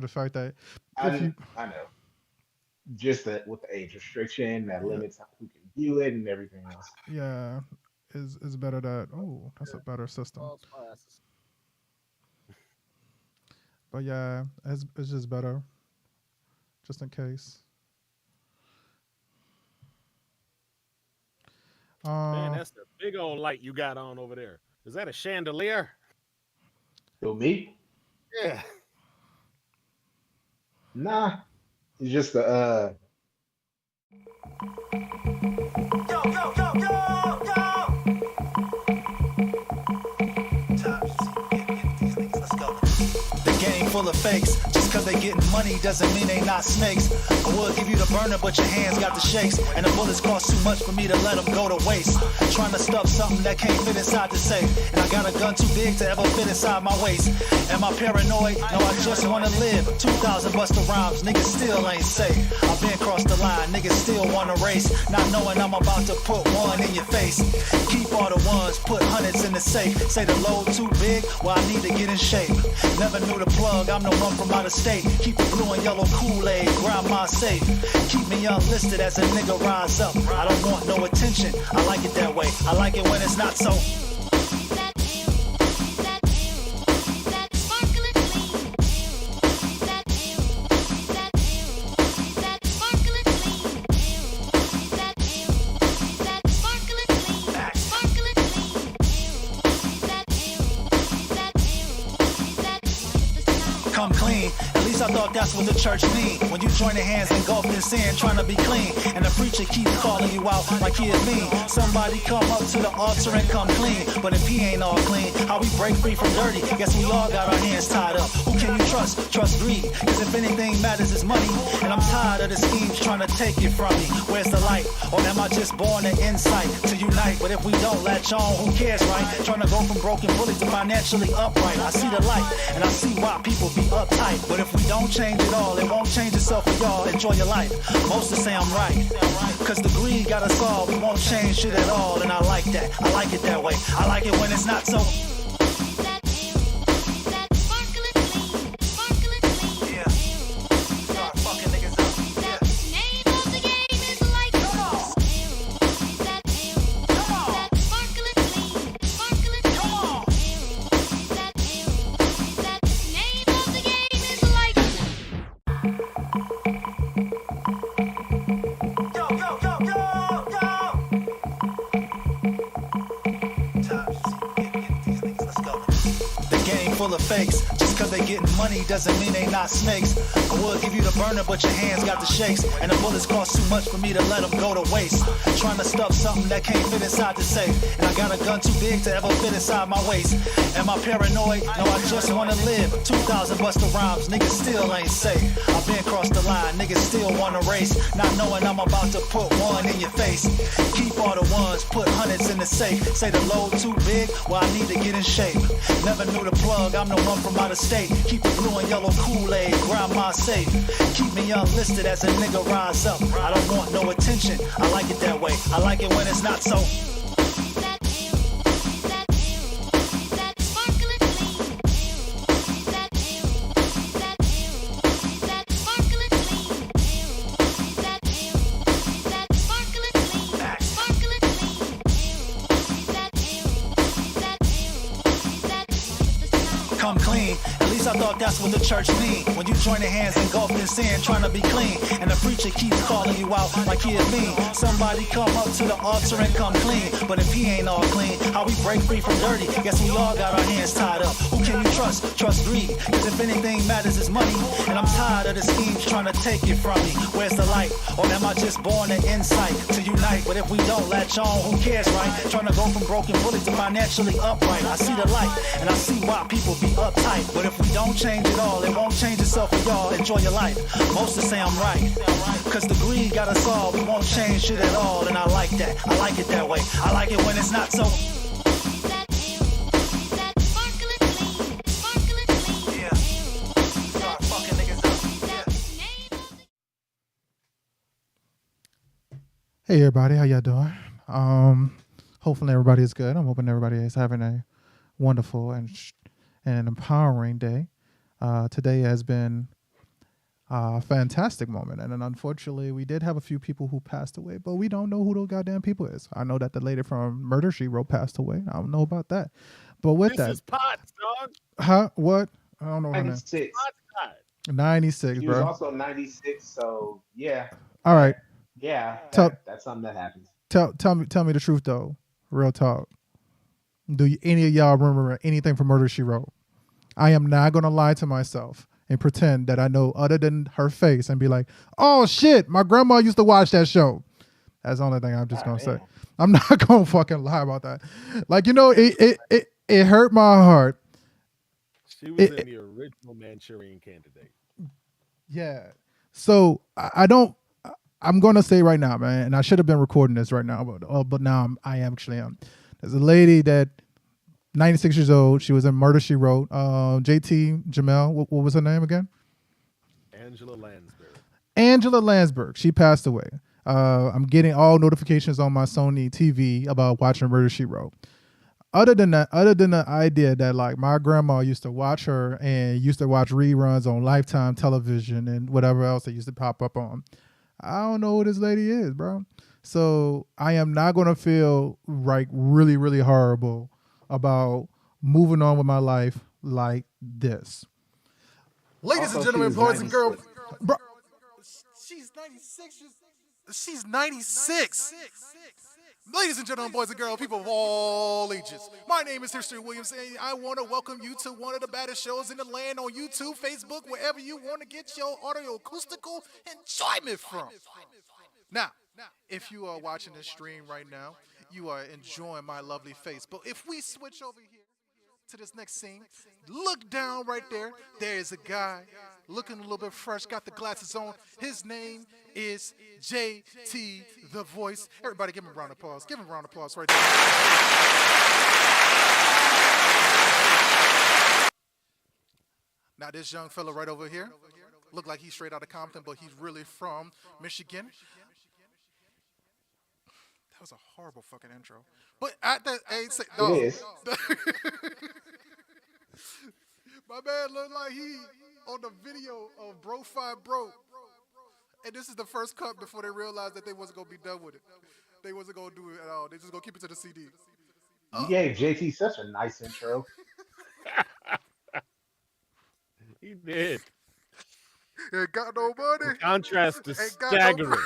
the fact that if I you, I know. Just that with the age restriction that yeah, limits who can view it and everything else. yeah, is better that. Oh, that's a better system. False glasses. But yeah, it's just better, just in case. Man, Uh, that's the big old light you got on over there. Is that a chandelier? So me, Yeah. nah, it's just the Yo, yo, yo, yo, yo. Get these niggas, let's go. The game full of fakes. Just cause they getting money doesn't mean they not snakes. I would give you the burner, but your hands got the shakes. And the bullets cost too much for me to let them go to waste. Trying to stuff something that can't fit inside the safe. And I got a gun too big to ever fit inside my waist. Am I paranoid? No, I just wanna live. 2,000 busta rhymes, niggas still ain't safe. I've been crossed the line, niggas still wanna race. Not knowing I'm about to put one in your face. Keep all the ones, put hundreds in the safe. Say the load too big, well I need to get in shape. Never knew the plug, I'm the one from out of state. Keep the blue and yellow Kool-Aid, grind my safe. Keep me unlisted as a nigga rise up. I don't want no attention, I like it that way. I like it when it's not so. Come clean. At least I thought that's what the church mean. When you join the hands engulfed in sin, trying to be clean. And the preacher keeps calling you out like he is mean. Somebody come up to the altar and come clean. But if he ain't all clean, how we break free from dirty? Guess we all got our hands tied up. Who can you trust? Trust greed. Cause if anything matters is money. And I'm tired of the schemes trying to take it from me. Where's the light? Or am I just born to insight to unite? But if we don't latch on, who cares, right? Trying to go from broken bullies to financially upright. I see the light and I see why people be uptight. But if we don't change it all, it won't change itself for y'all. Enjoy your life. Most to say I'm right. Cause the greed got us all. We won't change shit at all. And I like that. I like it that way. I like it when it's not so. Yeah. Start fucking niggas up. Yeah. Come on. Come on. Yo, yo, yo, yo, yo. Get these niggas, let's go. The game full of fakes. Just cause they getting money doesn't mean they not snakes. I would give you the burner, but your hands got the shakes. And the bullets cost too much for me to let them go to waste. Trying to stuff something that can't fit inside the safe. And I got a gun too big to ever fit inside my waist. Am I paranoid? No, I just wanna live. 2,000 busta rhymes, niggas still ain't safe. I've been crossed the line, niggas still wanna race. Not knowing I'm about to put one in your face. Keep all the ones, put hundreds in the safe. Say the load too big, well I need to get in shape. Never knew the plug, I'm the one from out of state. Keep the blue and yellow Kool-Aid, grind my safe. Keep me unlisted as a nigga rise up. I don't want no attention, I like it that way. I like it when it's not so. Come clean. At least I thought that's what the church mean. When you join the hands engulfed in sin, trying to be clean. And the preacher keeps calling you out like he is mean. Somebody come up to the altar and come clean. But if he ain't all clean, how we break free from dirty? Guess we all got our hands tied up. Who can you trust? Trust greed. Cause if anything matters is money. And I'm tired of the schemes trying to take it from me. Where's the light? Or am I just born to insight to unite? But if we don't latch on, who cares, right? Trying to go from broken bullies to financially upright. I see the light and I see why people be uptight. But if we don't change it all, it won't change itself for y'all. Enjoy your life. Most to say I'm right. Cause the greed got us all. We won't change shit at all. And I like that. I like it that way. I like it when it's not so. Yeah. Start fucking niggas up. Yeah. hey everybody, how y'all doing? Hopefully everybody is good. I'm hoping everybody is having a wonderful and empowering day. Today has been fantastic moment. And then unfortunately, we did have a few people who passed away, but we don't know who those goddamn people is. I know that the lady from Murder She Wrote passed away. I don't know about that. But with This that, is Potts, dog. huh? What? I don't know her name. 96. Potts died. 96, She was bro. also 96. So yeah, All right. yeah, Tell- that's something that happens. Tell me the truth though. Real talk. Do any of y'all remember anything from Murder She Wrote? I am not gonna lie to myself and pretend that I know other than her face and be like, oh shit, my grandma used to watch that show. That's the only thing I'm just gonna say. I'm not gonna fucking lie about that. Like, you know, it hurt my heart. She was in the original Manchurian Candidate. Yeah. So I don't. I'm gonna say right now, man, and I should have been recording this right now, but now I actually am. There's a lady that 96 years old. She was in Murder She Wrote. JT Jamel. What was her name again? Angela Lansbury. Angela Lansbury. She passed away. I'm getting all notifications on my Sony TV about watching Murder She Wrote. Other than the idea that like my grandma used to watch her and used to watch reruns on Lifetime television and whatever else that used to pop up on, I don't know who this lady is, bro. So I am not gonna feel like really, really horrible about moving on with my life like this. Ladies and gentlemen, boys and girls, bro, she's 96. She's 96. Ladies and gentlemen, boys and girls, people of all ages, my name is History Williams, and I want to welcome you to one of the baddest shows in the land on YouTube, Facebook, wherever you want to get your audio acoustical enjoyment from. Now, if you are watching this stream right now, you are enjoying my lovely face. But if we switch over here to this next scene, look down right there. There is a guy looking a little bit fresh, got the glasses on. His name is JT the Voice. Everybody give him a round of applause. Give him a round of applause right there. Now this young fella right over here, look like he's straight out of Compton, but he's really from Michigan. That was a horrible fucking intro. But at that age, no. It is. My man looked like he on the video of Bro 5 Bro. And this is the first cut before they realized that they wasn't going to be done with it. They wasn't going to do it at all. They just going to keep it to the CD. You gave JT such a nice intro. He did. Ain't got no money. The contrast is Ain't got no staggering.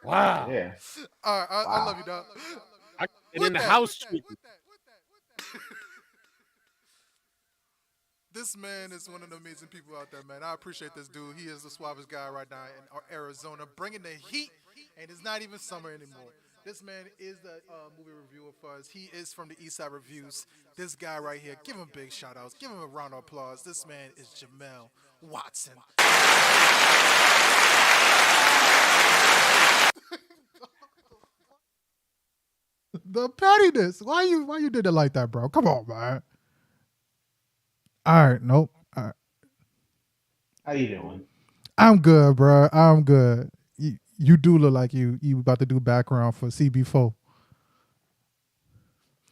Wow. Yeah. All right, I love you, dog. And in the house treatment. This man is one of the amazing people out there, man. I appreciate this dude. He is the suavest guy right now in Arizona, bringing the heat, and it's not even summer anymore. This man is the movie reviewer for us. He is from the Eastside Reviews. This guy right here, give him big shout-outs. Give him a round of applause. This man is Jamel Watson. The pettiness. Why you did it like that, bro? Come on, man. All right, nope. All right. How you doing? I'm good, bro. I'm good. You do look like you about to do background for CB4.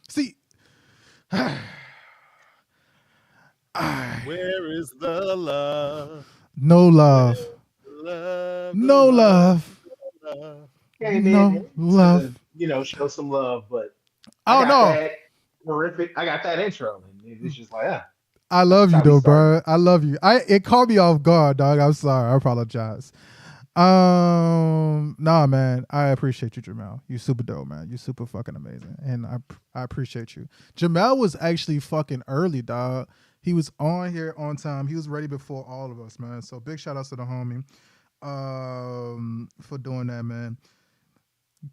See, Where is the love? no love, Love. no love, Came no in love. to, show some love, but Oh I got no, that horrific. I got that intro, and it's just like, I love you That's how we though, bro. I love you. It caught me off guard, dog. I'm sorry. I apologize. Nah, man. I appreciate you, Jamel. You super dope, man. You super fucking amazing, and I appreciate you. Jamel was actually fucking early, dog. He was on here on time. He was ready before all of us, man. So big shout outs to the homie, for doing that, man.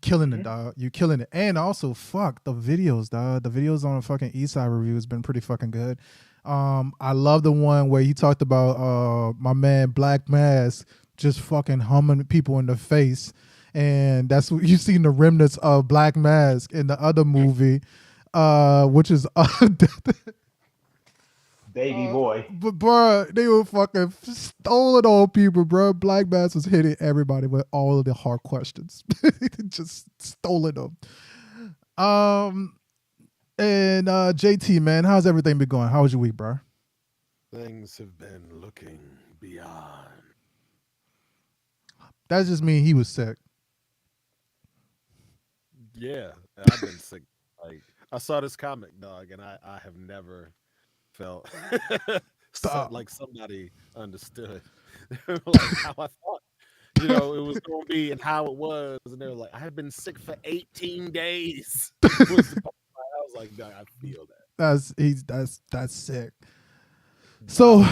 Killing it, dog. You killing it. And also, fuck the videos, dog. The videos on the fucking Eastside Review has been pretty fucking good. I love the one where he talked about my man Black Mask just fucking humming people in the face, and that's what you seen the remnants of Black Mask in the other movie, which is baby boy. But bro, they were fucking stolen on people, bro. Black Mask was hitting everybody with all of the hard questions, just stolen them. And JT, man, how's everything been going? How was your week, bro? Things have been looking beyond That just means he was sick. Yeah, I've been sick. Like I saw this comic, dog, and I have never felt Stop. like somebody understood like how I thought. It was going to be and how it was, and they were like, "I have been sick for 18 days." Was the part I was like, "Dog, I feel that." That's sick. So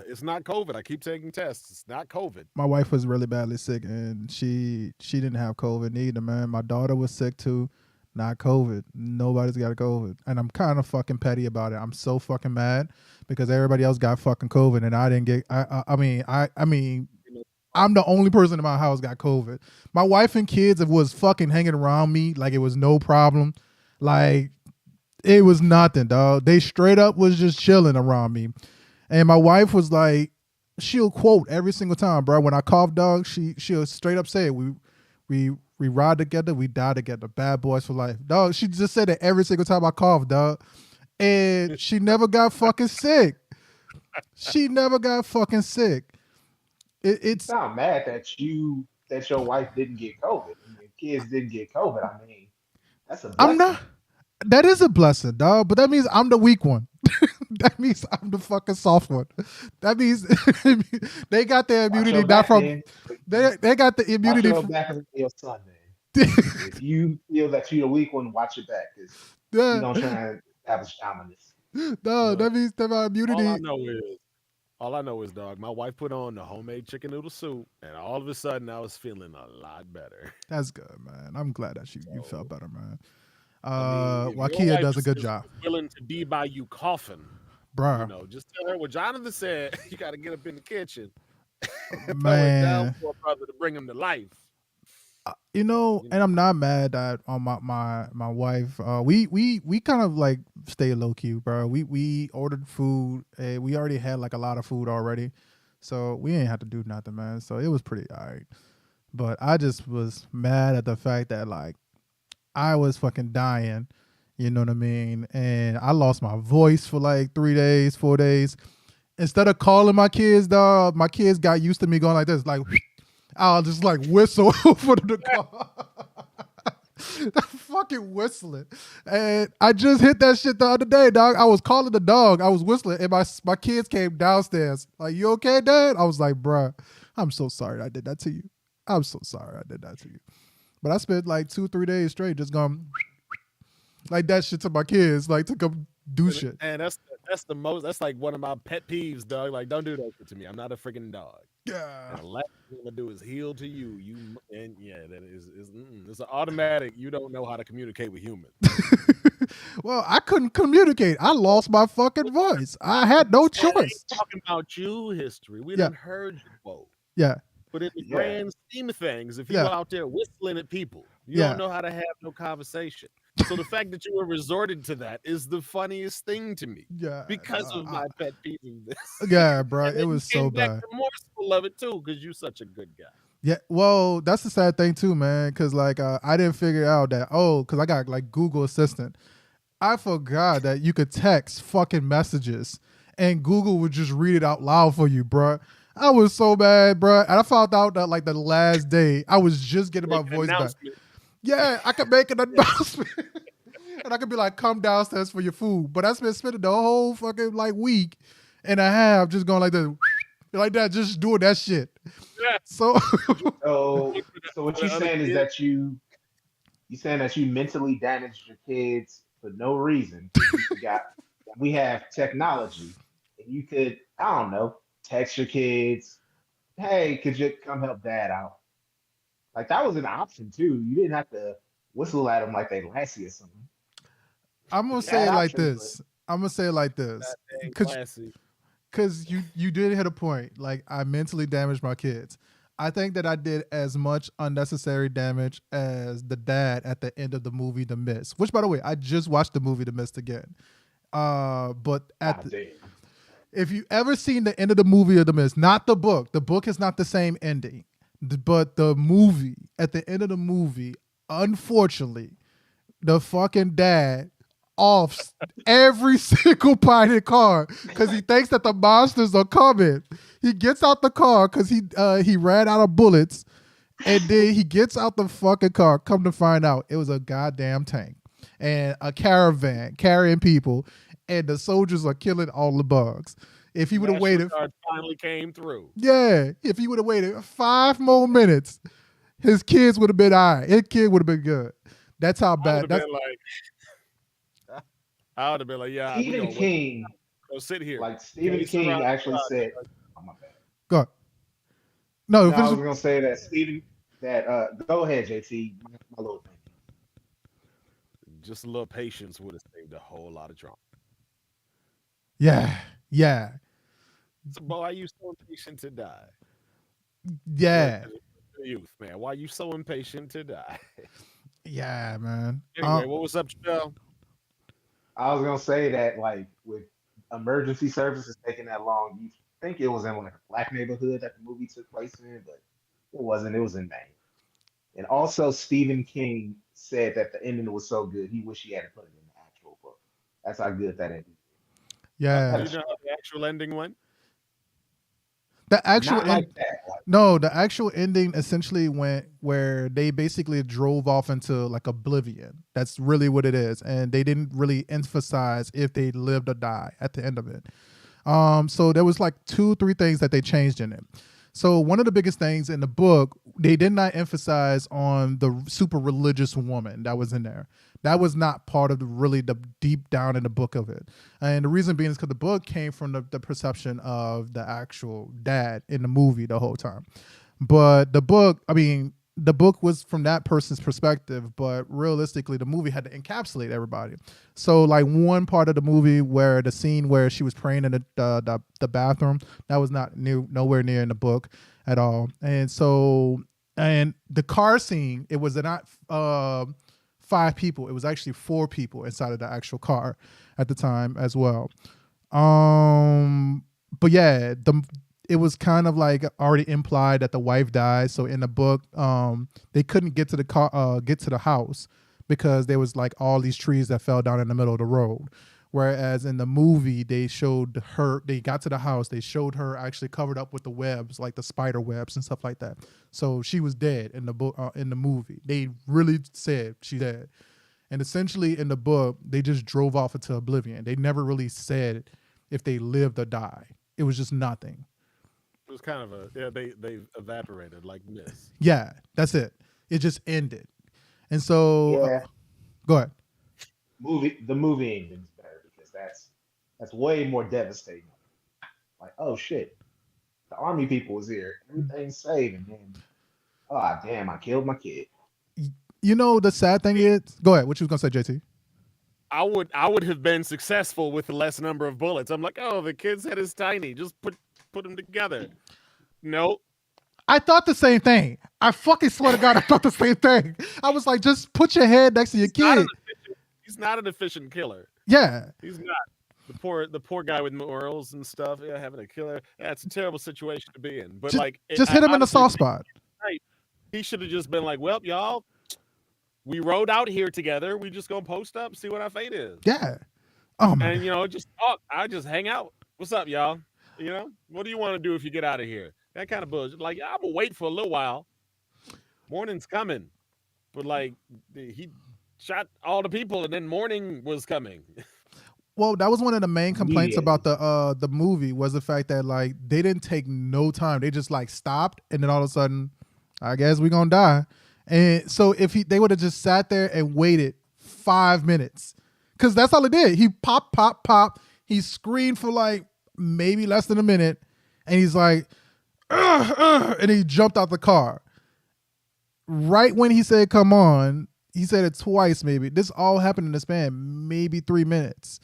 It's not COVID. I keep taking tests. It's not COVID. my wife was really badly sick, and she didn't have COVID either, man. My daughter was sick too, not COVID. Nobody's got COVID, and I'm kind of fucking petty about it. I'm so fucking mad because everybody else got fucking COVID, and I didn't get. I mean, I'm the only person in my house got COVID. My wife and kids was fucking hanging around me like it was no problem, like it was nothing, dog. They straight up was just chilling around me. And my wife was like, she'll quote every single time, bro. When I cough, dog, she'll straight up say, we ride together, we die together. Bad boys for life. Dog, she just said it every single time I cough, dog. And she never got fucking sick. She never got fucking sick. It's not mad that your wife didn't get COVID and your kids didn't get COVID. I mean, that's a blessing. That is a blessing, dog. But that means I'm the weak one. That means I'm the fucking soft one. That means they got their immunity not from. They got the immunity from back of your son, man. If you feel that you're the weak one, watch your back, because you don't try and establish dominance. No, that means that my immunity. All I know is, dog, my wife put on the homemade chicken noodle soup, and all of a sudden I was feeling a lot better. That's good, man. I'm glad that you felt better, man. Wakia does a good job. Willing to be by you coughing, bro. Just tell her what Jonathan said. You got to get up in the kitchen, man. Down for a brother to bring him to life. And I'm not mad at on my wife. We kind of like stay low key, bro. We ordered food. We already had like a lot of food already, so we ain't have to do nothing, man. So it was pretty alright. But I just was mad at the fact that like I was fucking dying, you know what I mean? And I lost my voice for like 3 days, 4 days. Instead of calling my kids, dog, my kids got used to me going like this, like I'll just like whistle over the car. Fucking whistling. And I just hit that shit the other day, dog. I was calling the dog. I was whistling, and my kids came downstairs. Like, you okay, Dad? I was like, bruh, I'm so sorry I did that to you. I'm so sorry I did that to you. But I spent like 2-3 days straight just going like that shit to my kids, like to come do shit. And that's like one of my pet peeves, dog. Like, don't do that shit to me. I'm not a freaking dog. Yeah. And the last thing I'm gonna do is heal to you. That is it's an automatic. You don't know how to communicate with humans. Well, I couldn't communicate. I lost my fucking voice. I had no choice. Talking about you, history. We done heard you quote. Yeah. But in the grand scheme of things, if you're out there whistling at people, you don't know how to have no conversation. So the fact that you were resorted to that is the funniest thing to me. Yeah. Because of my pet peeve of this. Yeah, bro. It was so bad. Remorseful of it too, because you're such a good guy. Yeah, well, that's the sad thing too, man. Because like I didn't figure out that because I got like Google Assistant. I forgot that you could text fucking messages and Google would just read it out loud for you, bro. I was so bad, bro. And I found out that like the last day, I was just getting my voice back. Yeah, I could make an announcement. And I could be like, come downstairs for your food. But I spending the whole fucking like week and a half just going like this, like that, just doing that shit. Yeah. So what you're saying is that you mentally damaged your kids for no reason. You forgot we have technology and you could, I don't know, text your kids, hey, could you come help Dad out? Like that was an option too. You didn't have to whistle at them like they Lassie or something. I'm gonna say it like this. Because you did hit a point. Like I mentally damaged my kids. I think that I did as much unnecessary damage as the dad at the end of the movie The Mist. Which, by the way, I just watched the movie The Mist again. But if you ever seen the end of the movie of The Mist, not the book is not the same ending. But the movie, at the end of the movie, unfortunately, the fucking dad off every single pilot car because he thinks that the monsters are coming. He gets out the car because he ran out of bullets, and then he gets out the fucking car. Come to find out, it was a goddamn tank and a caravan carrying people, and the soldiers are killing all the bugs. If he would have waited, finally came through. Yeah, if he would have waited 5 more minutes, his kids would have been all right. His kid would have been good. That's how bad. I would have been like, yeah. Stephen King. Go sit here. Like Stephen King actually said. Oh my bad. Go ahead. No, I was gonna say that Stephen. Go ahead, JT. My little thing. Just a little patience would have saved a whole lot of drama. Yeah. So, boy, why are you so impatient to die? Yeah. Youth, man. Why are you so impatient to die? Yeah, man. Anyway, what was up, Joe? I was gonna say that, like, with emergency services taking that long, you think it was in like a black neighborhood that the movie took place in, but it wasn't. It was in Maine. And also, Stephen King said that the ending was so good, he wished he had put it in the actual book. That's how good that ending. Yeah. Do you know how the actual ending went? The actual the actual ending essentially went where they basically drove off into like oblivion. That's really what it is, and they didn't really emphasize if they lived or died at the end of it. So there was like 2-3 things that they changed in it. So one of the biggest things in the book, they did not emphasize on the super religious woman that was in there. That was not part of the deep down in the book of it. And the reason being is because the book came from the perception of the actual dad in the movie the whole time. But the book was from that person's perspective, but realistically, the movie had to encapsulate everybody. So, like one part of the movie where the scene where she was praying in the bathroom, that was nowhere near in the book at all. And so, and the car scene, it was not 5 people; it was actually 4 people inside of the actual car at the time as well. But yeah, it was kind of like already implied that the wife died. So in the book, they couldn't get to the car, get to the house because there was like all these trees that fell down in the middle of the road. Whereas in the movie, they got to the house, they showed her actually covered up with the webs, like the spider webs and stuff like that. So she was dead in the book, in the movie. They really said she's dead. And essentially in the book, they just drove off into oblivion. They never really said if they lived or died. It was just nothing. It was kind of they evaporated like mist. Yeah, that's it. It just ended. And so, go ahead. The movie ending's better because that's way more devastating. Like, oh shit, the army people was here, everything's saved, and then, oh damn, I killed my kid. You know the sad thing is, go ahead. What you was gonna say, JT? I would have been successful with the less number of bullets. I'm like, oh, the kid's head is tiny. Just put them together. Nope. I thought the same thing. I fucking swear to God, I thought the same thing. I was like, just put your head next to your kid. He's not an efficient killer. Yeah. He's not. The poor guy with morals and stuff, having a killer. That's a terrible situation to be in. But just hit him in the soft spot. He should have just been like, well, y'all, we rode out here together. We just gonna post up, see what our fate is. Yeah. Oh man. And just talk. I just hang out. What's up, y'all? What do you want to do if you get out of here? That kind of bullshit. Like, I'm gonna wait for a little while. Morning's coming. But like, he shot all the people, and then morning was coming. Well, that was one of the main complaints about the movie was the fact that like they didn't take no time. They just like stopped, and then all of a sudden, I guess we're gonna die. And so if they would have just sat there and waited 5 minutes, because that's all it did. He pop. He screamed for like maybe less than a minute, and he's like, and he jumped out the car. Right when he said, come on, he said it twice maybe. This all happened in the span maybe 3 minutes.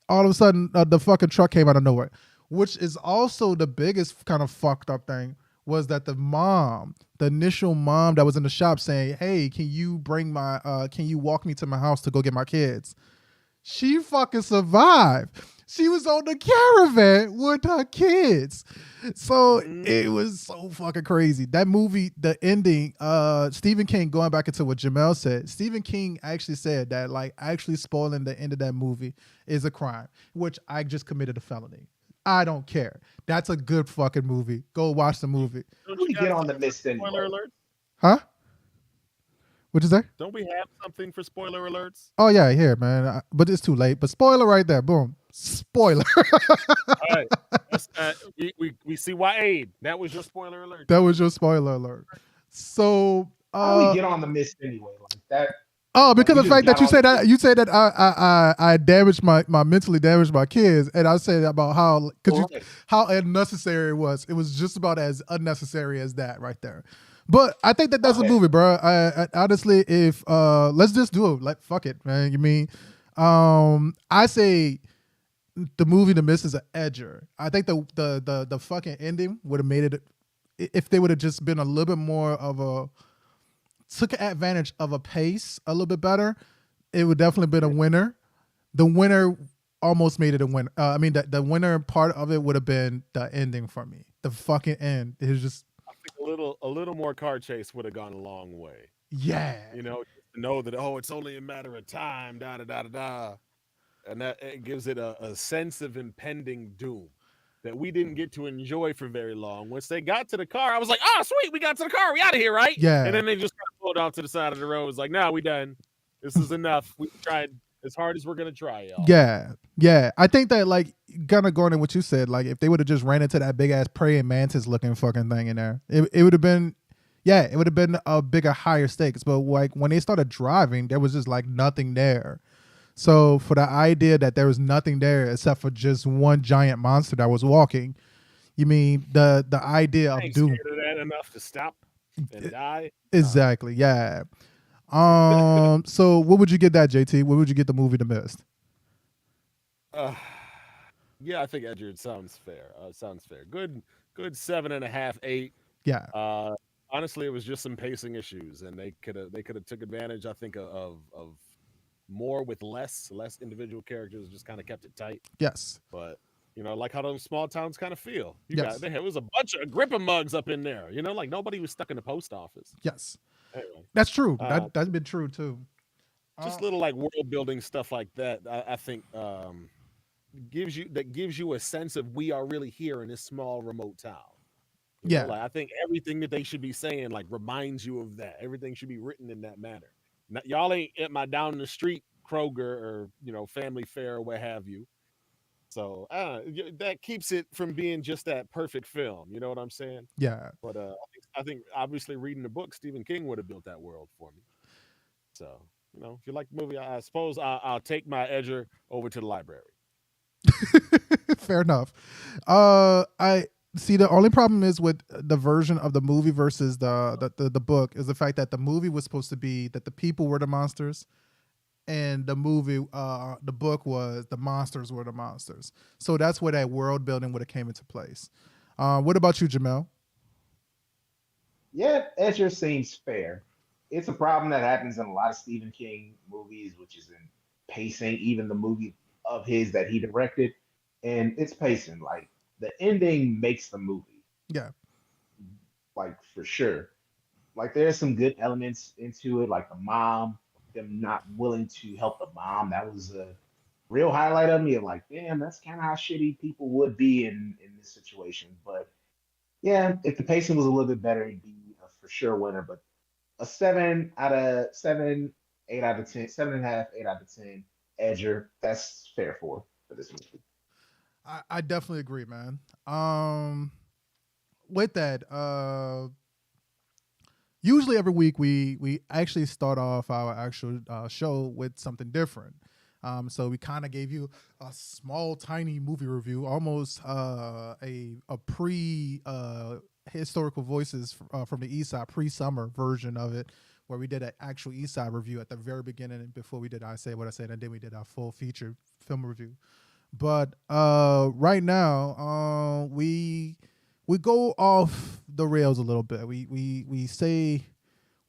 All of a sudden, the fucking truck came out of nowhere, which is also the biggest kind of fucked up thing was that the initial mom that was in the shop saying, hey, can you walk me to my house to go get my kids? She fucking survived. She was on the caravan with her kids. So it was so fucking crazy. That movie, the ending, Stephen King, going back into what Jamel said, Stephen King actually said that like actually spoiling the end of that movie is a crime, which I just committed a felony. I don't care. That's a good fucking movie. Go watch the movie. How do we get on the list anyway? Spoiler alert. Huh? What'd you say? Don't we have something for spoiler alerts? Oh yeah, here, man. But it's too late. But spoiler right there. Boom. Spoiler. All right. We see why Aid. That was your spoiler alert. That was your spoiler alert. So How do we get on the list anyway? Like that. oh, because we of the fact just that you got say that I damaged my mentally damaged my kids, and I said about how how unnecessary it was. It was just about as unnecessary as that right there. But I think that's a movie, bro. I honestly, if let's just do it. Like fuck it, man. You mean I say the movie The Mist is an edger. I think the fucking ending would have made it if they would have just been a little bit more of a took advantage of a pace a little bit better. It would definitely been a winner. The winner almost made it a winner. I mean, the winner part of it would have been the ending for me. The fucking end. It was just a little more car chase would have gone a long way. yeah. You know, to know that it's only a matter of time, da da da da da, and that it gives it a sense of impending doom that we didn't get to enjoy for very long. Once they got to the car, I was like, "Oh, sweet, we got to the car. We out of here, right?" Yeah. And then they just kind of pulled off to the side of the road. It was like, "Nah, we done. This is enough. We tried as hard as we're gonna try, y'all." Yeah. I think that like kind of going in what you said, like if they would have just ran into that big ass praying mantis looking fucking thing in there, it would have been, yeah, it would have been a bigger, higher stakes. But like when they started driving, there was just like nothing there. So for the idea that there was nothing there except for just one giant monster that was walking, you mean the idea of doom? Scared of that enough to stop and die? Exactly. Yeah. So what would you get that, JT? What would you get the movie The Mist? Yeah, I think Edgered sounds fair. Sounds fair. Good 7.5, 8. Yeah. Honestly, it was just some pacing issues, and they could have took advantage. I think of more with less individual characters. Just kind of kept it tight. Yes. But you know, like how those small towns kind of feel. There was a bunch of Agrippa mugs up in there. You know, like nobody was stuck in the post office. Yes. Anyway, that's true. That's been true too. Just little like world building stuff like that. I think gives you a sense of we are really here in this small remote town. You know, like I think everything that they should be saying like reminds you of that. Everything should be written in that manner. Now, y'all ain't at my down the street Kroger or Family Fare or what have you. So that keeps it from being just that perfect film. You know what I'm saying? Yeah. But I think obviously reading the book, Stephen King would have built that world for me. So if you like the movie, I suppose I'll take my edger over to the library. Fair enough. I see the only problem is with the version of the movie versus the book is the fact that the movie was supposed to be that the people were the monsters, and the movie the book was the monsters were the monsters. So that's where that world building would have came into place. What about you, Jamel? Yeah, Edger seems fair. It's a problem that happens in a lot of Stephen King movies, which is in pacing, even the movie of his that he directed, and it's pacing. Like the ending makes the movie. Yeah. Like for sure. Like there's some good elements into it, like the mom, them not willing to help the mom. That was a real highlight of me. Of like, damn, that's kind of how shitty people would be in this situation. But yeah, if the pacing was a little bit better, it'd be a for sure winner. But a 7 out of 7, 8 out of 10, 7.5, 8 out of 10. Edger, that's fair for this movie. I definitely agree, man. With that, usually every week we actually start off our actual show with something different. So we kind of gave you a small, tiny movie review, almost a pre historical voices from the East Side pre-summer version of it, where we did an actual East Side review at the very beginning before we did I Say What I Said, and then we did our full feature film review. But right now, we go off the rails a little bit. We say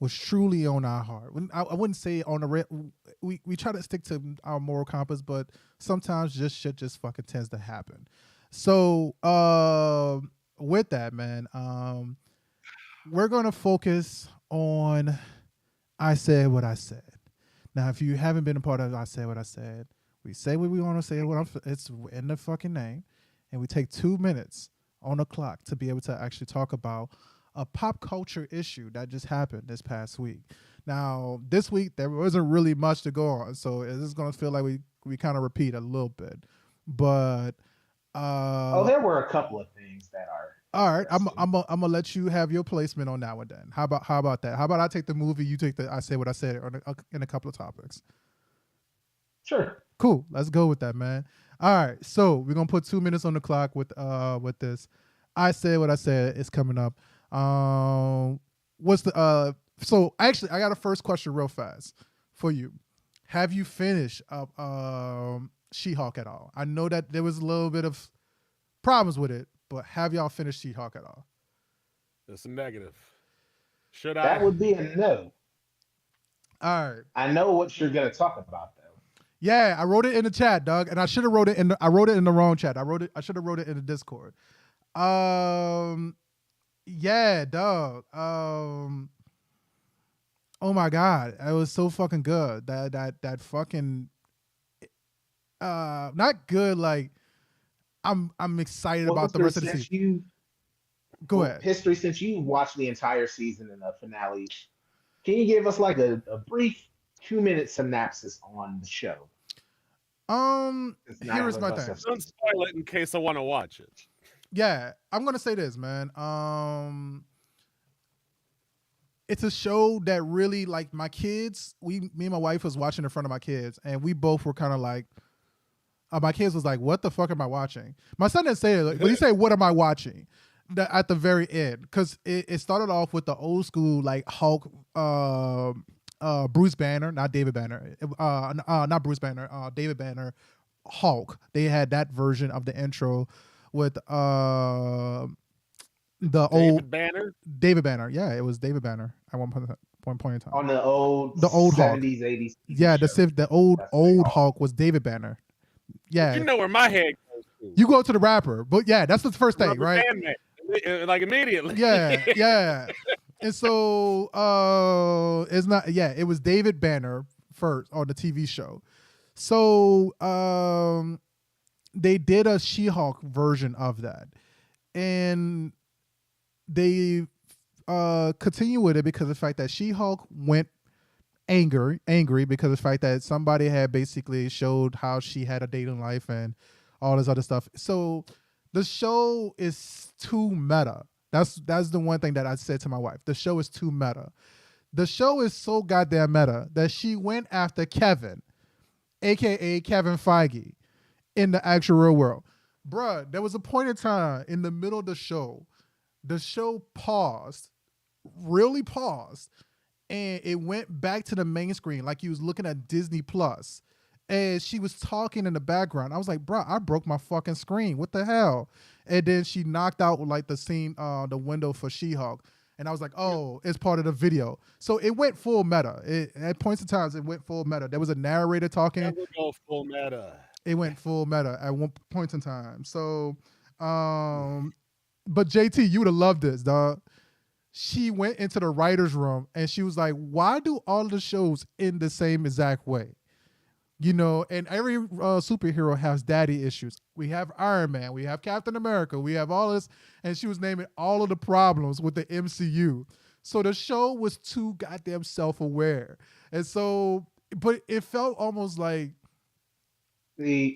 was truly on our heart. I wouldn't say on the we try to stick to our moral compass, but sometimes just shit just fucking tends to happen. So with that, man, we're gonna focus on I said what I said. Now, if you haven't been a part of I said what I said, we say what we want to say. It's in the fucking name, and we take 2 minutes on the clock to be able to actually talk about a pop culture issue that just happened this past week. Now, this week there wasn't really much to go on, so it's going to feel like we kind of repeat a little bit. But there were a couple of things that are all right. I'm gonna let you have your placement on that one then. How about that? How about I take the movie, you take the I say what I said in a couple of topics. Sure. Cool. Let's go with that, man. All right. So we're gonna put 2 minutes on the clock with this. I said what I said. It's coming up. What's the So actually, I got a first question real fast for you. Have you finished up She-Hulk at all? I know that there was a little bit of problems with it, but have y'all finished She-Hulk at all? It's a negative. Should I? That would be a no. All right. I know what you're gonna talk about though. Yeah, I wrote it in the chat, Doug, and I should have wrote it in the wrong chat. I should have wrote it in the Discord. Yeah, dog. Oh my God, it was so fucking good. That fucking not good. Like I'm excited about the rest of the season. Go ahead. History, since you watched the entire season and the finale, can you give us like a brief 2-minute synopsis on the show? Here's my thing. Don't spoil it in case I want to watch it. Yeah, I'm gonna say this, man. It's a show that really, like, my kids. Me and my wife was watching in front of my kids, and we both were kind of like. My kids was like, "What the fuck am I watching?" My son didn't say it, but he said, "What am I watching?" At the very end, because it started off with the old school like Hulk, Bruce Banner, not David Banner, not Bruce Banner, David Banner, Hulk. They had that version of the intro with the old Banner. David Banner, yeah, it was David Banner at one point in time. On the old 70s, Hulk. 80s. Yeah, the old Hulk was David Banner. Yeah, But you know where my head goes to. You go to the rapper, but yeah, that's the first thing, Rubber right? Bandman. Like immediately. Yeah. And so it's not. Yeah, it was David Banner first on the TV show. So they did a She-Hulk version of that, and they continue with it because of the fact that She-Hulk went angry because of the fact that somebody had basically showed how she had a dating life and all this other stuff. So the show is too meta. That's the one thing that I said to my wife. The show is too meta. The show is so goddamn meta that she went after Kevin, aka Kevin Feige, in the actual real world. Bruh, there was a point in time in the middle of the show paused, really paused, and it went back to the main screen like you was looking at Disney Plus. And she was talking in the background. I was like, bro, I broke my fucking screen. What the hell? And then she knocked out like the scene, the window for She-Hulk. And I was like, oh, it's part of the video. So it went full meta. At points in times, it went full meta. There was a narrator talking. Never go full meta. It went full meta at one point in time. So, but JT, you would have loved this, dog. She went into the writer's room and she was like, why do all the shows end the same exact way? You know, and every superhero has daddy issues. We have Iron Man, we have Captain America, we have all this. And she was naming all of the problems with the MCU. So the show was too goddamn self-aware. And so, but it felt almost like. See,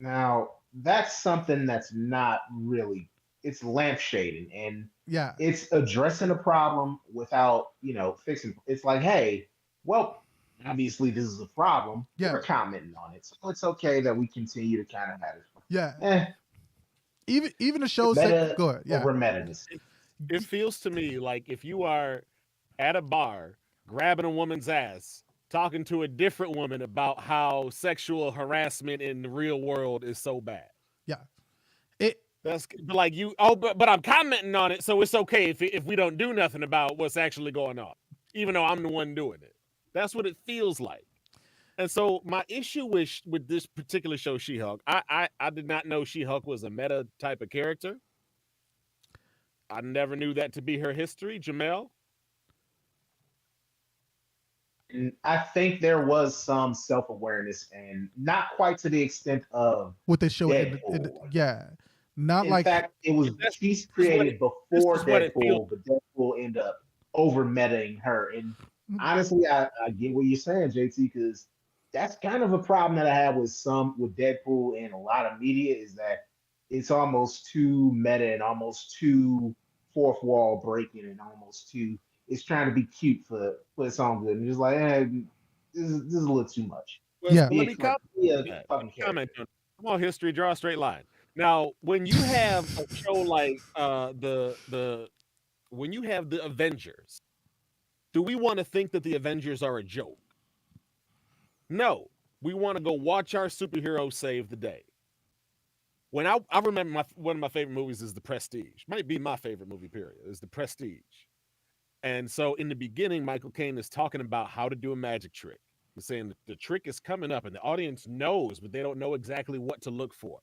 now that's something that's not really, it's lampshading. And yeah, it's addressing a problem without, fixing. It's like, hey, well, obviously this is a problem. Yeah. We're commenting on it. So it's okay that we continue to kind of have it. Yeah. Even the show said, go ahead. Yeah. Over meta. It feels to me like if you are at a bar grabbing a woman's ass, talking to a different woman about how sexual harassment in the real world is so bad. Yeah. That's like you. Oh, but I'm commenting on it, so it's okay if we don't do nothing about what's actually going on. even though I'm the one doing it. That's what it feels like. And so my issue with this particular show, She-Hulk, I did not know She-Hulk was a meta type of character. I never knew that to be her history. Jamel? And I think there was some self-awareness, and not quite to the extent of What they show Deadpool. yeah. Not In like fact, it was she's created before Deadpool, but Deadpool ended up over metaing her. And honestly, I get what you're saying, JT, because that's kind of a problem that I have with Deadpool and a lot of media is that it's almost too meta and almost too fourth wall breaking and almost too it's trying to be cute for its own good. And just like, this is a little too much. Well, Yeah. let me comment on it. Come on, history, draw a straight line. Now, when you have a show like when you have the Avengers, do we want to think that the Avengers are a joke? No, we want to go watch our superheroes save the day. When I remember one of my favorite movies is The Prestige. Might be my favorite movie, period, is The Prestige. And so in the beginning, Michael Caine is talking about how to do a magic trick. He's saying that the trick is coming up and the audience knows, but they don't know exactly what to look for.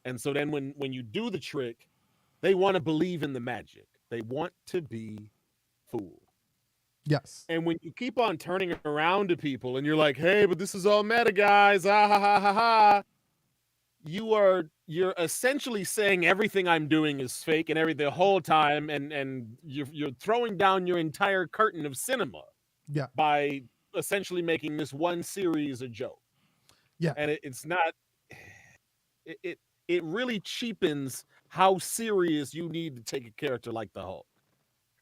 And so then when you do the trick, they want to believe in the magic. They want to be fooled. Yes. And when you keep on turning around to people and you're like, hey, but this is all meta, guys. Ah, ha, ha, ha, ha. You're essentially saying everything I'm doing is fake and everything the whole time. And you're throwing down your entire curtain of cinema by essentially making this one series a joke. Yeah. And it's not, it really cheapens how serious you need to take a character like the Hulk.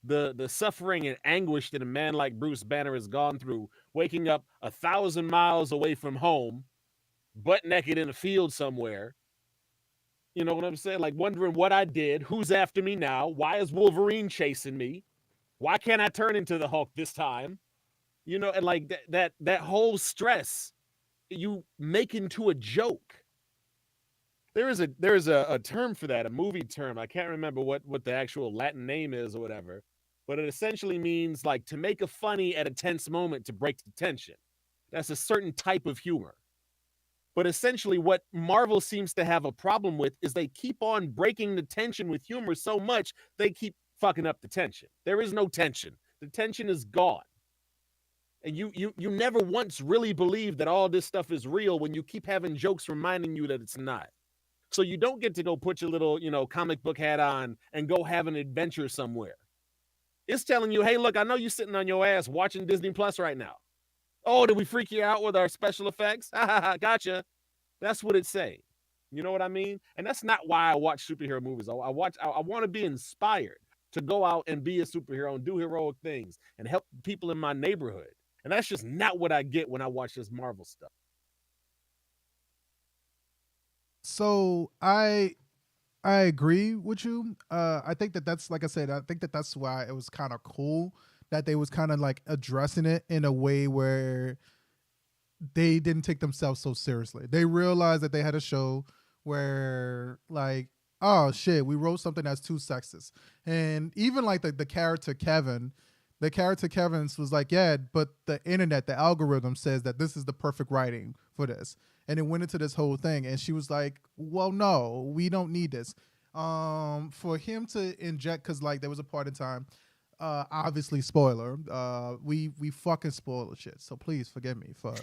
The suffering and anguish that a man like Bruce Banner has gone through, waking up 1,000 miles away from home, butt naked in a field somewhere. You know what I'm saying? Like wondering what I did, who's after me now, why is Wolverine chasing me? Why can't I turn into the Hulk this time? You know, and like that whole stress you make into a joke. There is a term for that, a movie term. I can't remember what the actual Latin name is or whatever, but it essentially means like to make a funny at a tense moment to break the tension. That's a certain type of humor. But essentially what Marvel seems to have a problem with is they keep on breaking the tension with humor so much, they keep fucking up the tension. There is no tension. The tension is gone. And you never once really believe that all this stuff is real when you keep having jokes reminding you that it's not. So you don't get to go put your little, comic book hat on and go have an adventure somewhere. It's telling you, hey, look, I know you're sitting on your ass watching Disney Plus right now. Oh, did we freak you out with our special effects? Gotcha. That's what it's saying. You know what I mean? And that's not why I watch superhero movies. I want to be inspired to go out and be a superhero and do heroic things and help people in my neighborhood. And that's just not what I get when I watch this Marvel stuff. So I agree with you. I think that's, like I said, I think that's why it was kind of cool that they was kind of like addressing it in a way where they didn't take themselves so seriously. They realized that they had a show where like, oh shit, we wrote something that's too sexist. And even like the character Kevin was like, yeah, but the internet, the algorithm says that this is the perfect writing for this. And it went into this whole thing. And she was like, well, no, we don't need this. For him to inject, because like there was a part in time, obviously spoiler, we fucking spoil shit. So please forgive me for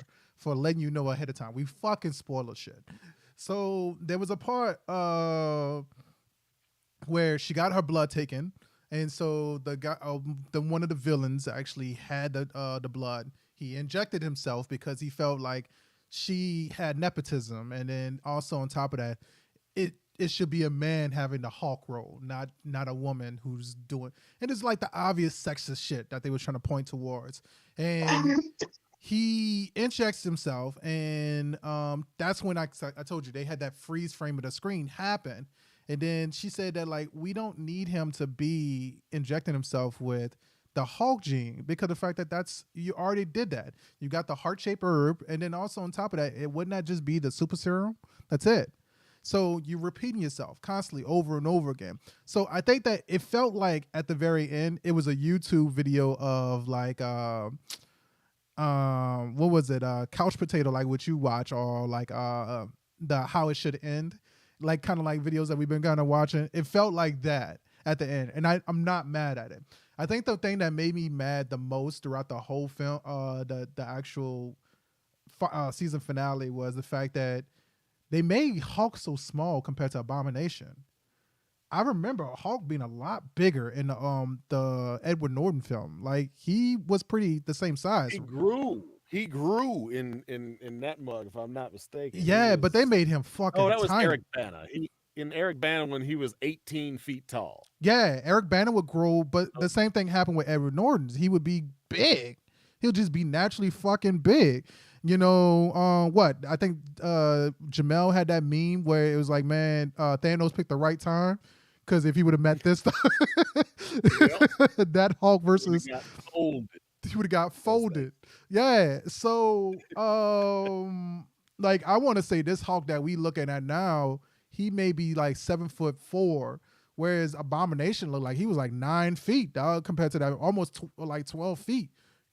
letting you know ahead of time. We fucking spoil shit. So there was a part where she got her blood taken. And so the guy, one of the villains actually had the blood. He injected himself because he felt like she had nepotism, and then also on top of that, it should be a man having the Hulk role, not a woman who's doing. And it's like the obvious sexist shit that they were trying to point towards. And he injects himself, and that's when I told you they had that freeze frame of the screen happen. And then she said that like we don't need him to be injecting himself with the Hulk gene because the fact that you already did that. You got the heart-shaped herb, and then also on top of that, it would not just be the super serum. That's it. So you're repeating yourself constantly over and over again. So I think that it felt like at the very end, it was a YouTube video of like what was it? Couch Potato, like what you watch, or like the How It Should End, like kind of like videos that we've been kind of watching. It felt like that at the end, and I'm not mad at it. I think the thing that made me mad the most throughout the whole film, the actual season finale, was the fact that they made Hulk so small compared to Abomination. I remember Hulk being a lot bigger in the Edward Norton film. Like he was pretty the same size. He grew in that mug, if I'm not mistaken. Yeah, but they made him fucking. Oh, that was tiny. Eric Bana. In Eric Bana when he was 18 feet tall. Yeah, Eric Bana would grow, but the same thing happened with Edward Norton. He would be big. He'll just be naturally fucking big. You know, what? I think Jamel had that meme where it was like, man, Thanos picked the right time, because if he would have met this time, that Hulk versus... He would have got folded. Yeah. So, like, I want to say this Hulk that we looking at now, he may be like 7'4", whereas Abomination looked like he was like 9 feet, dog, compared to that, almost like 12 feet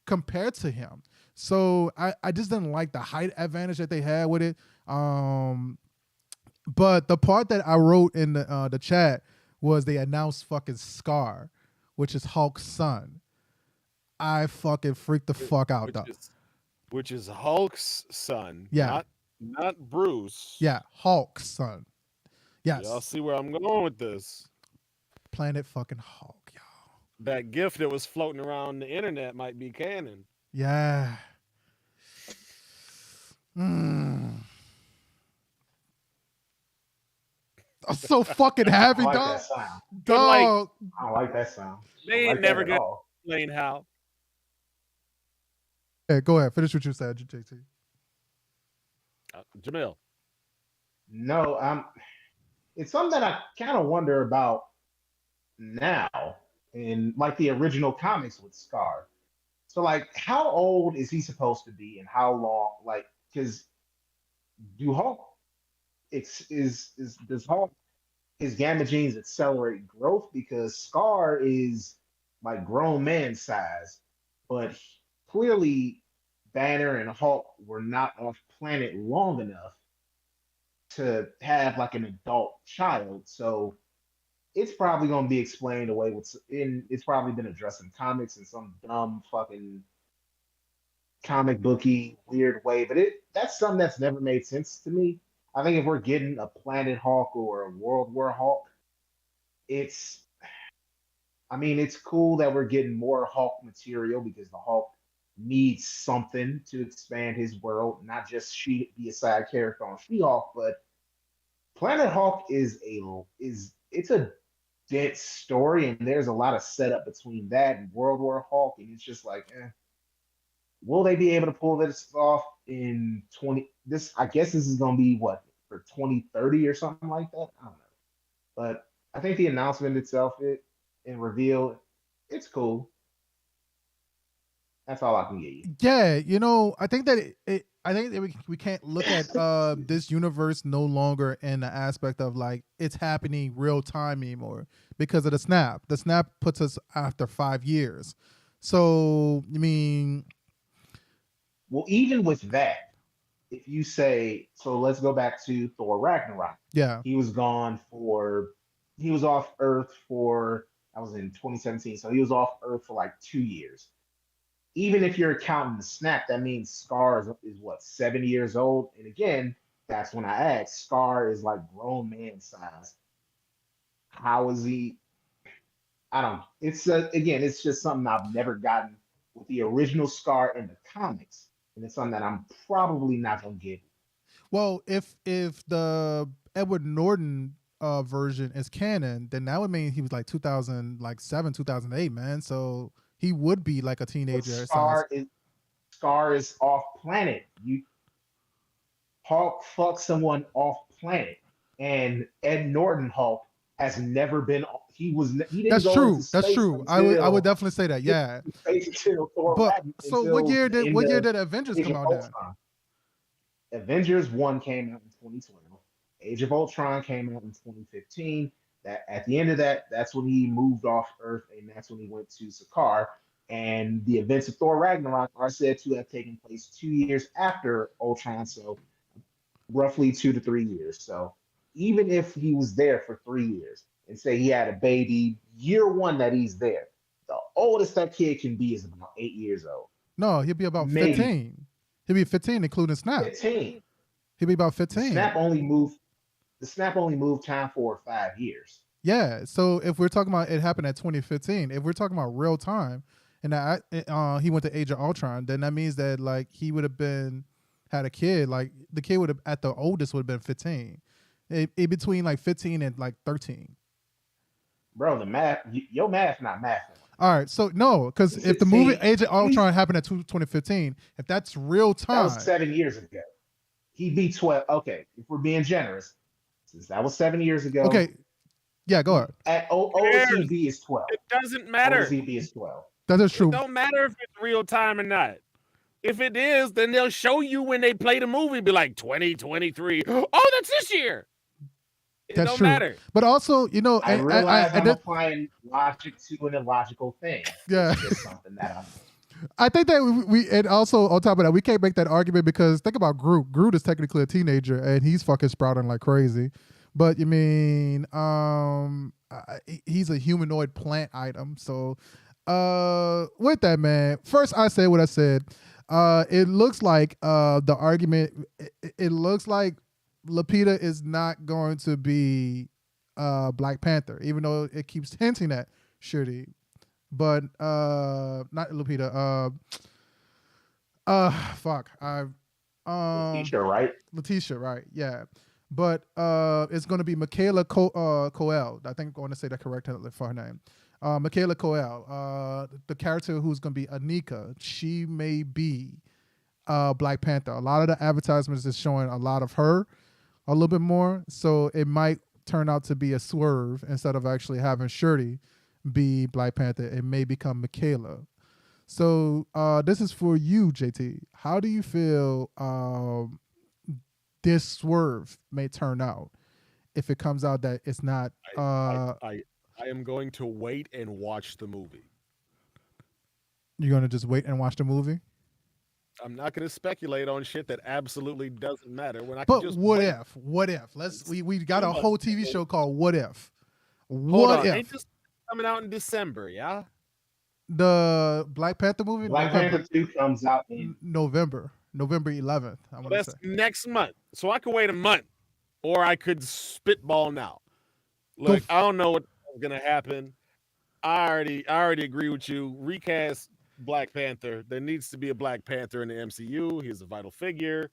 compared to him. So I just didn't like the height advantage that they had with it. But the part that I wrote in the chat was they announced fucking Scar, which is Hulk's son. I fucking freaked the fuck out, though. Which is Hulk's son. Yeah. Not Bruce. Yeah, Hulk's son. Yes. Y'all see where I'm going with this. Planet fucking Hulk, y'all. That gift that was floating around the internet might be canon. Yeah. I'm so fucking happy, I like dog. that sound. Dog. I don't like that sound. They ain't never gonna explain how. Hey, go ahead. Finish what you said, JT. Jamil. No, it's something that I kind of wonder about now, in like the original comics with Scar. So, like, how old is he supposed to be, and how long? Like, because do Hulk does Hulk, his gamma genes accelerate growth? Because Scar is like grown man size, but clearly Banner and Hulk were not off planet long enough to have like an adult child. So it's probably going to be explained away it's probably been addressed in comics in some dumb fucking comic booky weird way, but that's something that's never made sense to me. I think if we're getting a Planet Hulk or a World War Hulk, it's cool that we're getting more Hulk material, because the Hulk needs something to expand his world, not just be a side character on She-Hulk. But Planet Hulk it's a dense story, and there's a lot of setup between that and World War Hulk, and it's just like, will they be able to pull this off in 20? I guess this is going to be what, for 2030 or something like that. I don't know, but I think the announcement itself, and reveal, it's cool. That's all I can get you. Yeah, I think that we can't look at this universe no longer in the aspect of like it's happening real time anymore because of the snap. The snap puts us after 5 years. So, well, even with that, if you say, so let's go back to Thor Ragnarok. Yeah. He was off Earth that was in 2017. So he was off Earth for like 2 years. Even if you're counting the snap, that means Scar is what, 7 years old? And again, that's when I asked, Scar is like grown man size. How is he? It's just something I've never gotten with the original Scar in the comics. And it's something that I'm probably not going to get. Well, if the Edward Norton version is canon, then that would mean he was like 2007, 2008, man. So he would be like a teenager. Scar is off planet. Hulk fucked someone off planet, and Ed Norton Hulk has never been. He didn't. That's go true. into That's space true. I would definitely say that. Yeah. But so what year did Avengers come out then? Avengers 1 came out in 2012, Age of Ultron came out in 2015. That at the end of that, that's when he moved off Earth, and that's when he went to Sakaar. And the events of Thor Ragnarok are said to have taken place 2 years after Ultron, so roughly 2 to 3 years. So even if he was there for 3 years and say he had a baby year one that he's there, the oldest that kid can be is about 8 years old. No, he'll be about Maybe 15. He'll be 15, including Snap. 15. He'll be about 15. The snap only moved time for 5 years. Yeah. So if we're talking about it happened at 2015, if we're talking about real time, and that he went to Age of Ultron, then that means that like he would have been had a kid. Like the kid would have at the oldest would have been 15, in between like 15 and like 13. Bro, the math, your math not math. All right, so no, because if the movie Age of Ultron happened at 2015, if that's real time, that was 7 years ago. He'd be 12. Okay, if we're being generous, since that was 7 years ago. Okay, yeah, go ahead. At OZB is 12. It doesn't matter. OZB is 12. That is true. It don't matter if it's real time or not. If it is, then they'll show you when they play the movie. Be like 2023. Oh, that's this year. It That's don't true. matter. But also, you know, I realize I'm applying logic to an illogical thing. Yeah. It's just something that I'm. I think that we and also on top of that, we can't make that argument because think about Groot. Groot is technically a teenager and he's fucking sprouting like crazy. But you mean, he's a humanoid plant item. So, with that, man, first I say what I said. It looks like the argument. It looks like Lupita is not going to be Black Panther, even though it keeps hinting at Shuri. But not Lupita. Fuck. Letitia, right? Letitia, right? Yeah. But it's going to be Michaela Coel. I think I'm going to say that correctly for her name. Michaela Coel, the character who's going to be Anika. She may be Black Panther. A lot of the advertisements is showing a lot of her, a little bit more. So it might turn out to be a swerve instead of actually having Shuri be Black Panther. It may become Michaela. So this is for you, JT. How do you feel this swerve may turn out if it comes out that it's not? I am going to wait and watch the movie. You're going to just wait and watch the movie? I'm not going to speculate on shit that absolutely doesn't matter. When I but can just what wait. if? What if? We got a whole TV show called What If. Hold What on. if? Ain't this coming out in December, yeah? The Black Panther movie? Black Panther 2 comes out in November 11th. That's next month. So I could wait a month or I could spitball now. Look, I don't know what's going to happen. I already agree with you. Recast Black Panther. There needs to be a Black Panther in the MCU. He's a vital figure.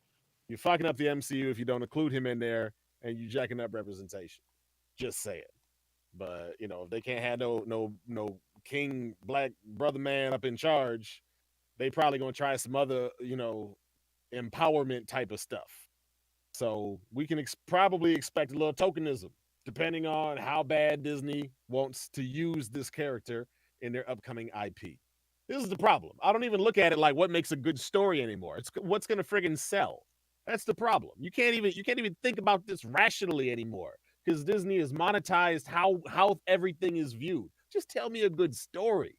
You're fucking up the MCU if you don't include him in there and you jacking up representation. Just say it. But, you know, if they can't have no king black brother man up in charge, they probably going to try some other, you know, empowerment type of stuff. So we can probably expect a little tokenism depending on how bad Disney wants to use this character in their upcoming IP. This is the problem. I don't even look at it like what makes a good story anymore. It's what's going to friggin' sell. That's the problem. You can't even think about this rationally anymore because Disney has monetized how everything is viewed. Just tell me a good story.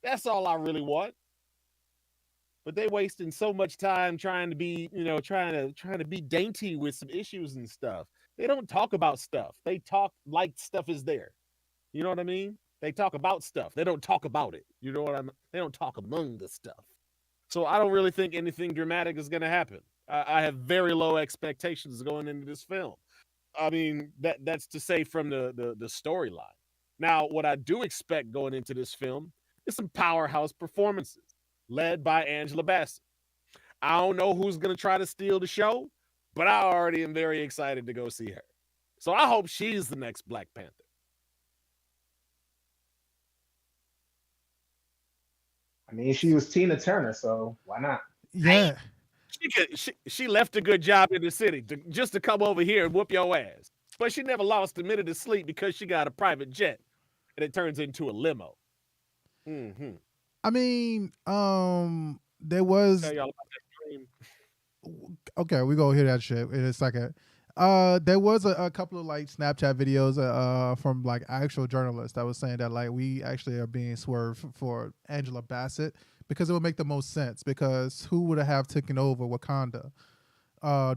That's all I really want. But they wasting so much time trying to be, you know, trying to be dainty with some issues and stuff. They don't talk about stuff. They talk like stuff is there. You know what I mean? They talk about stuff. They don't talk about it. You know what I mean? They don't talk among the stuff. So I don't really think anything dramatic is going to happen. I have very low expectations going into this film. I mean, that's to say from the storyline. Now, what I do expect going into this film is some powerhouse performances led by Angela Bassett. I don't know who's going to try to steal the show, but I already am very excited to go see her. So I hope she's the next Black Panther. I mean, she was Tina Turner, so why not? Yeah. She left a good job in the city just to come over here and whoop your ass. But she never lost a minute of sleep because she got a private jet and it turns into a limo. Mm-hmm. I mean, there was. Tell y'all about that dream. Okay, we go hear that shit in a second. There was a couple of like Snapchat videos from like actual journalists that was saying that like we actually are being swerved for Angela Bassett because it would make the most sense, because who would have taken over Wakanda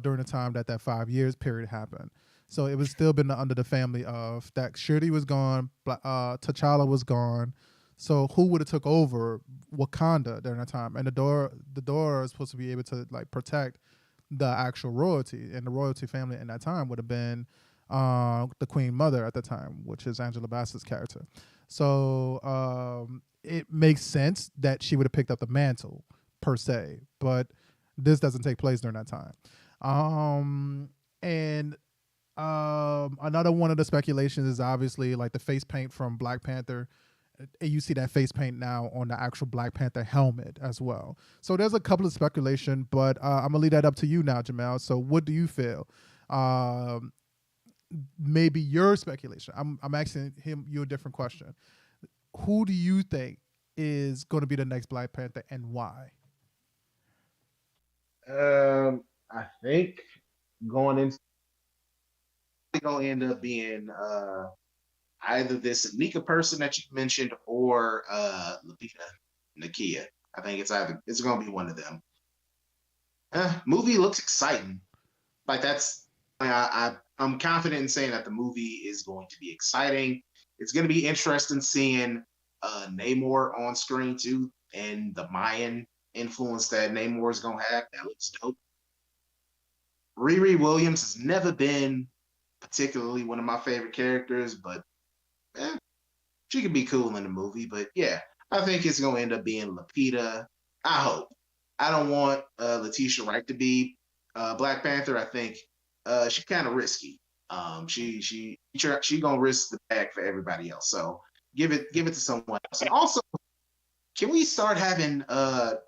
during the time that 5 years period happened. So it was still been under the family of that. Shuri was gone, T'Challa was gone. So who would have took over Wakanda during that time? And the door is supposed to be able to like protect the actual royalty, and the royalty family in that time would have been the Queen Mother at the time, which is Angela Bassett's character. So it makes sense that she would have picked up the mantle per se, but this doesn't take place during that time. And another one of the speculations is obviously like the face paint from Black Panther. And you see that face paint now on the actual Black Panther helmet as well. So there's a couple of speculation, but I'm gonna leave that up to you now, Jamel. So what do you feel? Maybe your speculation. I'm asking you a different question. Who do you think is going to be the next Black Panther, and why? I think going into gonna end up being either this Nika person that you mentioned or Lupita Nakia. I think it's gonna be one of them. Movie looks exciting. Like I'm confident in saying that the movie is going to be exciting. It's gonna be interesting seeing Namor on screen too, and the Mayan influence that Namor is gonna have. That looks dope. Riri Williams has never been particularly one of my favorite characters, but she could be cool in the movie. But yeah, I think it's gonna end up being Lupita. I hope. I don't want Letitia Wright to be Black Panther. I think she's kind of risky. She gonna risk the bag for everybody else. So give it to someone else. And also, can we start having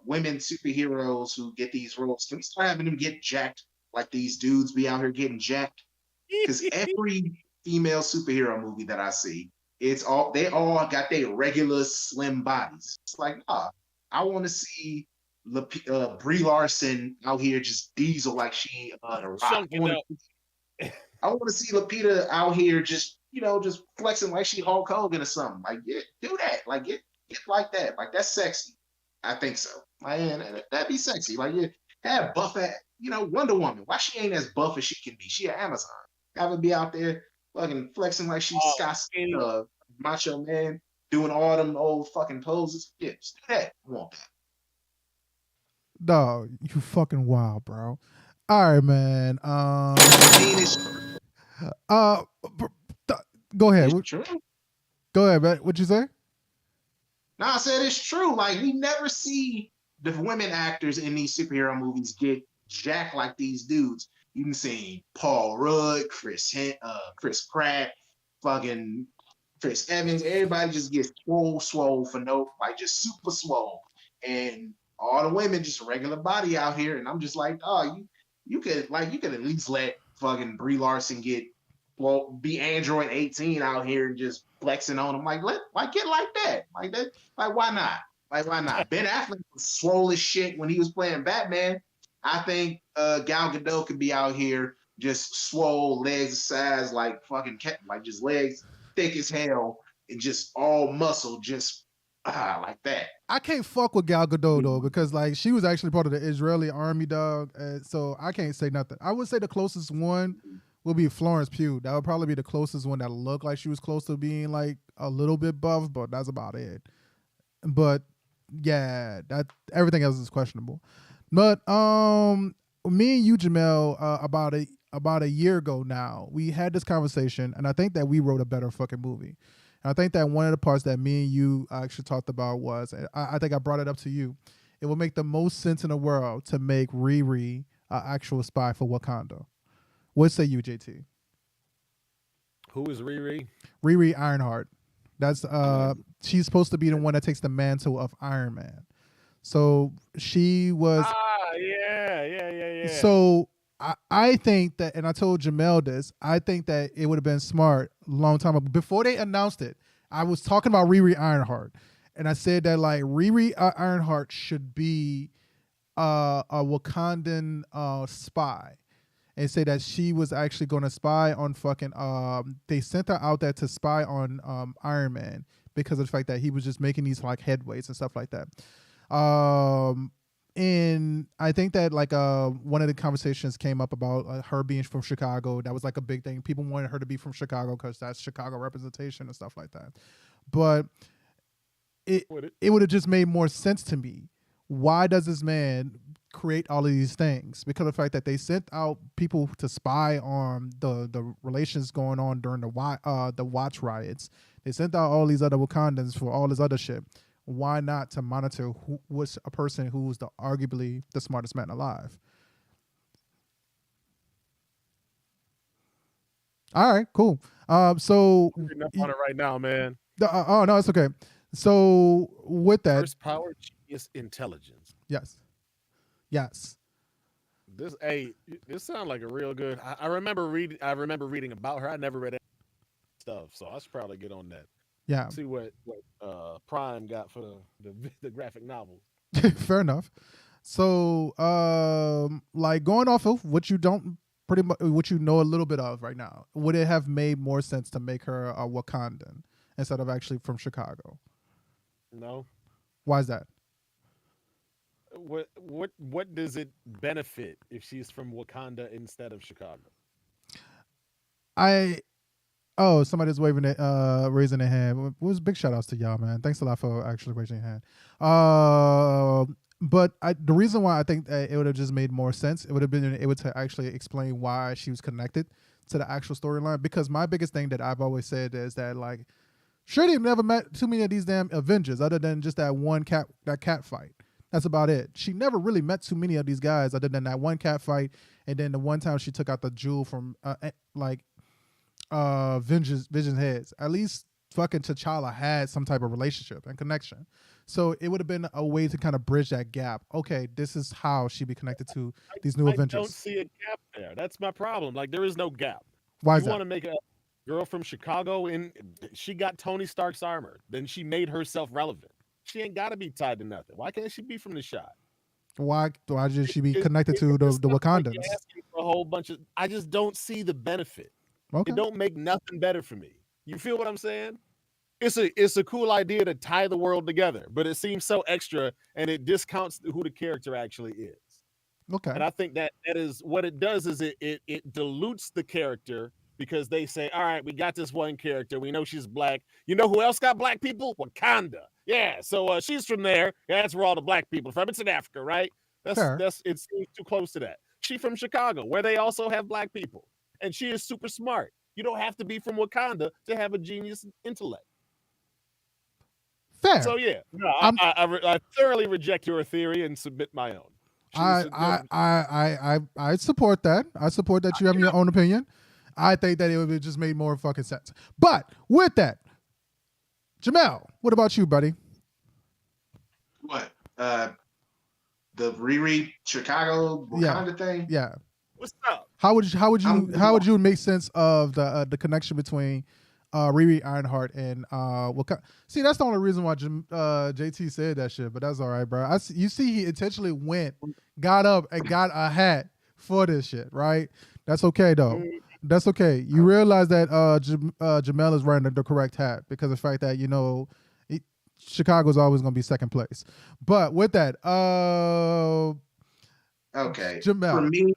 women superheroes who get these roles? Can we start having them get jacked like these dudes be out here getting jacked? Because every female superhero movie that I see, they all got their regular slim bodies. It's like, nah, I want to see Brie Larson out here just diesel like she the Rock. I want to see Lupita out here just flexing like she Hulk Hogan or something. Like, yeah, do that. Like, get like that. Like, that's sexy. I think so. Man, that'd be sexy. Like, yeah, have buff at Wonder Woman. Why she ain't as buff as she can be? She at Amazon. Have her be out there fucking flexing like she's Scott Macho Man, doing all them old fucking poses. Yeah, just do that. I want that. Dog, you fucking wild, bro. All right, man. Go ahead. It's true. Go ahead, man. What'd you say? No, I said it's true. Like, we never see the women actors in these superhero movies get jacked like these dudes. You can see Paul Rudd, Chris Pratt, fucking Chris Evans. Everybody just gets swole for just super swole. And all the women just regular body out here. And I'm just like, oh, you could at least let fucking Brie Larson be Android 18 out here and just flexing on them. Get like that. Like that. Like, why not? Like, why not? Ben Affleck was swole as shit when he was playing Batman. I think Gal Gadot could be out here just swole, legs size like fucking like just legs thick as hell and just all muscle, just like that. I can't fuck with Gal Gadot though, because like she was actually part of the Israeli army, dog. So I can't say nothing. I would say the closest one will be Florence Pugh. That would probably be the closest one that looked like she was close to being like a little bit buff, but that's about it. But yeah, that everything else is questionable. But me and you, Jamel, about a year ago now, we had this conversation, and I think that we wrote a better fucking movie. And I think that one of the parts that me and you actually talked about was, I think I brought it up to you, it would make the most sense in the world to make Riri an actual spy for Wakanda. What say you, JT? Who is Riri? Riri Ironheart. That's she's supposed to be the one that takes the mantle of Iron Man. So she was. Yeah. So I think that, and I told Jamel this, I think that it would have been smart a long time ago. Before they announced it, I was talking about Riri Ironheart. And I said that like Riri Ironheart should be a Wakandan spy. and say that she was actually going to spy on fucking they sent her out there to spy on Iron Man because of the fact that he was just making these like headways and stuff like that. And I think that like one of the conversations came up about her being from Chicago. That was like a big thing. People wanted her to be from Chicago because that's Chicago representation and stuff like that. But it would have just made more sense to me. Why does this man create all of these things? Because of the fact that they sent out people to spy on the relations going on during the Watch riots. They sent out all these other Wakandans for all this other shit. Why not to monitor who was a person who's arguably the smartest man alive? All right, cool. So I'm reading up on it right now, man. Oh no, it's okay. So with that, First power, genius, intelligence. yes. This sounds like a real good. I remember reading about her. I never read stuff, so I should probably get on that. Yeah. See what Prime got for the graphic novel. Fair enough. So, like going off of what you don't pretty much what you know a little bit of right now, would it have made more sense to make her a Wakandan instead of actually from Chicago? No. Why is that? What does it benefit if she's from Wakanda instead of Chicago? Somebody's waving it, raising their hand. It was big shout outs to y'all, man. Thanks a lot for actually raising your hand. But the reason why I think that it would have just made more sense, it would have been able to actually explain why she was connected to the actual storyline. Because my biggest thing that I've always said is that like, Shirley never met too many of these damn Avengers other than just that cat fight. That's about it. She never really met too many of these guys other than that one cat fight, and then the one time she took out the jewel from Vision's heads. At least fucking T'Challa had some type of relationship and connection. So it would have been a way to kind of bridge that gap. Okay, this is how she be connected to these new Avengers. I don't see a gap there. That's my problem. Like there is no gap. Why is that? You want to make a girl from Chicago and she got Tony Stark's armor. Then she made herself relevant. She ain't got to be tied to nothing. Why can't she be from the shot? Why should she be connected to the Wakandans? Like asking for a whole bunch of. I just don't see the benefit. Okay. It don't make nothing better for me. You feel what I'm saying? It's a cool idea to tie the world together, but it seems so extra and it discounts who the character actually is. Okay. And I think that is what it does is it dilutes the character because they say, all right, we got this one character. We know she's black. You know who else got black people? Wakanda. Yeah. So she's from there. Yeah, that's where all the black people are from. It's in Africa, right? That's it seems too close to that. She's from Chicago, where they also have black people. And she is super smart. You don't have to be from Wakanda to have a genius intellect. Fair. So yeah, no, I thoroughly reject your theory and submit my own. I support that. I support that you have your own opinion. I think that it would have just made more fucking sense. But with that, Jamel, what about you, buddy? What? The Riri Chicago Wakanda thing? Yeah. What's up? How would you make sense of the connection between Riri Ironheart and Wakanda? See, that's the only reason why JT said that shit, but that's all right, bro. You see, he intentionally got up and got a hat for this shit, right? That's okay though. That's okay. You realize that Jamel is wearing the correct hat because of the fact that Chicago's always going to be second place. But with that, okay, Jamel, for me.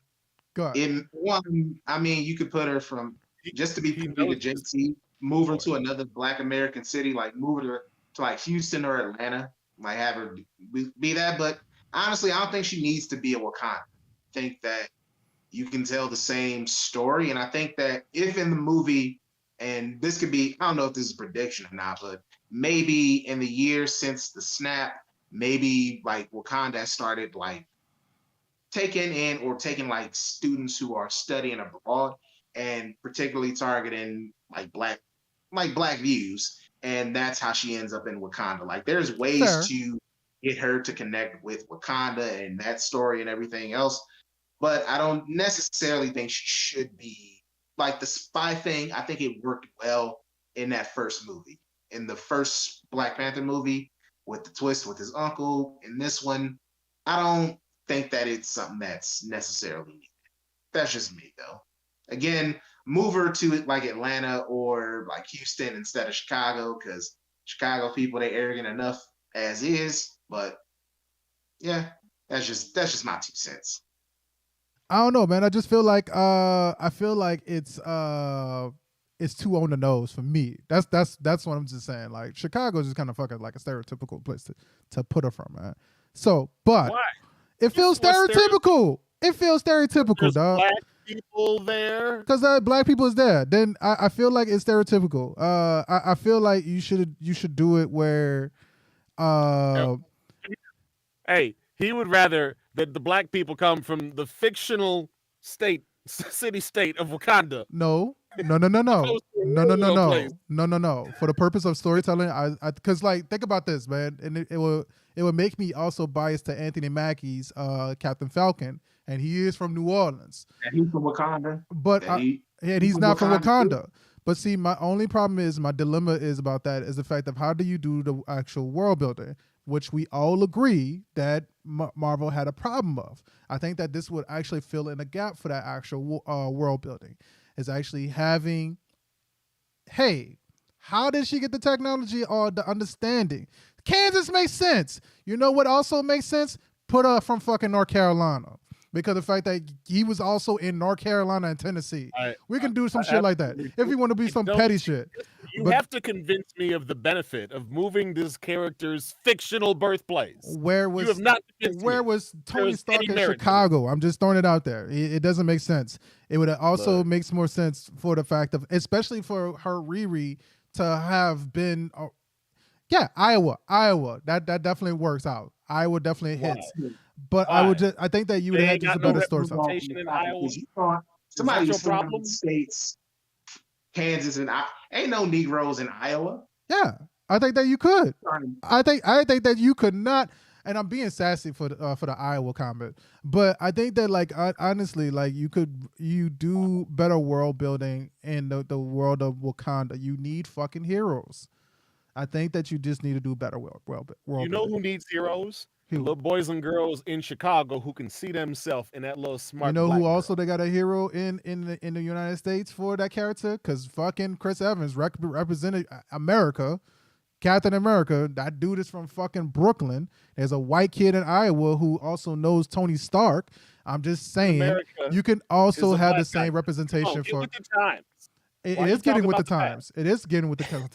In one, I mean, you could put her from just to be with JT, move her to another Black American city, like move her to like Houston or Atlanta, like have her be that. But honestly, I don't think she needs to be a Wakanda. I think that you can tell the same story, and I think that if in the movie, and this could be, I don't know if this is a prediction or not, but maybe in the years since the snap, maybe like Wakanda started like taking like students who are studying abroad and particularly targeting like black views, and that's how she ends up in Wakanda. Like there's ways to get her to connect with Wakanda and that story and everything else, but I don't necessarily think she should be like the spy thing. I think it worked well in that first movie, in the first Black Panther movie, with the twist with his uncle. In this one, I don't think that it's something that's necessarily needed. That's just me though. Again, move her to like Atlanta or like Houston instead of Chicago, because Chicago people they arrogant enough as is. But yeah, that's just my 2 cents. I don't know, man. I just feel like it's too on the nose for me. That's what I'm just saying. Like Chicago is just kind of fucking like a stereotypical place to put her from, man. So, but Why? it feels stereotypical. It feels stereotypical, There's dog. black people there. Because black people is there. Then I feel like it's stereotypical. I feel like you should do it where Hey, he would rather that the black people come from the fictional city-state of Wakanda. No. For the purpose of storytelling, I because like think about this, man, and it would make me also biased to Anthony Mackie's Captain Falcon, and he is from New Orleans. And he's from Wakanda. But he's not from Wakanda. But see, my only problem is my dilemma is about that is the fact of how do you do the actual world building, which we all agree that Marvel had a problem of. I think that this would actually fill in a gap for that actual world building. Is actually having, hey, how did she get the technology or the understanding? Kansas makes sense. You know what also makes sense? Put her from fucking North Carolina. Because the fact that he was also in North Carolina and Tennessee. We can do some shit like that. If you want to be some petty shit. You have to convince me of the benefit of moving this character's fictional birthplace. Where was Tony Stark in Chicago? I'm just throwing it out there. It doesn't make sense. It would also makes more sense for the fact of, especially for her Riri to have been, Iowa. That definitely works out. Iowa definitely hits. But I think that you would have just a better story. Somebody from the States, Kansas, and ain't no Negroes in Iowa. Yeah, I think that you could. I think that you could not. And I'm being sassy for the Iowa comment, but I think that like honestly, like you do better world building in the world of Wakanda. You need fucking heroes. I think that you just need to do better world building. You know who needs heroes? Little boys and girls in Chicago who can see themselves in that little smart. You know black who also girl. they got a hero in the United States for that character? Because fucking Chris Evans represented America, Captain America. That dude is from fucking Brooklyn. There's a white kid in Iowa who also knows Tony Stark. I'm just saying, America you can also have the same guy. representation for. With the times. It is getting with the times. It is getting with the times.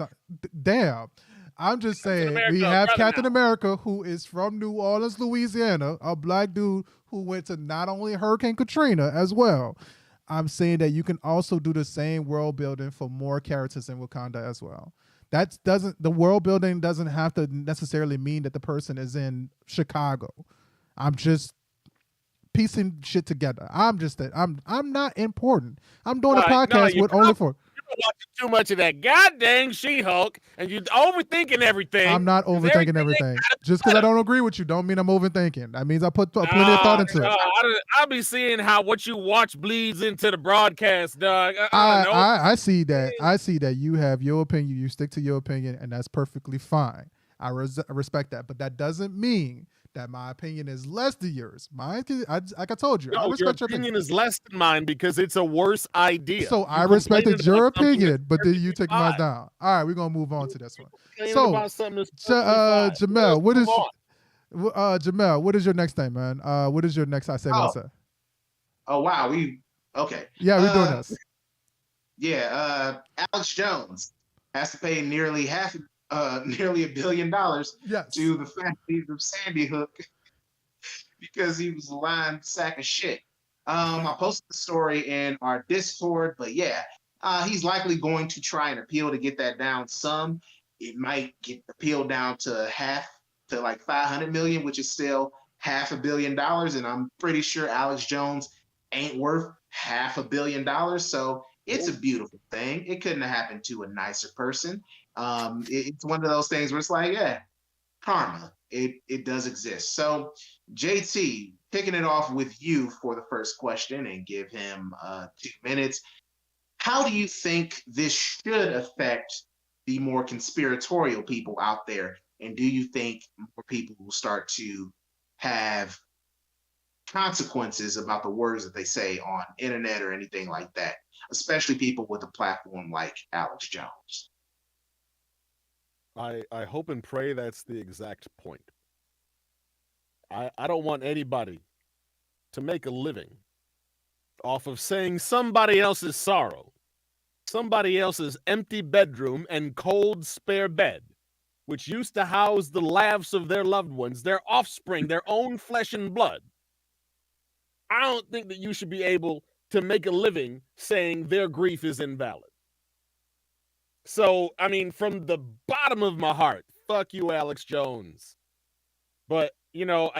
Damn. I'm just saying, we have Captain America, who is from New Orleans, Louisiana, a black dude who went to not only Hurricane Katrina as well. I'm saying that you can also do the same world building for more characters in Wakanda as well. The world building doesn't have to necessarily mean that the person is in Chicago. I'm just piecing shit together. I'm not important. I'm doing a podcast with only for. Watching too much of that goddamn She-Hulk, and you're overthinking everything. I'm not overthinking everything. Just because I don't agree with you, don't mean I'm overthinking. That means I put plenty of thought into it. I'll be seeing how what you watch bleeds into the broadcast, dog. I see that. I see that you have your opinion. You stick to your opinion, and that's perfectly fine. I respect that, but that doesn't mean that my opinion is less than yours. Mine, like I told you, I respect your opinion. Is less than mine because it's a worse idea. So I respected your opinion, but then you took mine down. All right, we're gonna move on to this one. So, Jamel, what is your next thing, man? What is your next? I say what I said. Oh wow, okay. Yeah, we're doing this. Yeah, Alex Jones has to pay nearly $1 billion to the families of Sandy Hook because he was a lying sack of shit. I posted the story in our Discord, but yeah, he's likely going to try and appeal to get that down some. It might get appealed down to half, to like 500 million, which is still $500 million. And I'm pretty sure Alex Jones ain't worth $500 million. So it's a beautiful thing. It couldn't have happened to a nicer person. It's one of those things where it's like, yeah, karma. It does exist. So JT, picking it off with you for the first question and give him 2 minutes. How do you think this should affect the more conspiratorial people out there? And do you think more people will start to have consequences about the words that they say on internet or anything like that, especially people with a platform like Alex Jones. I hope and pray that's the exact point. I don't want anybody to make a living off of saying somebody else's sorrow, somebody else's empty bedroom and cold spare bed, which used to house the laughs of their loved ones, their offspring, their own flesh and blood. I don't think that you should be able to make a living saying their grief is invalid. So, I mean, from the bottom of my heart, fuck you, Alex Jones. But, you know,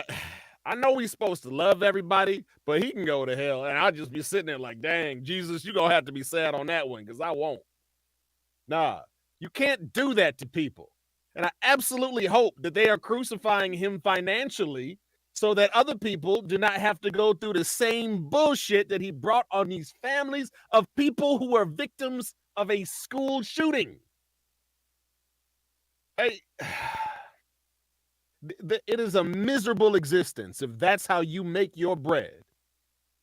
I know he's supposed to love everybody, but he can go to hell. And I'll just be sitting there like, dang, Jesus, you're going to have to be sad on that one because I won't. Nah, you can't do that to people. And I absolutely hope that they are crucifying him financially so that other people do not have to go through the same bullshit that he brought on these families of people who are victims of a school shooting. Hey, it is a miserable existence if that's how you make your bread.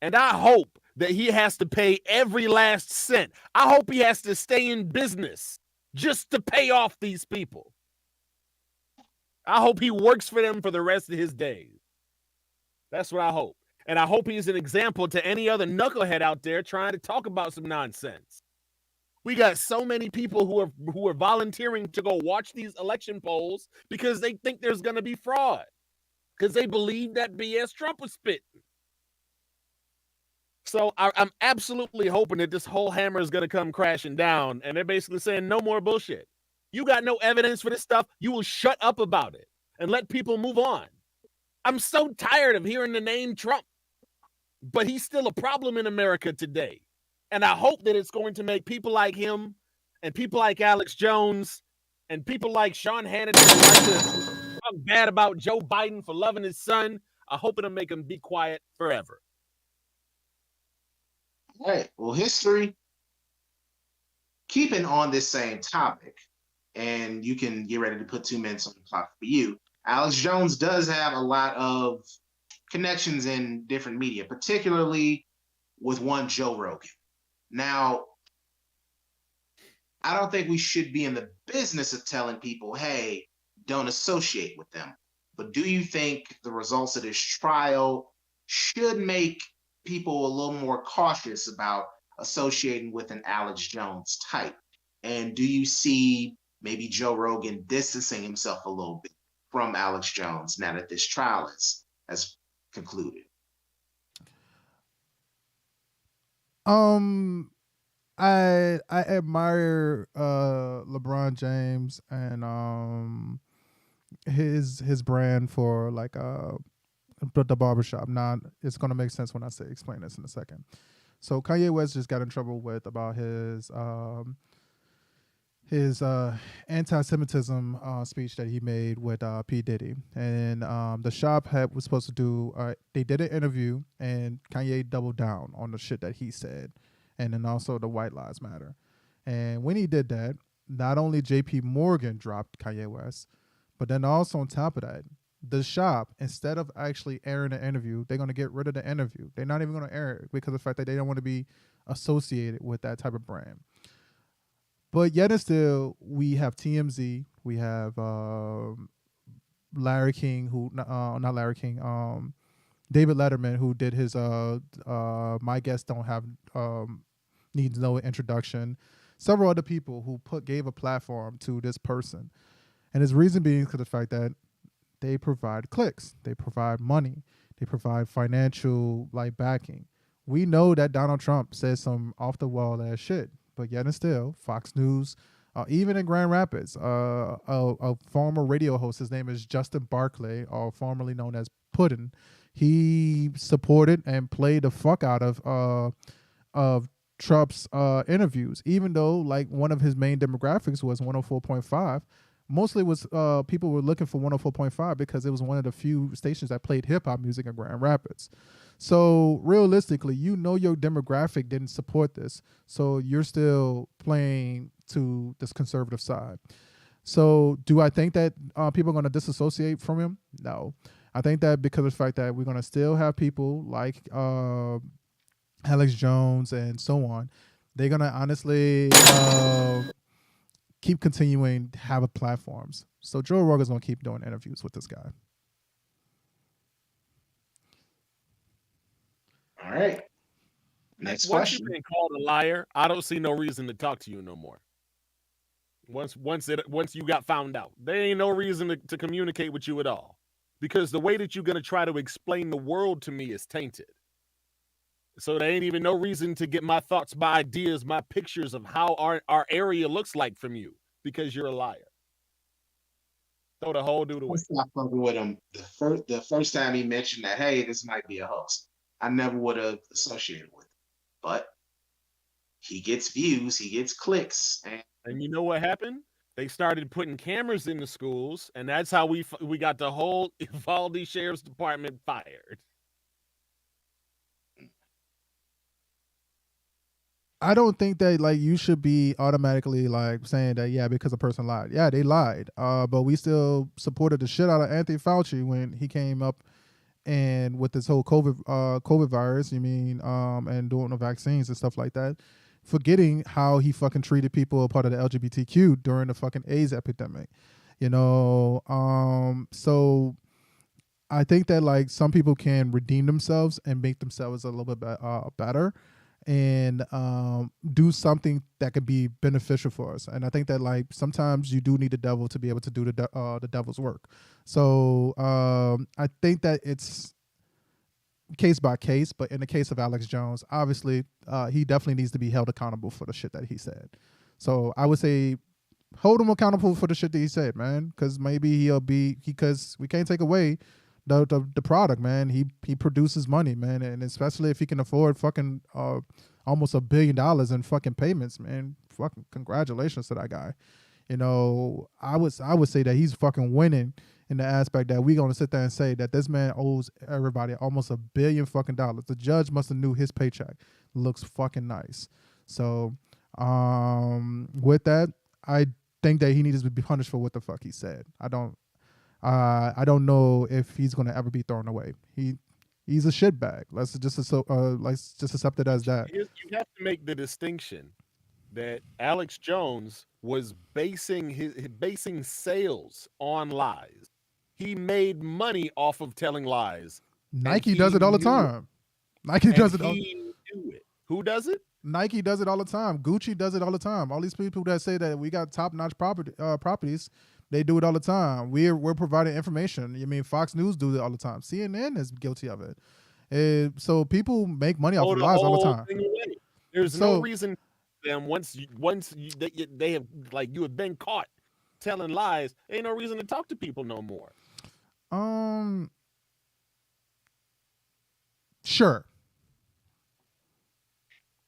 And I hope that he has to pay every last cent. I hope he has to stay in business just to pay off these people. I hope he works for them for the rest of his days. That's what I hope. And I hope he's an example to any other knucklehead out there trying to talk about some nonsense. We got so many people who are volunteering to go watch these election polls because they think there's going to be fraud, because they believe that BS Trump was spitting. So I'm absolutely hoping that this whole hammer is going to come crashing down, and they're basically saying no more bullshit. You got no evidence for this stuff. You will shut up about it and let people move on. I'm so tired of hearing the name Trump, but he's still a problem in America today. And I hope that it's going to make people like him and people like Alex Jones and people like Sean Hannity who like to talk bad about Joe Biden for loving his son. I hope it'll make him be quiet forever. All right. Well, history, keeping on this same topic, and you can get ready to put 2 minutes on the clock for you. Alex Jones does have a lot of connections in different media, particularly with one Joe Rogan. Now, I don't think we should be in the business of telling people, hey, don't associate with them. But do you think the results of this trial should make people a little more cautious about associating with an Alex Jones type? And do you see maybe Joe Rogan distancing himself a little bit from Alex Jones now that this trial has concluded? I admire LeBron James and his brand for like the barbershop. Now it's gonna make sense when I explain this in a second. So Kanye West just got in trouble about his anti-Semitism speech that he made with P. Diddy, and the shop was supposed to do. They did an interview, and Kanye doubled down on the shit that he said, and then also the White Lives Matter. And when he did that, not only J.P. Morgan dropped Kanye West, but then also on top of that, the shop, instead of actually airing the interview, they're going to get rid of the interview. They're not even going to air it because of the fact that they don't want to be associated with that type of brand. But yet and still, we have TMZ, we have Larry King, not Larry King, David Letterman, who did his My Guests Don't Have Needs No Introduction. Several other people who gave a platform to this person. And his reason being because of the fact that they provide clicks, they provide money, they provide financial backing. We know that Donald Trump says some off the wall ass shit. But yet and still, Fox News, even in Grand Rapids, a former radio host, his name is Justin Barclay, or formerly known as Puddin', he supported and played the fuck out of Trump's interviews, even though one of his main demographics was 104.5. Mostly was people were looking for 104.5 because it was one of the few stations that played hip hop music in Grand Rapids. So realistically, your demographic didn't support this. So you're still playing to this conservative side. So do I think that people are going to disassociate from him? No. I think that because of the fact that we're gonna still have people like Alex Jones and so on, they're gonna honestly keep continuing to have platforms. So Joe Rogan's gonna keep doing interviews with this guy. All right. Next Once question. you've been called a liar, I don't see no reason to talk to you no more. Once you got found out, there ain't no reason to communicate with you at all, because the way that you're gonna try to explain the world to me is tainted. So there ain't even no reason to get my thoughts, my ideas, my pictures of how our area looks like from you, because you're a liar. Throw the whole dude I away. stopped fucking with him the first time he mentioned that, hey, this might be a hoax. I never would have associated with it. But he gets views, he gets clicks, And you know what happened? They started putting cameras in the schools, and that's how we got the whole Uvalde Sheriff's Department fired. I don't think that like you should be automatically like saying that because a person lied. Yeah, they lied. But we still supported the shit out of Anthony Fauci when he came up and with this whole COVID virus. And doing the vaccines and stuff like that. Forgetting how he fucking treated people a part of the LGBTQ during the fucking AIDS epidemic. So I think that like some people can redeem themselves and make themselves a little bit better and do something that could be beneficial for us. And I think that like sometimes you do need the devil to be able to do the devil's work. So I think that it's case by case, but in the case of Alex Jones, obviously he definitely needs to be held accountable for the shit that he said. So I would say hold him accountable for the shit that he said, man, because maybe because we can't take away the product, man. He produces money, man, and especially if he can afford fucking almost $1 billion in fucking payments, man. Fucking congratulations to that guy. I would say that he's fucking winning in the aspect that we gonna sit there and say that this man owes everybody almost $1 billion fucking dollars. The judge must have knew his paycheck looks fucking nice. So with that, I think that he needs to be punished for what the fuck he said. I don't know if he's gonna ever be thrown away. He's a shitbag. Let's just accept it as that. You have to make the distinction that Alex Jones was basing sales on lies. He made money off of telling lies. Nike does it all the time. Nike does it. He knew it. Who does it? Nike does it all the time. Gucci does it all the time. All these people that say that we got top-notch properties, they do it all the time. We're providing information. Fox News do it all the time. CNN is guilty of it. So people make money off of lies all the time. There's no reason for them once they have like you have been caught telling lies. Ain't no reason to talk to people no more. Sure.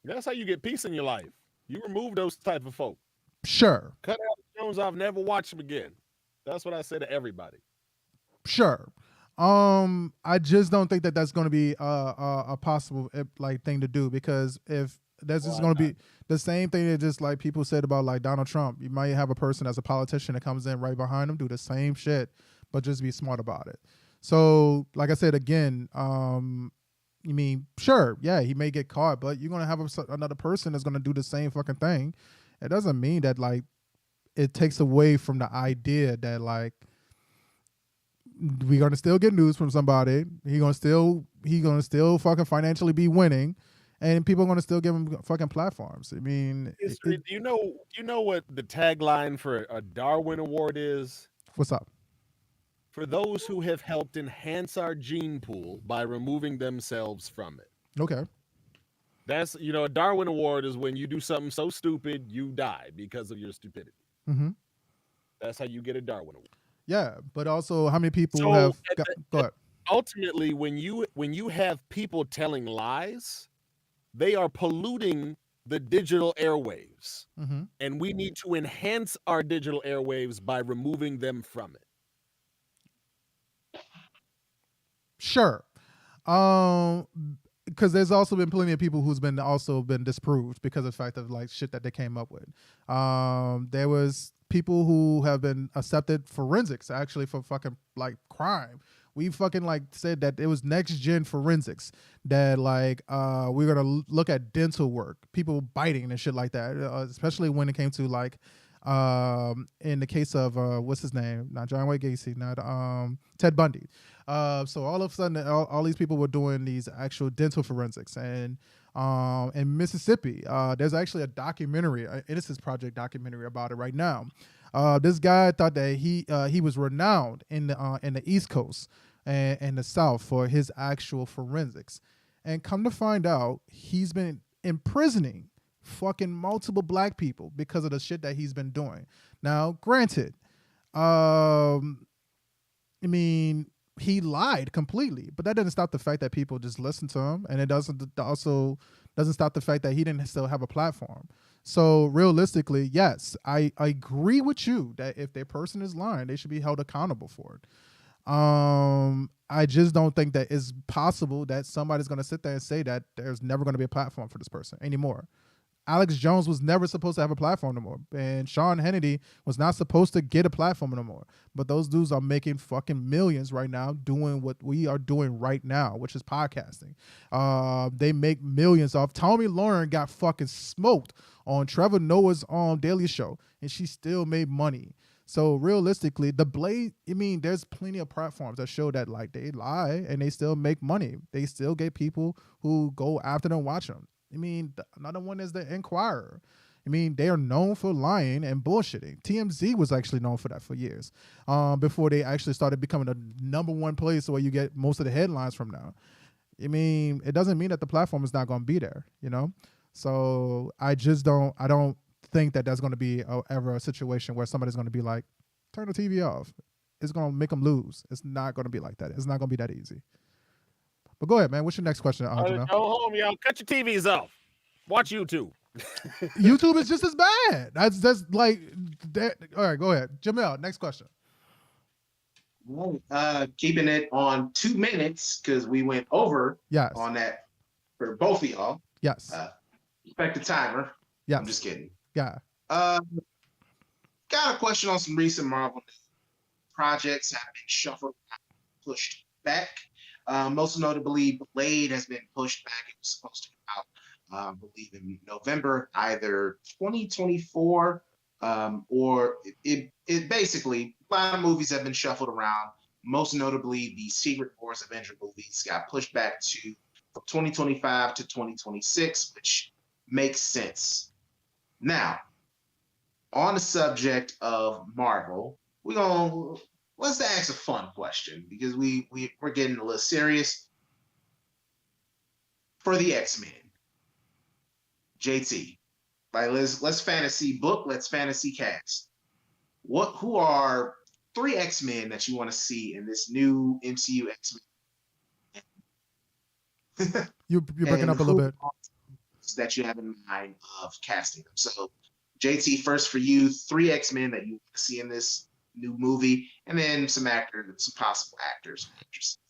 That's how you get peace in your life. You remove those type of folk. Sure. Cut Alex Jones off. Never watch him again. That's what I say to everybody. Sure. I just don't think that that's going to be a possible like thing to do, because if that's just going to be the same thing that just like people said about like Donald Trump, you might have a person as a politician that comes in right behind him, do the same shit, but just be smart about it. So like I said again, sure, yeah, he may get caught, but you're going to have another person that's going to do the same fucking thing. It doesn't mean that like it takes away from the idea that like we're gonna still get news from somebody. He's gonna still fucking financially be winning, and people are gonna still give him fucking platforms. Do you know what the tagline for a Darwin Award is? What's up? For those who have helped enhance our gene pool by removing themselves from it. Okay. That's a Darwin Award is when you do something so stupid you die because of your stupidity. Mm-hmm. That's how you get a Darwin Award. Yeah, but also how many people go ahead. Ultimately, when you have people telling lies, they are polluting the digital airwaves. Mm-hmm. And we need to enhance our digital airwaves by removing them from it. Sure. Because there's also been plenty of people who's been disproved because of the fact of like shit that they came up with. There was people who have been accepted forensics actually for fucking like crime We fucking like said that it was next gen forensics, that like we're gonna look at dental work, people biting and shit like that, especially when it came to like in the case of what's his name, not John Wayne Gacy, not Ted Bundy. So all of a sudden all these people were doing these actual dental forensics. And in Mississippi, there's actually a documentary, an Innocence Project documentary about it right now. This guy thought that he was renowned in the East Coast and the South for his actual forensics, and come to find out, he's been imprisoning fucking multiple black people because of the shit that he's been doing. Now, granted, I mean, he lied completely, but that doesn't stop the fact that people just listen to him, and it doesn't stop the fact that he didn't still have a platform. So realistically, yes, I agree with you that if their person is lying, they should be held accountable for it. I just don't think that it's possible that somebody's going to sit there and say that there's never going to be a platform for this person anymore. Alex Jones was never supposed to have a platform no more, and Sean Hannity was not supposed to get a platform no more. But those dudes are making fucking millions right now doing what we are doing right now, which is podcasting. They make millions off. Tommy Lauren got fucking smoked on Trevor Noah's Daily Show, and she still made money. So realistically, the Blade, I mean, there's plenty of platforms that show that like they lie and they still make money. They still get people who go after them, watch them. I mean, another one is the Inquirer. I mean, they are known for lying and bullshitting. TMZ was actually known for that for years, before they actually started becoming the number one place where you get most of the headlines from now. I mean, it doesn't mean that the platform is not going to be there, you know? So I don't think that there's going to be ever a situation where somebody's going to be like, turn the TV off. It's going to make them lose. It's not going to be like that. It's not going to be that easy. But go ahead, man. What's your next question, Jamel? Go home, y'all. Cut your TVs off. Watch YouTube. YouTube is just as bad. That's like that. All right, go ahead, Jamel. Next question. Keeping it on 2 minutes because we went over on that for both of y'all. Yes. Respect the timer. Yeah. I'm just kidding. Yeah. Got a question on some recent Marvel projects have been shuffled, pushed back. Most notably, Blade has been pushed back. It was supposed to come out, I believe, in November, either 2024 or it basically, a lot of movies have been shuffled around. Most notably, the Secret Wars Avenger movies got pushed back to from 2025 to 2026, which makes sense. Now, on the subject of Marvel, let's ask a fun question because we're getting a little serious. For the X-Men, JT, like let's fantasy book, let's fantasy cast. Who are 3 X-Men that you want to see in this new MCU X-Men? You're breaking up a little bit. That you have in mind of casting them. So, JT, first for you, 3 X-Men that you want to see in this new movie, and then some possible actors.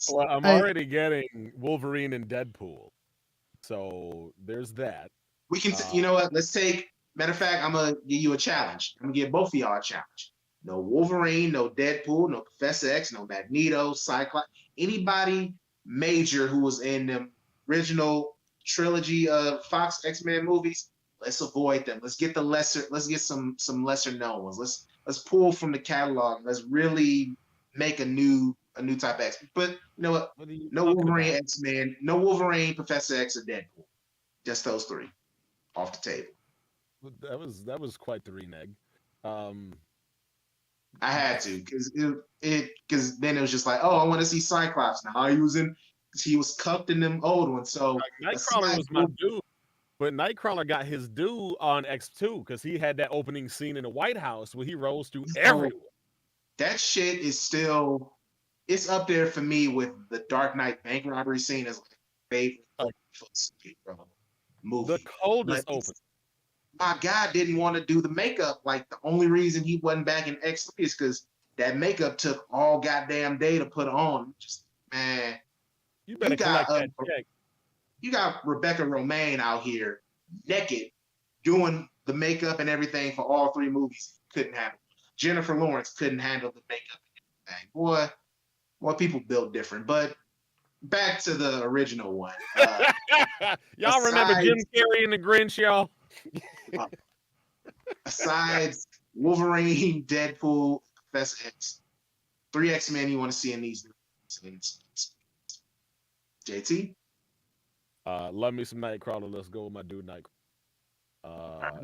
Well, I'm already getting Wolverine and Deadpool, so there's that. We can, you know what? Let's take. Matter of fact, I'm gonna give you a challenge. I'm gonna give both of y'all a challenge. No Wolverine, no Deadpool, no Professor X, no Magneto, Cyclops, anybody major who was in the original trilogy of Fox X-Men movies. Let's avoid them. Let's get some lesser known ones. Let's pull from the catalog. Let's really make a new type of X. But you know what? No Wolverine, X-Men, no Wolverine, Professor X, or Deadpool. Just those 3 off the table. That was quite the renege. I had to because then it was just like, oh, I want to see Cyclops now. He was cuffed in them old ones. So Nightcrawler was my dude. But Nightcrawler got his due on X2 because he had that opening scene in the White House where he rose through everywhere. That shit is still, it's up there for me with the Dark Knight bank robbery scene as my favorite movie. The coldest open. My guy didn't want to do the makeup. Like the only reason he wasn't back in X3 is because that makeup took all goddamn day to put on. Just man, you better collect that check. You got Rebecca Romaine out here naked doing the makeup and everything for all 3 movies. Couldn't handle it. Jennifer Lawrence couldn't handle the makeup and everything. Boy, Well, people built different, but back to the original one. Y'all remember Jim Carrey and the Grinch, y'all? Besides Wolverine, Deadpool, Professor X, 3 X-Men you want to see in these movies. JT? Love me some Nightcrawler. Let's go with my dude Nightcrawler.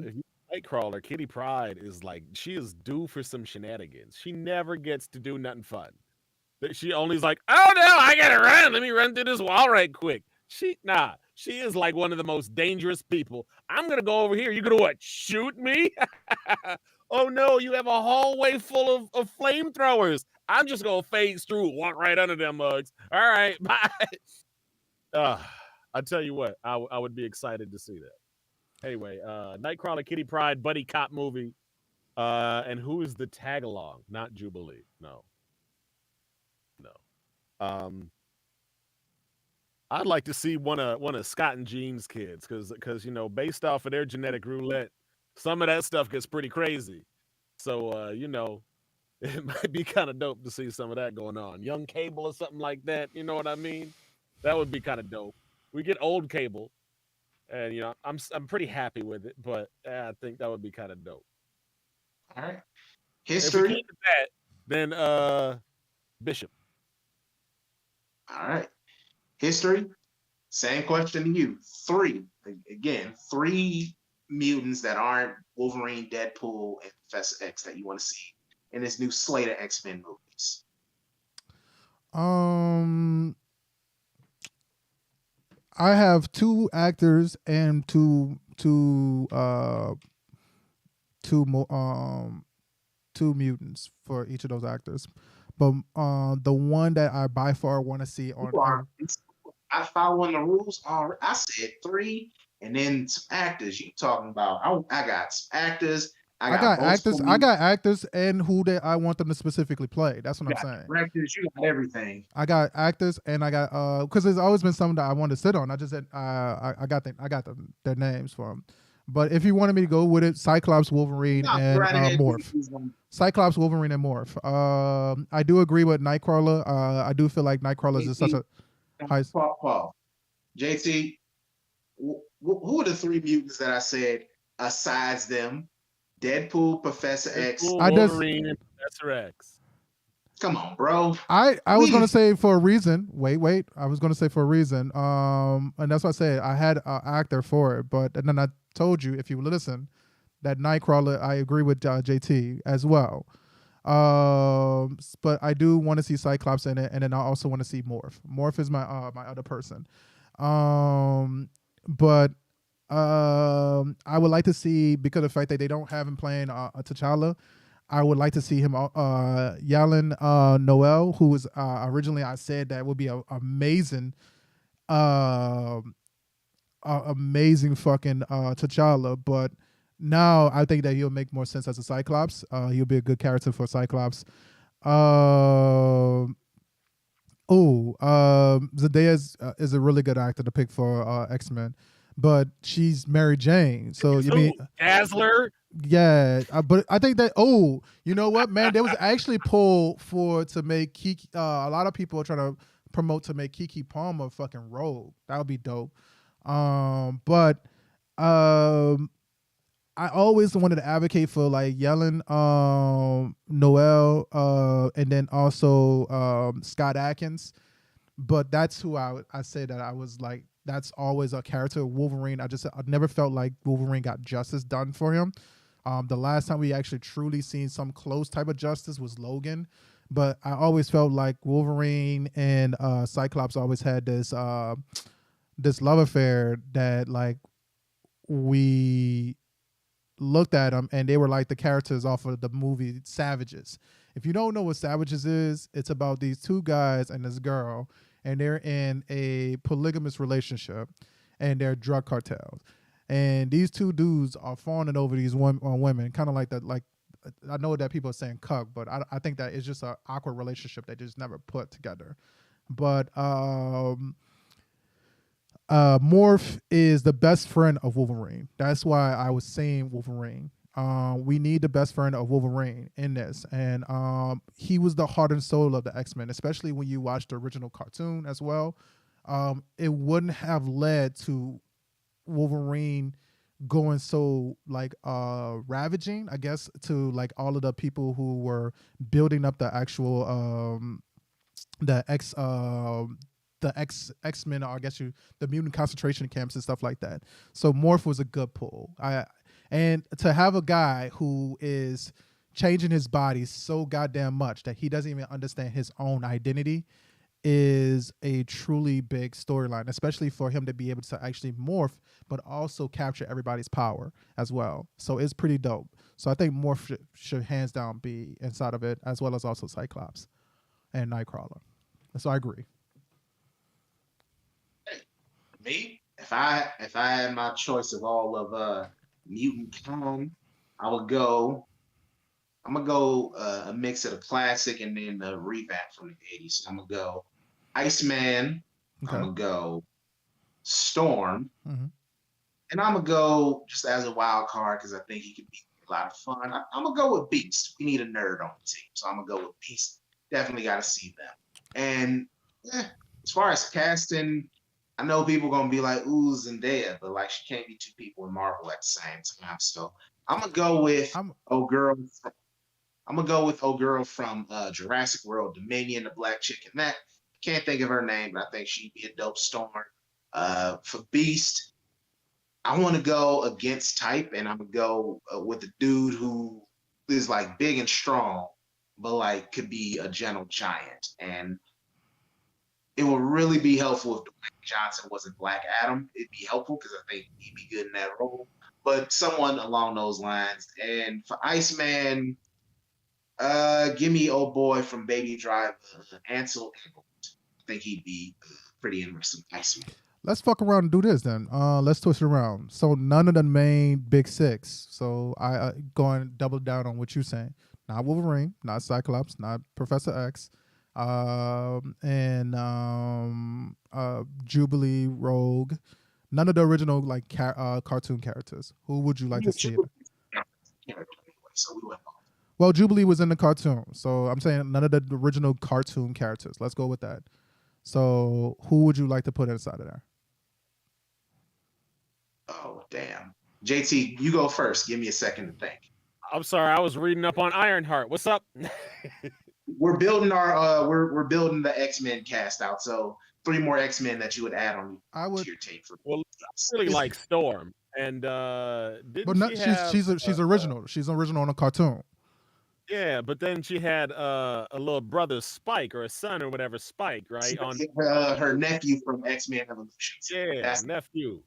If you Nightcrawler, Kitty Pryde is like, she is due for some shenanigans. She never gets to do nothing fun. She only's like, oh no, I gotta run. Let me run through this wall right quick. She is like one of the most dangerous people. I'm gonna go over here. You gonna what? Shoot me? Oh no, you have a hallway full of flamethrowers. I'm just gonna phase through, walk right under them mugs. All right, bye. I tell you what, I would be excited to see that. Anyway, Nightcrawler, Kitty Pryde, buddy cop movie. And who is the tag along? Not Jubilee. No. I'd like to see one of Scott and Jean's kids because you know, based off of their genetic roulette, some of that stuff gets pretty crazy. So you know, it might be kind of dope to see some of that going on. Young Cable or something like that. You know what I mean? That would be kind of dope. We get old Cable, and you know, I'm pretty happy with it, but I think that would be kind of dope. All right. History. If we History. get to that, then Bishop. All right. History. Same question to you. 3 mutants that aren't Wolverine, Deadpool, and Professor X that you want to see in this new slate of X-Men movies. I have 2 actors and two mutants for each of those actors. But the one that I by far want to see I following the rules. I said 3, and then some actors. You talking about? I got some actors. I got actors, and who I want them to specifically play. That's what I'm saying. Actors, you got everything. I got actors, and I got because there's always been something that I want to sit on. I just said I got their names for them. But if you wanted me to go with it, Cyclops, Wolverine, and Morph. Cyclops, Wolverine, and Morph. I do agree with Nightcrawler. I do feel like Nightcrawler is such a high. Paul. JT, who are the 3 mutants that I said asides them? Deadpool, Professor X, Wolverine, and Professor X. Come on, bro. I was gonna say for a reason. Wait. I was gonna say for a reason. And that's what I said. I had an actor for it, but and then I told you, if you listen, that Nightcrawler, I agree with JT as well. But I do want to see Cyclops in it, and then I also want to see Morph. Morph is my other person. But I would like to see, because of the fact that they don't have him playing T'Challa, I would like to see him Yalan Noel, who was originally, I said that would be an amazing fucking T'Challa, but now I think that he'll make more sense as a Cyclops. He'll be a good character for Cyclops. Zendaya is a really good actor to pick for X-Men, but she's Mary Jane. So you mean Dazzler? Yeah, but I think that you know what, man? There was actually pull to make Kiki. A lot of people are trying to promote to make Kiki Palmer fucking Rogue. That would be dope. But I always wanted to advocate for like Yalan Noel, and then also Scott Adkins. But that's who I said that I was like, that's always a character. Wolverine, I never felt like Wolverine got justice done for him. The last time we actually truly seen some close type of justice was Logan. But I always felt like Wolverine and Cyclops always had this love affair that like we looked at them and they were like the characters off of the movie Savages. If you don't know what Savages is, it's about these 2 guys and this girl, and they're in a polygamous relationship and they're drug cartels. And these 2 dudes are fawning over these women, kind of like that. Like, I know that people are saying cuck, but I think that it's just an awkward relationship they just never put together. But Morph is the best friend of Wolverine. That's why I was saying Wolverine. We need the best friend of Wolverine in this, and he was the heart and soul of the X-Men, especially when you watch the original cartoon as well. It wouldn't have led to Wolverine going so like ravaging, I guess, to like all of the people who were building up the actual the X-Men, or I guess the mutant concentration camps and stuff like that. So Morph was a good pull. And to have a guy who is changing his body so goddamn much that he doesn't even understand his own identity is a truly big storyline, especially for him to be able to actually morph, but also capture everybody's power as well. So it's pretty dope. So I think Morph should hands down be inside of it, as well as also Cyclops and Nightcrawler. So I agree. Me, if I had my choice of all of mutant kind, I would go. I'm gonna go a mix of the classic and then the revamp from the '80s. So I'm gonna go Iceman. Okay. I'm gonna go Storm, Mm-hmm. and I'm gonna go just as a wild card because I think he could be a lot of fun. I'm gonna go with Beast. We need a nerd on the team, so I'm gonna go with Beast. Definitely got to see them. And as far as casting, I know people gonna be like, "Ooh, Zendaya," but like she can't be two people in Marvel at the same time. So I'm gonna go with old girl. I'm gonna go with old girl from Jurassic World Dominion, the black chick in that. Can't think of her name, but I think she'd be a dope Storm. For Beast, I want to go against type, and I'm gonna go with the dude who is like big and strong, but like could be a gentle giant. And it would really be helpful if Dwayne Johnson wasn't Black Adam. It'd be helpful because I think he'd be good in that role. But someone along those lines. And for Iceman, give me old boy from Baby Driver, Ansel Elgort. I think he'd be pretty interesting Iceman. Let's fuck around and do this then. Let's twist it around. So none of the main big six. So I going double down on what you're saying. Not Wolverine, not Cyclops, not Professor X, and Jubilee, Rogue. None of the original like cartoon characters. Who would you like to see? Well, Jubilee was in the cartoon, so I'm saying none of the original cartoon characters. Let's go with that. So who would you like to put inside of there? Oh, damn. JT, you go first. Give me a second to think. I'm sorry, I was reading up on Ironheart. What's up? We're building our we're building the X-Men cast out. So 3 more X-Men that you would add on to your team for. Well, really like Storm, and but not, she's original. She's original on a cartoon. Yeah, but then she had a little brother Spike, or a son or whatever, Spike, right? On her nephew from X-Men Evolution. Yeah, that's nephew.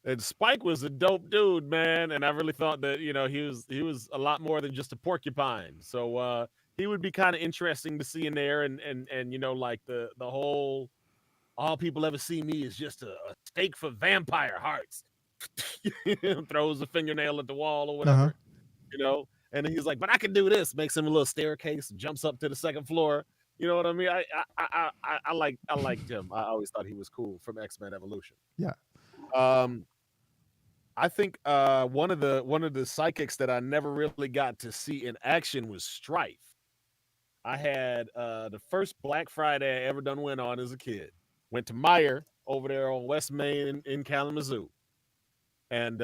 And Spike was a dope dude, man, and I really thought that he was a lot more than just a porcupine. So he would be kind of interesting to see in there, and like the whole all people ever see me is just a steak for vampire hearts. Throws a fingernail at the wall or whatever, And he's like, but I can do this. Makes him a little staircase, jumps up to the second floor. You know what I mean? I liked him. I always thought he was cool from X-Men Evolution. Yeah. I think one of the psychics that I never really got to see in action was Strife. I had the first Black Friday I ever done went on as a kid. Went to Meyer over there on West Main in Kalamazoo. And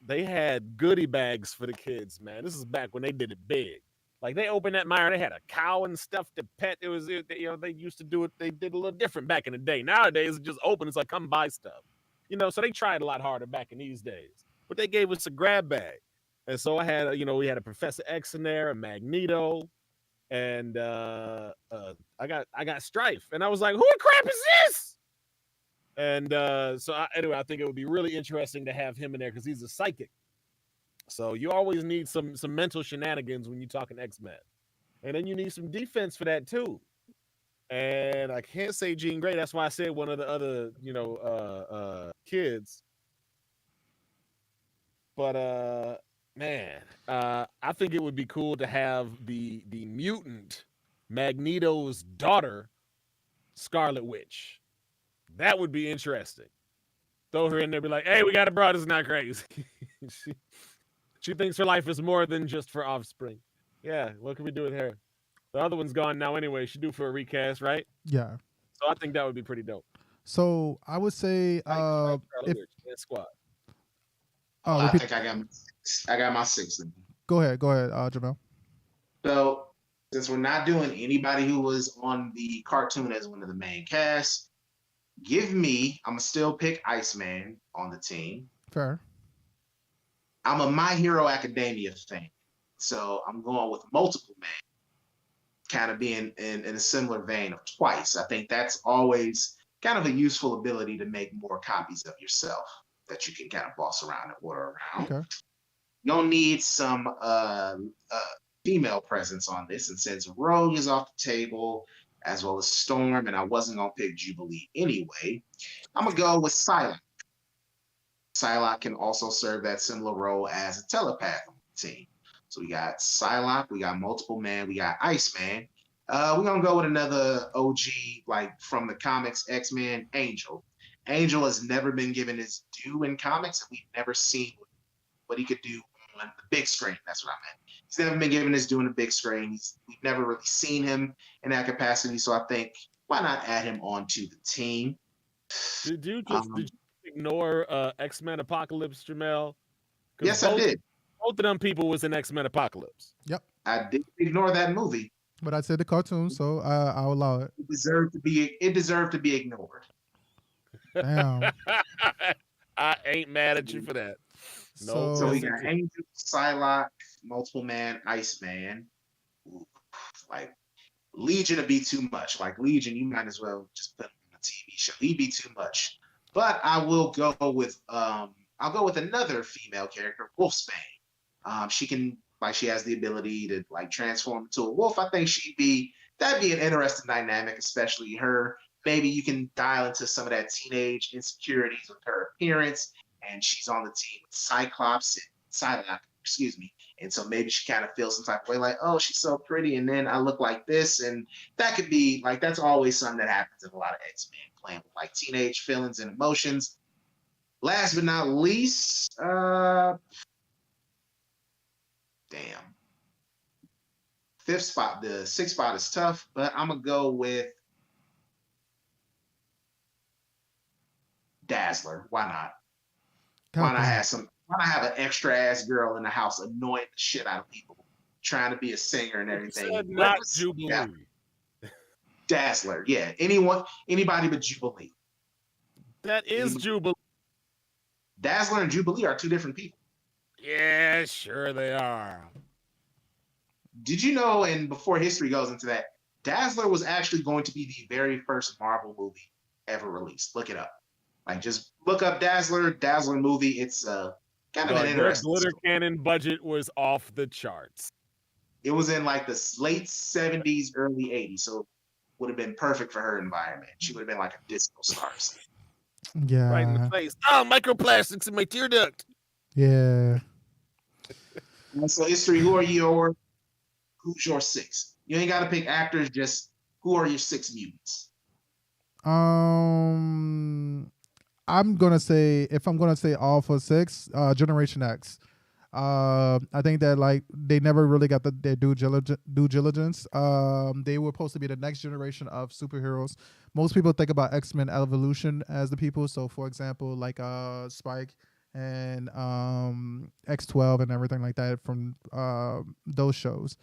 they had goodie bags for the kids, man. This is back when they did it big. Like they opened that Meyer, they had a cow and stuff to pet. It was, they used to do it. They did a little different back in the day. Nowadays, it's just open. It's like, come buy stuff. So they tried a lot harder back in these days. But they gave us a grab bag. And so I had, we had a Professor X in there, a Magneto, and I got Strife. And I was like, who the crap is this? And anyway, I think it would be really interesting to have him in there because he's a psychic. So you always need some mental shenanigans when you're talking X-Men. And then you need some defense for that too. And I can't say Jean Grey. That's why I said one of the other, kids. But man, I think it would be cool to have the mutant Magneto's daughter, Scarlet Witch. That would be interesting. Throw her in there, be like, "Hey, we got a broad. It's not crazy." She thinks her life is more than just for offspring. Yeah, what can we do with her? The other one's gone now anyway. She due for a recast, right? Yeah. So I think that would be pretty dope. So I would say if Squad. I repeat. think I got my six. Go ahead, Jamel. So since we're not doing anybody who was on the cartoon as one of the main cast, I'm gonna still pick Iceman on the team. Fair. I'm a My Hero Academia fan, so I'm going with Multiple Man, kind of being in a similar vein of Twice. I think that's always kind of a useful ability to make more copies of yourself that you can kind of boss around and order around. Okay. You'll need some female presence on this, and since Rogue is off the table, as well as Storm, and I wasn't gonna pick Jubilee anyway, I'm gonna go with Psylocke. Psylocke can also serve that similar role as a telepath on the team. So we got Psylocke, we got Multiple Man, we got Iceman. We're gonna go with another OG, like from the comics, X-Men, Angel. Angel has never been given his due in comics, and we've never seen what he could do on the big screen. That's what I meant. He's never been given his due on the big screen. We've never really seen him in that capacity. So I think why not add him onto the team? Did you ignore X-Men Apocalypse, Jamel? Yes, I did. Both of them people was in X-Men Apocalypse. Yep. I did ignore that movie. But I said the cartoon, so I'll allow it. It deserved to be ignored. Damn. I ain't mad at you for that. No. So we got Angel, Psylocke, Multiple Man, Iceman. Ooh, like Legion would be too much. Like Legion, you might as well just put him on a TV show. He'd be too much. But I will go with another female character, Wolfsbane. She has the ability to like transform into a wolf. I think that'd be an interesting dynamic, especially her. Maybe you can dial into some of that teenage insecurities with her appearance, and she's on the team with Cyclops and Psylocke, and so maybe she kind of feels some type of way, like, oh, she's so pretty, and then I look like this, and that could be like, that's always something that happens in a lot of X-Men, playing with like teenage feelings and emotions. Last but not least, damn. The sixth spot is tough, but I'm gonna go with Dazzler. Why not? Why not have an extra ass girl in the house annoying the shit out of people, trying to be a singer and everything? Not Jubilee. Yeah. Dazzler, yeah. Anybody but Jubilee. That is Jubilee. Dazzler and Jubilee are two different people. Yeah, sure they are. Did you know, and before history goes into that, Dazzler was actually going to be the very first Marvel movie ever released. Look it up. Like, just look up Dazzler movie. It's kind of an interesting glitter story. cannon budget was off the charts. It was in like the late 70s, early 80s, so would have been perfect for her environment. She would have been like a disco star. Yeah. Right in the face. Oh, microplastics in my tear duct. Yeah. And so history, who's your six? You ain't got to pick actors, just who are your six mutants? I'm gonna say, if I'm gonna say all for six, Generation X. I think that like they never really got their due diligence. They were supposed to be the next generation of superheroes. Most people think about X-Men Evolution as the people. So for example, like Spike and X-12 and everything like that from those shows.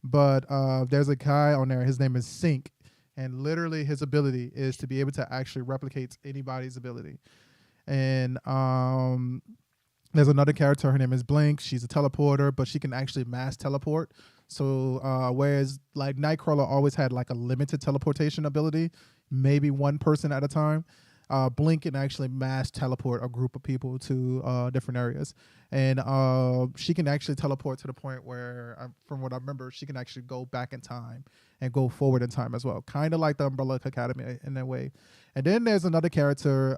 But there's a guy on there. His name is Sync. And literally his ability is to be able to actually replicate anybody's ability. And there's another character. Her name is Blink. She's a teleporter, but she can actually mass teleport. So whereas like Nightcrawler always had like a limited teleportation ability, maybe one person at a time, Blink can actually mass teleport a group of people to different areas. And she can actually teleport to the point where, from what I remember, she can actually go back in time and go forward in time as well. Kind of like the Umbrella Academy in that way. And then there's another character,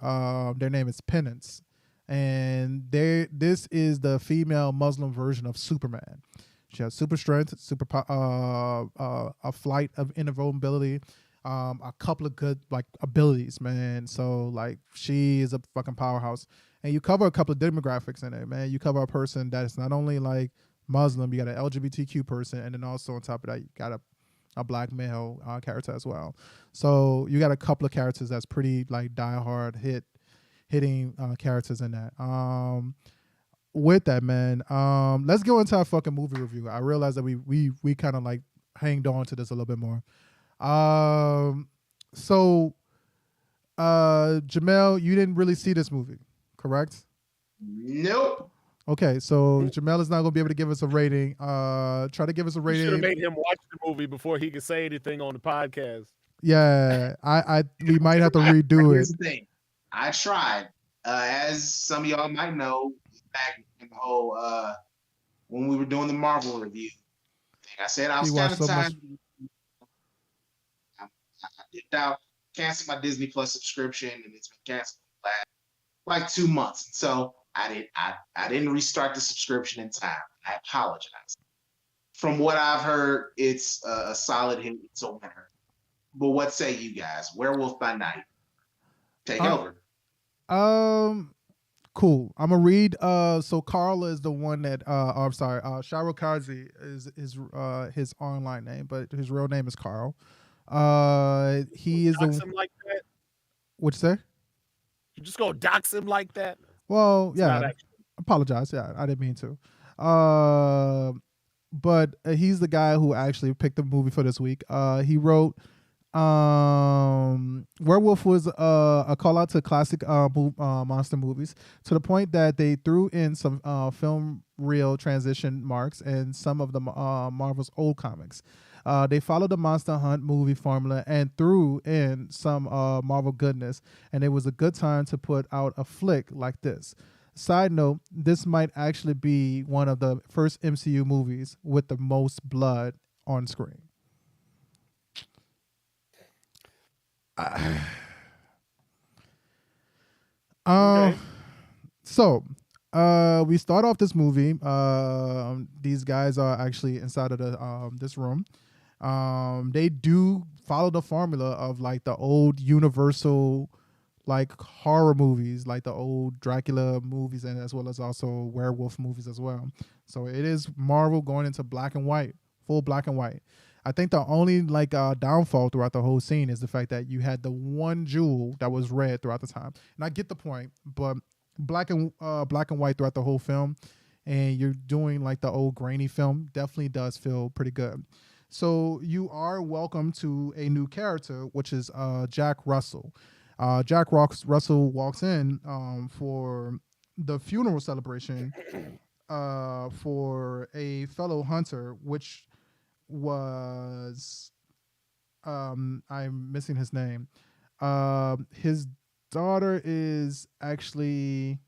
their name is Penance. And this is the female Muslim version of Superman. She has super strength, a flight of invulnerability. a couple of good like abilities, man. So like she is a fucking powerhouse, and you cover a couple of demographics in it, man. You cover a person that's not only like Muslim, you got an LGBTQ person, and then also on top of that, you got a black male character as well. So you got a couple of characters that's pretty like diehard hitting characters in that. With that, man, let's go into our fucking movie review. I realize that we kind of like hanged on to this a little bit more. So Jamel, you didn't really see this movie, correct? Nope. Okay, so Jamel is not going to be able to give us a rating. Try to give us a rating. Should have made him watch the movie before he could say anything on the podcast. Yeah, we might have to redo it. Here's the thing. I tried. As some of y'all might know, back in the whole when we were doing the Marvel review thing, I said I was kind of tired. I dipped out, canceled my Disney Plus subscription, and it's been canceled for like 2 months. So I didn't restart the subscription in time. I apologize. From what I've heard, it's a solid hit. It's a winner. But what say you guys? Werewolf by Night. Take over. Cool. I'm gonna read. So Carl is the one that. I'm sorry. Sharokazi is his online name, but his real name is Carl. He is dox him like that? What'd you say? You just go dox him like that? Well, yeah. Apologize. Yeah, I didn't mean to. But he's the guy who actually picked the movie for this week. He wrote. Werewolf was a call out to classic monster movies, to the point that they threw in some film reel transition marks in some of the Marvel's old comics. They followed the Monster Hunt movie formula and threw in some Marvel goodness, and it was a good time to put out a flick like this. Side note, this might actually be one of the first MCU movies with the most blood on screen. Okay. So we start off this movie. These guys are actually inside of the this room. They do follow the formula of like the old Universal like horror movies, like the old Dracula movies, and as well as also werewolf movies as well. So it is Marvel going into black and white, full black and white. I think the only like downfall throughout the whole scene is the fact that you had the one jewel that was red throughout the time, and I get the point. But black and white throughout the whole film, and you're doing like the old grainy film, definitely does feel pretty good. So you are welcome to a new character, which is Jack Russell. Jack Russell walks in for the funeral celebration for a fellow hunter, which was I'm missing his name. His daughter is actually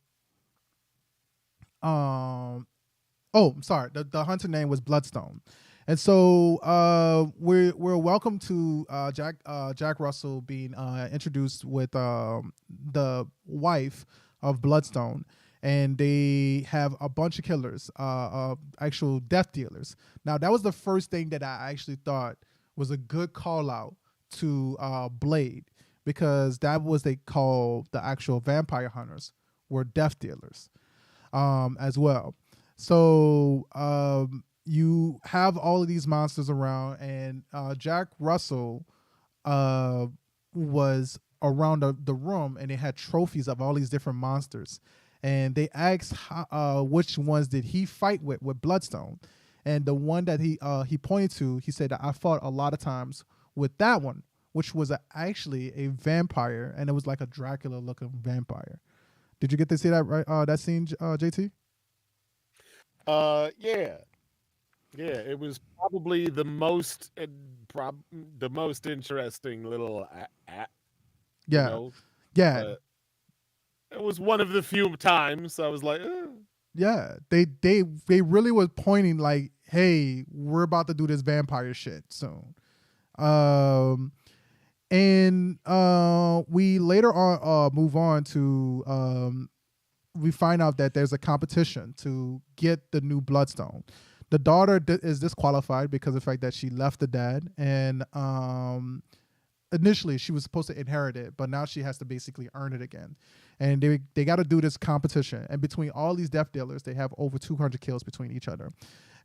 sorry, the hunter name was Bloodstone. And so we're welcome to Jack Russell being introduced with the wife of Bloodstone, and they have a bunch of killers, actual death dealers. Now that was the first thing that I actually thought was a good call out to Blade, because that was they call the actual vampire hunters were death dealers as well. So you have all of these monsters around, and Jack Russell was around the room, and they had trophies of all these different monsters. And they asked which ones did he fight with Bloodstone. And the one that he pointed to, he said that I fought a lot of times with that one, which was actually a vampire, and it was like a Dracula-looking vampire. Did you get to see that that scene, JT? Yeah. Yeah, it was probably the most interesting little yeah. You know? Yeah. It was one of the few times I was like, Yeah, they really was pointing like, hey, we're about to do this vampire shit soon. And we later on move on to we find out that there's a competition to get the new Bloodstone. The daughter is disqualified because of the fact that she left the dad, and initially she was supposed to inherit it, but now she has to basically earn it again. And they got to do this competition. And between all these death dealers, they have over 200 kills between each other.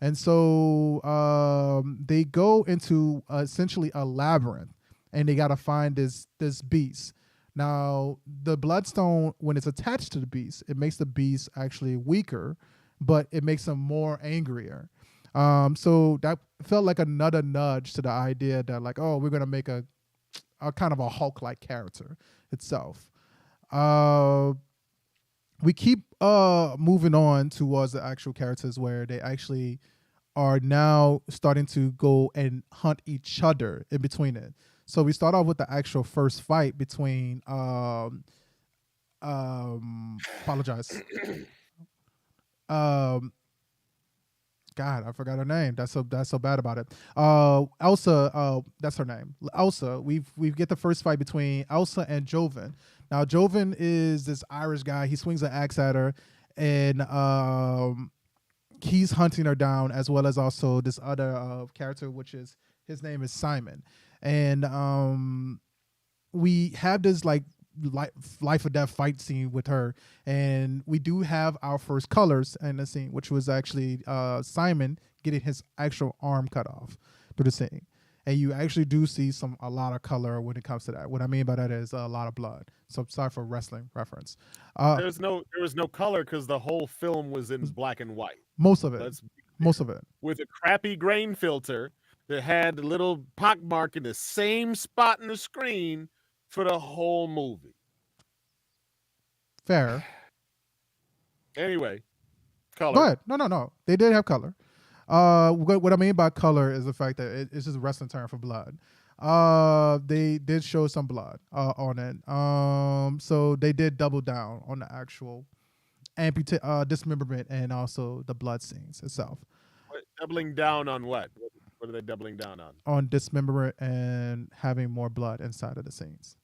And so they go into essentially a labyrinth, and they got to find this beast. Now, the bloodstone, when it's attached to the beast, it makes the beast actually weaker, but it makes him more angrier. So that felt like another nudge to the idea that, like, oh, we're going to make a kind of a Hulk-like character itself. We keep moving on towards the actual characters where they actually are now starting to go and hunt each other in between it. So we start off with the actual first fight between apologize. God, I forgot her name. That's so bad about it. Elsa, that's her name. Elsa. We get the first fight between Elsa and Joven. Now Joven is this Irish guy. He swings an axe at her, and he's hunting her down, as well as also this other character, which is his name is Simon. And we have this like life or death fight scene with her, and we do have our first colors in the scene, which was actually Simon getting his actual arm cut off through the scene. And you actually do see a lot of color when it comes to that. What I mean by that is a lot of blood. So sorry for wrestling reference. There was no color because the whole film was in black and white. Most of it. With a crappy grain filter that had the little pock mark in the same spot in the screen for the whole movie. Fair. Anyway, color. Go ahead. No. They did have color. What I mean by color is the fact that it's just a wrestling term for blood. They did show some blood on it. So they did double down on the actual dismemberment and also the blood scenes itself. Doubling down on what? What are they doubling down on? On dismemberment and having more blood inside of the scenes.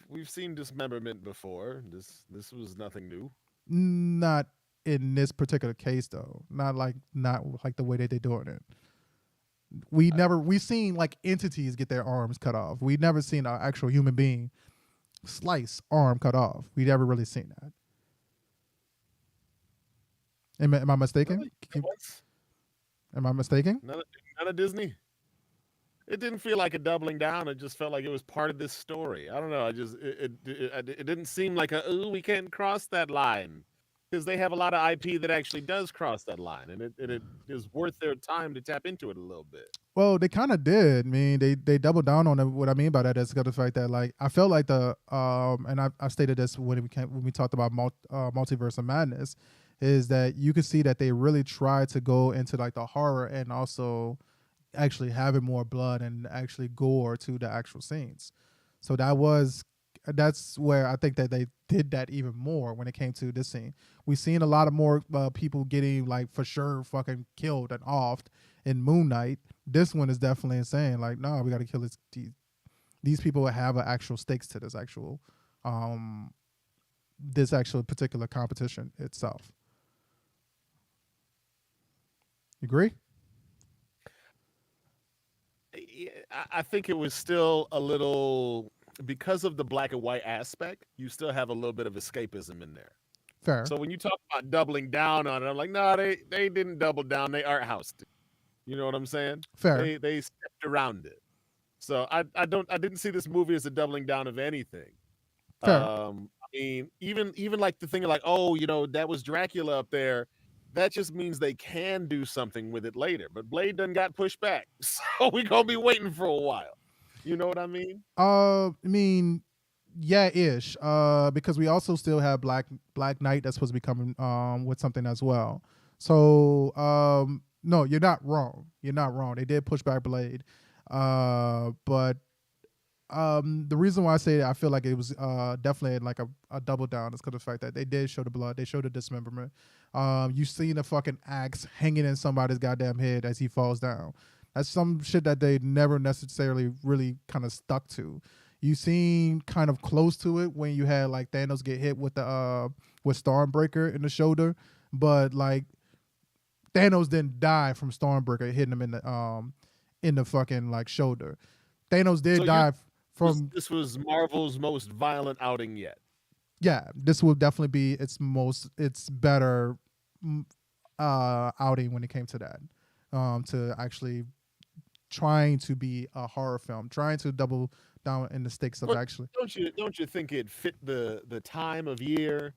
We've seen dismemberment before. This was nothing new. Not in this particular case though. Not like the way that they're doing it. We've seen like entities get their arms cut off. We've never seen an actual human being slice arm cut off. We never really seen that. Am I mistaken? Am I mistaken? None of Disney. It didn't feel like a doubling down. It just felt like it was part of this story. I don't know. It didn't seem like we can't cross that line, because they have a lot of IP that actually does cross that line, and it is worth their time to tap into it a little bit. Well, they kind of did. I mean, they doubled down on it. What I mean by that is the fact that, like, I felt like and I stated this when we talked about Multiverse of Madness, is that you could see that they really tried to go into like the horror and also actually having more blood and actually gore to the actual scenes. So that's where I think that they did that even more when it came to this scene. We've seen a lot of more people getting like for sure fucking killed and offed in Moon Knight. This one is definitely insane. Like, no, we got to kill these people have actual stakes to this actual particular competition itself. You agree? I think it was still a little, because of the black and white aspect, you still have a little bit of escapism in there. Fair. So when you talk about doubling down on it, I'm like, no, they didn't double down. They art housed it. You know what I'm saying? Fair. They stepped around it. So I didn't see this movie as a doubling down of anything. Fair. I mean, even like the thing of like, oh, that was Dracula up there. That just means they can do something with it later. But Blade done got pushed back. So we're going to be waiting for a while. You know what I mean? I mean, yeah, ish. Because we also still have Black Knight that's supposed to be coming with something as well. So, no, you're not wrong. You're not wrong. They did push back Blade. But the reason why I say that I feel like it was definitely like a double down is because of the fact that they did show the blood. They showed the dismemberment. You seen the fucking axe hanging in somebody's goddamn head as he falls down. That's some shit that they never necessarily really kind of stuck to. You seen kind of close to it when you had like Thanos get hit with the with Stormbreaker in the shoulder, but like Thanos didn't die from Stormbreaker hitting him in the fucking like shoulder. Thanos did die from This was Marvel's most violent outing yet. yeah, this will definitely be its better outing when it came to that. To actually trying to be a horror film, trying to double down in the stakes of But actually. don't you think it fit the time of year?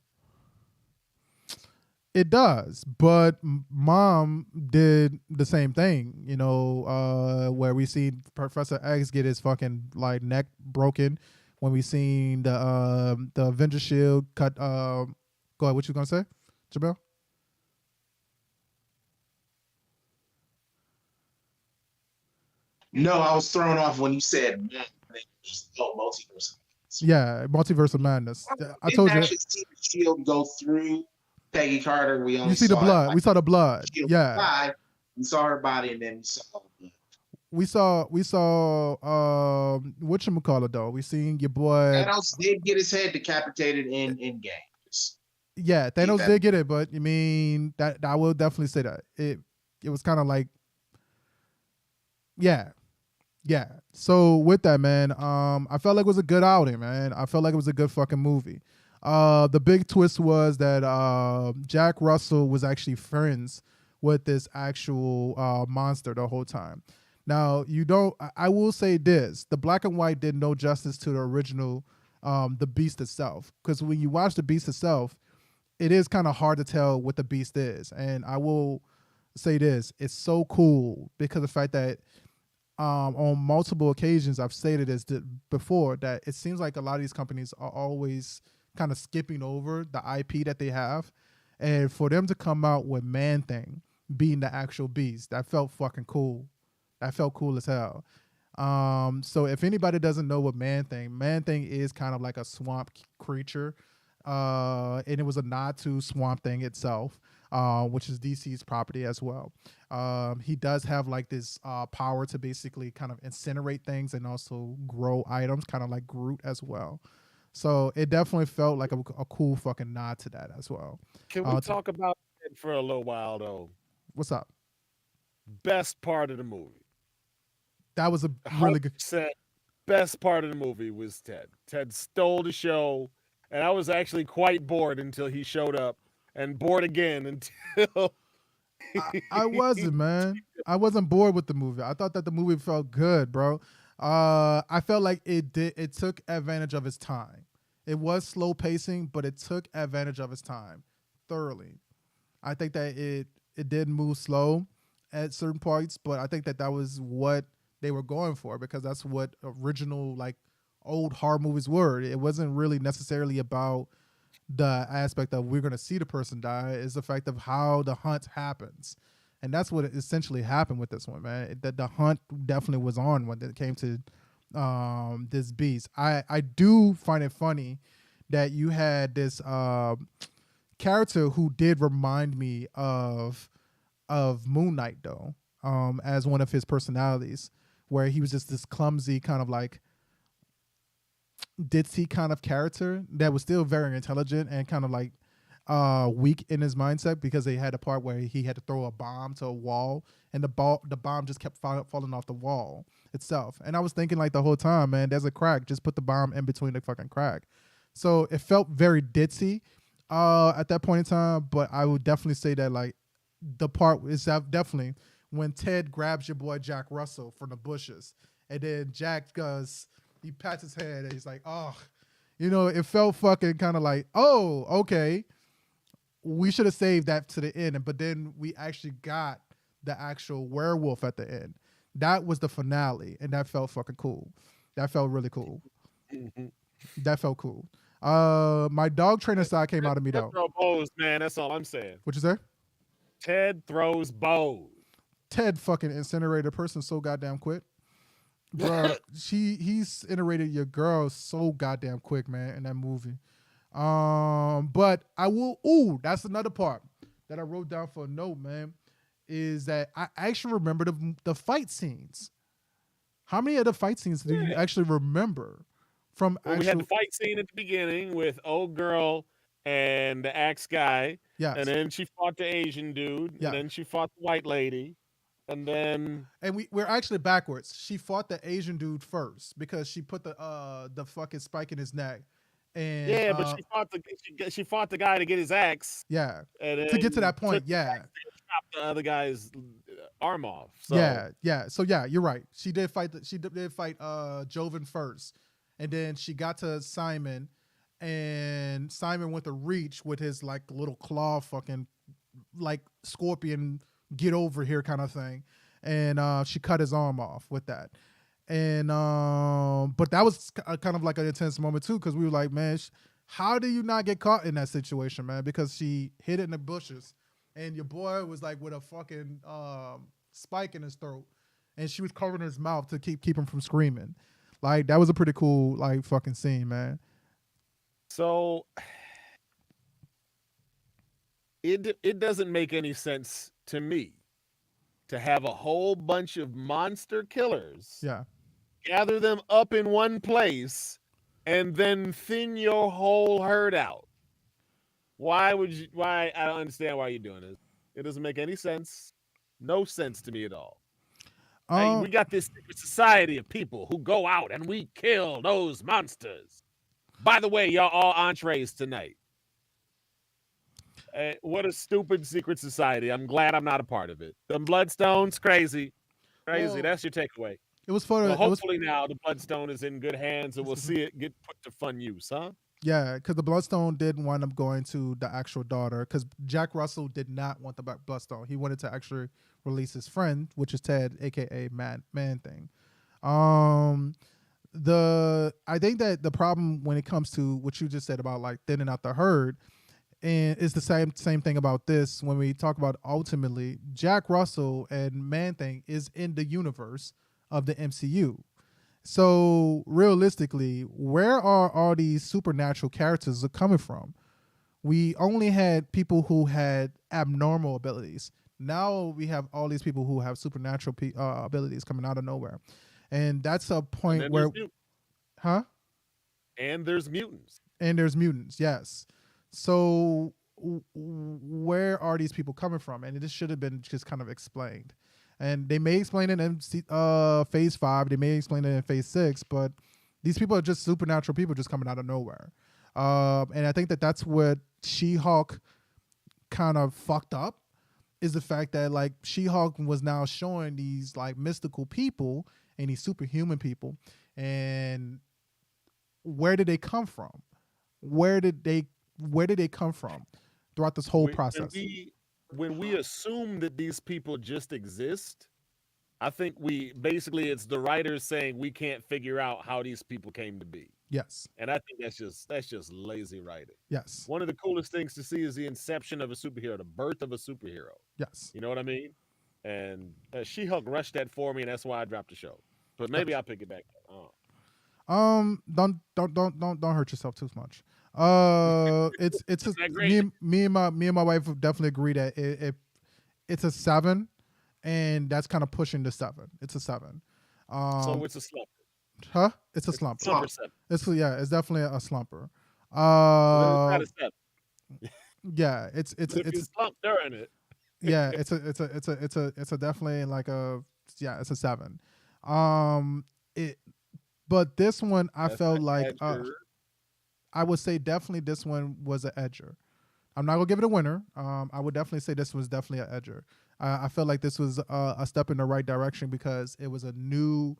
It does, but Mom did the same thing, where we see Professor X get his fucking like neck broken. When we seen the Avenger shield cut. Go ahead, what you gonna say, Jamel? No, I was thrown off when you said multiverse. Yeah, Multiverse of Madness. I Didn't told you. actually see the shield go through Peggy Carter. We only You see the saw blood. it, We saw the blood. shield Yeah. fly. We saw her body, and then we saw the We saw whatchamacallit though. We seen your boy. Thanos did get his head decapitated in game. Yeah, Thanos that- did get it, but I mean that I will definitely say that it was kind of like yeah. So with that, man, I felt like it was a good outing, man. I felt like it was a good fucking movie. The big twist was that Jack Russell was actually friends with this actual monster the whole time. Now you don't. I will say this: the black and white did no justice to the original, the Beast itself. Because when you watch the Beast itself, it is kind of hard to tell what the Beast is. And I will say this: it's so cool because of the fact that on multiple occasions I've stated this before that it seems like a lot of these companies are always kind of skipping over the IP that they have, and for them to come out with Man Thing being the actual Beast, that felt fucking cool. That felt cool as hell. So if anybody doesn't know what Man Thing is kind of like a swamp creature, and it was a nod to Swamp Thing itself, which is DC's property as well. He does have like this power to basically kind of incinerate things and also grow items, kind of like Groot as well. So it definitely felt like a cool fucking nod to that as well. Can we talk about it for a little while though? What's up? Best part of the movie. That was a really good. Best part of the movie was Ted. Ted stole the show, and I was actually quite bored until he showed up, and bored again until I wasn't, man. I wasn't bored with the movie. I thought that the movie felt good, bro. I felt like it took advantage of its time. It was slow pacing, but it took advantage of its time thoroughly. I think that it did move slow at certain points, but I think that was what they were going for, because that's what original like old horror movies were. It wasn't really necessarily about the aspect of we're going to see the person die. It's the fact of how the hunt happens. And that's what essentially happened with this one, man. That the hunt definitely was on when it came to this Beast. I do find it funny that you had this character who did remind me of Moon Knight though, as one of his personalities, where he was just this clumsy kind of like ditzy kind of character that was still very intelligent and kind of like weak in his mindset, because they had a part where he had to throw a bomb to a wall and the bomb just kept falling off the wall itself. And I was thinking like the whole time, man, there's a crack, just put the bomb in between the fucking crack. So it felt very ditzy at that point in time, but I would definitely say that like the part is definitely when Ted grabs your boy Jack Russell from the bushes, and then Jack goes, he pats his head and he's like, oh, it felt fucking kind of like, oh, okay, we should have saved that to the end. But then we actually got the actual werewolf at the end. That was the finale, and that felt fucking cool. That felt really cool. That felt cool. My dog trainer side came out of me though. Throw bows, man. That's all I'm saying. What you say? Ted throws bows. Ted fucking incinerated a person so goddamn quick. Bro, he's incinerated your girl so goddamn quick, man, in that movie. But I will. Ooh, that's another part that I wrote down for a note, man. Is that I actually remember the fight scenes. How many of the fight scenes do you actually remember? We had the fight scene at the beginning with old girl and the axe guy. Yes. And then she fought the Asian dude. Yeah. And then she fought the white lady. And then we're actually backwards. She fought the Asian dude first because she put the fucking spike in his neck. And yeah, but she fought the guy to get his axe. yeah, And to get to then that point, took the yeah. axe to chop the other guy's arm off. So Yeah. So yeah, you're right. She did fight Joven first, and then she got to Simon, and Simon went to reach with his like little claw fucking like scorpion get over here kind of thing, and she cut his arm off with that. And but that was kind of like an intense moment too, because we were like, man, how do you not get caught in that situation, man? Because she hid it in the bushes, and your boy was like with a fucking spike in his throat, and she was covering his mouth to keep him from screaming. Like that was a pretty cool like fucking scene, man. So it doesn't make any sense to me to have a whole bunch of monster killers, Yeah, gather them up in one place, and then thin your whole herd out. Why I don't understand why you're doing this. It doesn't make any sense. No sense to me at all. Hey, we got this secret society of people who go out and we kill those monsters. By the way, y'all all entrees tonight. What a stupid secret society. I'm glad I'm not a part of it. The Bloodstones, crazy. Well, that's your takeaway. It was for hopefully now the Bloodstone is in good hands and we'll see it get put to fun use, huh? Yeah, because the Bloodstone did wind up going to the actual daughter, because Jack Russell did not want the Bloodstone. He wanted to actually release his friend, which is Ted, aka Man Thing. I think that the problem when it comes to what you just said about like thinning out the herd, and it's the same thing about this when we talk about ultimately Jack Russell and Man Thing is in the universe of the MCU. So realistically, where are all these supernatural characters coming from? We only had people who had abnormal abilities. Now we have all these people who have supernatural abilities coming out of nowhere, and that's a point where, And there's mutants. And there's mutants, yes. So where are these people coming from? And this should have been just kind of explained. And they may explain it in phase 5. They may explain it in phase 6. But these people are just supernatural people just coming out of nowhere. And I think that that's what She-Hulk kind of fucked up, is the fact that like She-Hulk was now showing these like mystical people and these superhuman people. And where did they come from? Where did they come from throughout this whole process? When we assume that these people just exist, I think it's the writers saying we can't figure out how these people came to be. Yes. And I think that's just lazy writing. Yes. One of the coolest things to see is the inception of a superhero, the birth of a superhero. Yes. You know what I mean? And She-Hulk rushed that for me, and that's why I dropped the show. But maybe I'll pick it back up. Don't hurt yourself too much. It's me and my wife definitely agree that it's a 7, and that's kind of pushing the 7. It's a 7. So it's a slumper. Huh? It's a slumper. Slumper 7. It's definitely a slumper. Well, it's not a 7. Yeah, it's you slump during it. Yeah, it's a definitely like it's a 7. But this one I felt like I would say definitely this one was an edger. I'm not gonna give it a winner. I would definitely say this was definitely an edger. I felt like this was a step in the right direction because it was a new,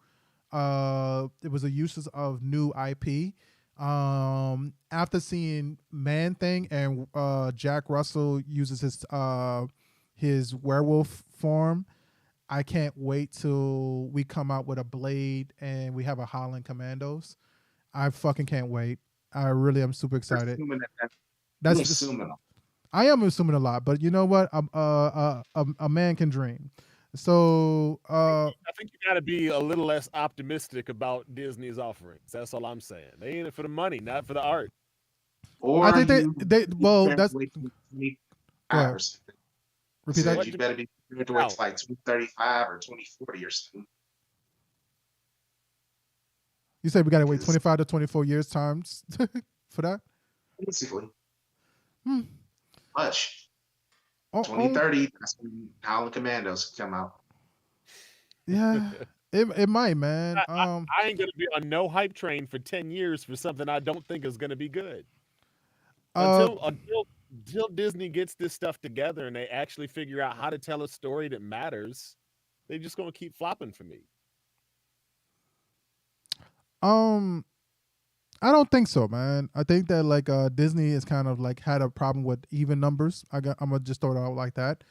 it was a uses of new IP. After seeing Man Thing and Jack Russell uses his werewolf form, I can't wait till we come out with a Blade and we have a Holland Commandos. I fucking can't wait. I really am super excited. That's assuming. I am assuming a lot, but you know what? A man can dream. So I think you got to be a little less optimistic about Disney's offerings. That's all I'm saying. They in it for the money, not for the art. Or I think they well that's. Hours. Repeat that. You better be prepared to wait like 2035 or 2040 or something. You say we got to wait 25 to 24 years times for that? Basically. Much. 2030, that's when Holland Commandos come out. Yeah, it might, man. I ain't gonna be on no hype train for 10 years for something I don't think is gonna be good. uh, Until Disney gets this stuff together and they actually figure out how to tell a story that matters, they just gonna keep flopping for me. um, I don't think so, man. I think that like Disney is kind of like had a problem with even numbers. I'm gonna just throw it out like that.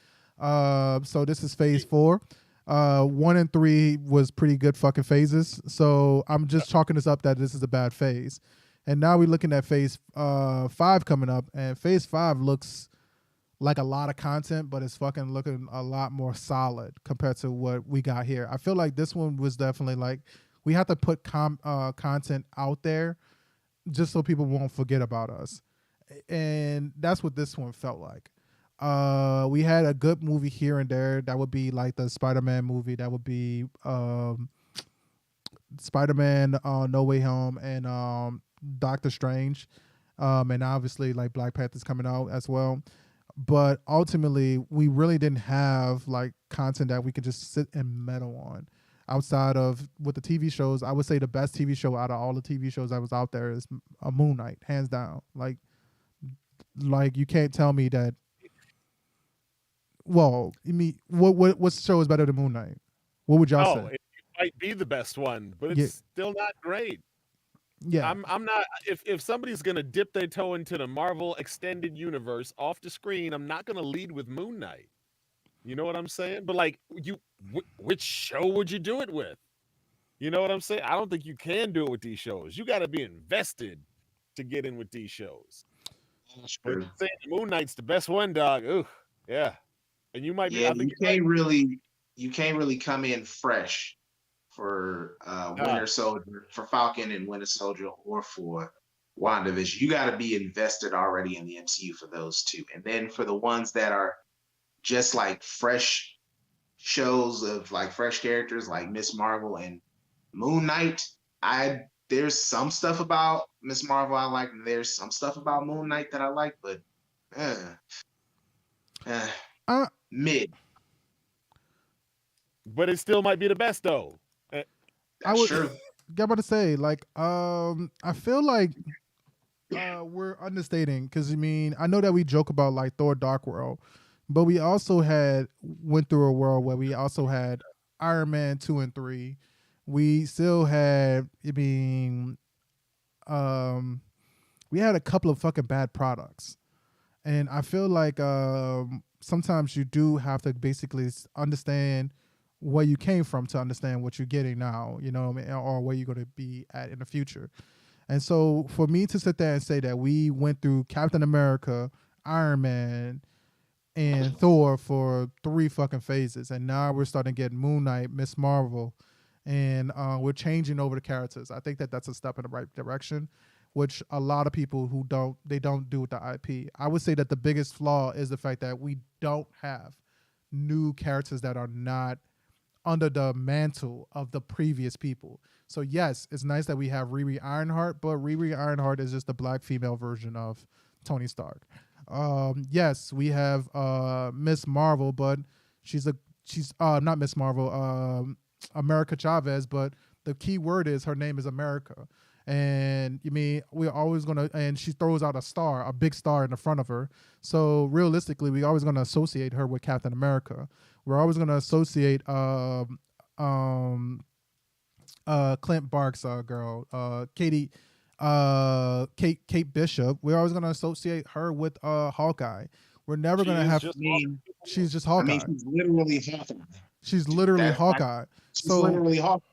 So this is phase 4. 1 and 3 was pretty good fucking phases. So I'm just chalking this up that this is a bad phase. And now we're looking at phase 5 coming up, and phase 5 looks like a lot of content, but it's fucking looking a lot more solid compared to what we got here. I feel like this one was definitely like we have to put content out there just so people won't forget about us. And that's what this one felt like. We had a good movie here and there. That would be like the Spider-Man movie. That would be Spider-Man No Way Home and Doctor Strange. And obviously like Black Panther's coming out as well. But ultimately, we really didn't have like content that we could just sit and meddle on. Outside of with the TV shows, I would say the best TV show out of all the TV shows that was out there is a Moon Knight, hands down. Like you can't tell me that. Well, I mean, what show is better than Moon Knight? What would y'all say? It might be the best one, but it's Yeah. still not great. Yeah, I'm not if somebody's gonna dip their toe into the Marvel extended universe off the screen, I'm not gonna lead with Moon Knight. You know what I'm saying? But like which show would you do it with? You know what I'm saying? I don't think you can do it with these shows. You got to be invested to get in with these shows. That's But true. saying Moon Knight's the best one, dog. Ooh, yeah. And you might be. Yeah, I think you can't really come in fresh for Nah. Winter Soldier, for Falcon and Winter Soldier, or for WandaVision. You got to be invested already in the MCU for those two, and then for the ones that are just like fresh shows of like fresh characters like Miss Marvel and Moon Knight. There's some stuff about Miss Marvel I like, and there's some stuff about Moon Knight that I like, but uh, mid. But it still might be the best though. That's would- true. I'm about to say like I feel like we're understating because I mean I know that we joke about like Thor Dark World, but we also went through a world where we also had Iron Man 2 and 3. We still had, I mean, we had a couple of fucking bad products. And I feel like sometimes you do have to basically understand where you came from to understand what you're getting now, you know what I mean? Or where you're going to be at in the future. And so for me to sit there and say that we went through Captain America, Iron Man, and Thor for 3 fucking phases, and now we're starting to get Moon Knight, Miss Marvel, and we're changing over the characters. I think that that's a step in the right direction, which a lot of people who don't do with the IP. I would say that the biggest flaw is the fact that we don't have new characters that are not under the mantle of the previous people. So yes, it's nice that we have Riri Ironheart, but Riri Ironheart is just the black female version of Tony Stark. Yes, we have Miss Marvel, but she's not Miss Marvel, America Chavez, but the key word is her name is America. And you mean we're always gonna, and she throws out a big star in the front of her. So realistically, we're always gonna associate her with Captain America. We're always gonna associate Clint Barks girl, Kate Bishop. We're always gonna associate her with Hawkeye. We're never gonna have. She's just Hawkeye. I mean, she's literally Hawkeye. She's literally Hawkeye. She's literally Hawkeye.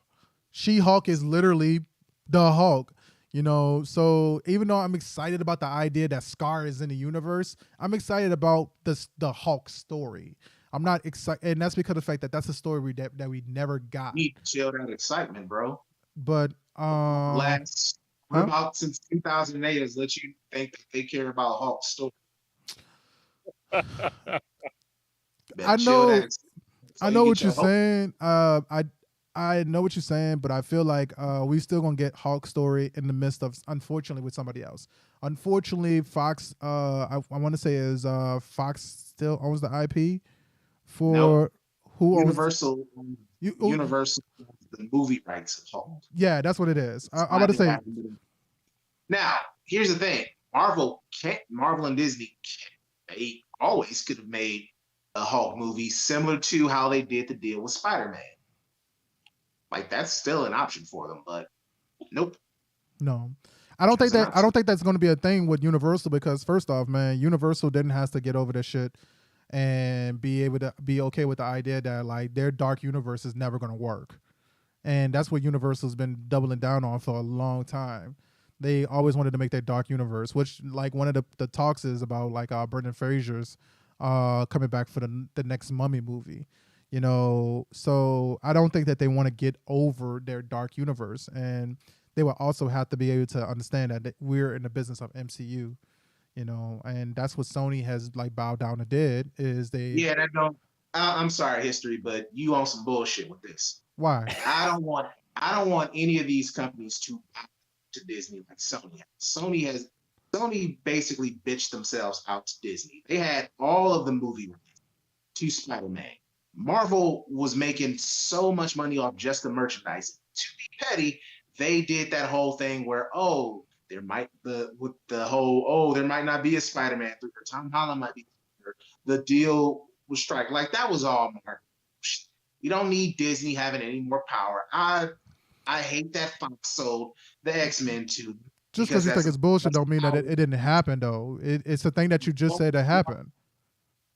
She-Hulk is literally the Hulk. You know, so even though I'm excited about the idea that Scar is in the universe, I'm excited about the Hulk story. I'm not excited, and that's because of the fact that that's a story that we never got. You need to chill that excitement, bro. But what about since 2008 has let you think that they care about Hulk's story? I know what you're saying. I know what you're saying, but I feel like we still gonna get Hulk story in the midst of, unfortunately, with somebody else. Unfortunately, Fox. I want to say is Fox still owns the IP for Who owns Universal, Universal, the movie rights of Hulk. Yeah, that's what it is. I'm about to say. Now, here's the thing: Marvel and Disney, they always could have made a Hulk movie similar to how they did the deal with Spider-Man. Like that's still an option for them, but nope. No. I don't think that's going to be a thing with Universal because first off, man, Universal didn't have to get over this shit and be able to be okay with the idea that like their dark universe is never going to work. And that's what Universal's been doubling down on for a long time. They always wanted to make that dark universe, which like one of the talks is about like Brendan Fraser's coming back for the next Mummy movie. You know, so I don't think that they want to get over their dark universe, and they will also have to be able to understand that we're in the business of MCU, you know, and that's what Sony has like bowed down and did is they. Yeah, that don't. I'm sorry, history, but you on some bullshit with this. Why? I don't want any of these companies to Disney like Sony has. Sony basically bitched themselves out to Disney. They had all of the movie rights to Spider-Man. Marvel was making so much money off just the merchandise. To be petty, they did that whole thing where there might not be a Spider-Man 3 or Tom Holland might be there. The deal was strike. Like that was all Marvel. You don't need Disney having any more power. I hate that Fox sold the X-Men to. Just because you think it's bullshit don't mean that it didn't happen though. It's a thing that you just said that happened.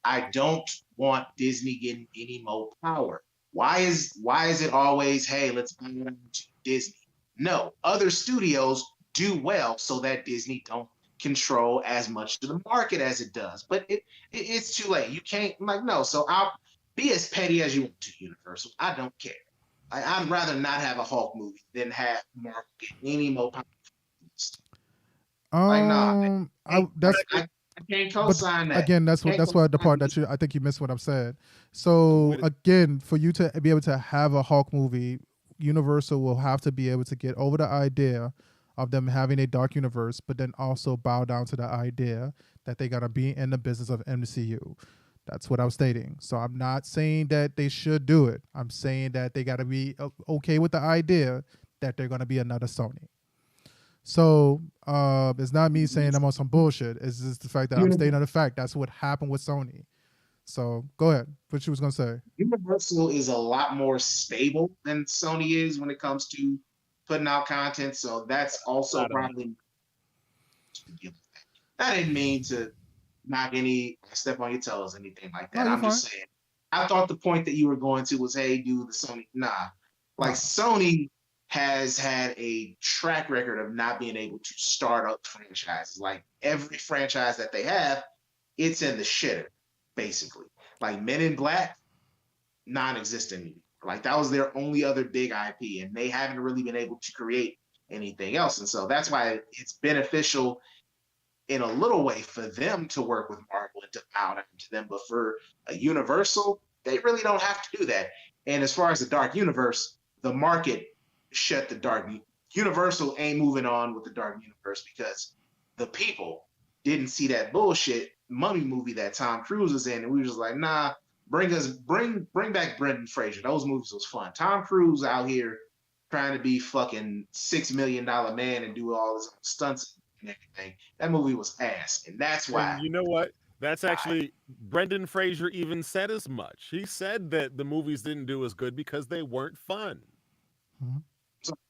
I don't want Disney getting any more power. Why is it always, hey, let's buy it to Disney? No, other studios do well so that Disney don't control as much of the market as it does. But it's too late. You can't no. So I'll be as petty as you want to, Universal. I don't care. I'd rather not have a Hulk movie than have Marvel get any more power. I can't co-sign that. Again, that's what the part that I think you missed what I'm saying. So again, for you to be able to have a Hulk movie, Universal will have to be able to get over the idea of them having a dark universe, but then also bow down to the idea that they gotta be in the business of MCU. That's what I was stating. So I'm not saying that they should do it. I'm saying that they gotta be okay with the idea that they're gonna be another Sony. So it's not me saying I'm on some bullshit. It's just the fact that I'm stating on the fact that's what happened with Sony. So go ahead. What you was gonna say? Universal is a lot more stable than Sony is when it comes to putting out content. So that's also probably. I didn't mean to knock step on your toes, anything like that. I'm just saying. I thought the point that you were going to was, hey, dude, the Sony. Nah, Sony has had a track record of not being able to start up franchises. Like every franchise that they have, it's in the shitter, basically. Like Men in Black, non-existent. Like that was their only other big IP, and they haven't really been able to create anything else. And so that's why it's beneficial in a little way for them to work with Marvel and to bow down to them. But for a Universal, they really don't have to do that. And as far as the Dark Universe, the market shut the Dark Universal ain't moving on with the Dark Universe because the people didn't see that bullshit Mummy movie that Tom Cruise was in, and we were just like, nah, bring back Brendan Fraser. Those movies was fun. Tom Cruise out here trying to be fucking $6 million man and do all his own stunts and everything. That movie was ass, and that's why. And you know what? That's actually Brendan Fraser even said as much. He said that the movies didn't do as good because they weren't fun. Mm-hmm.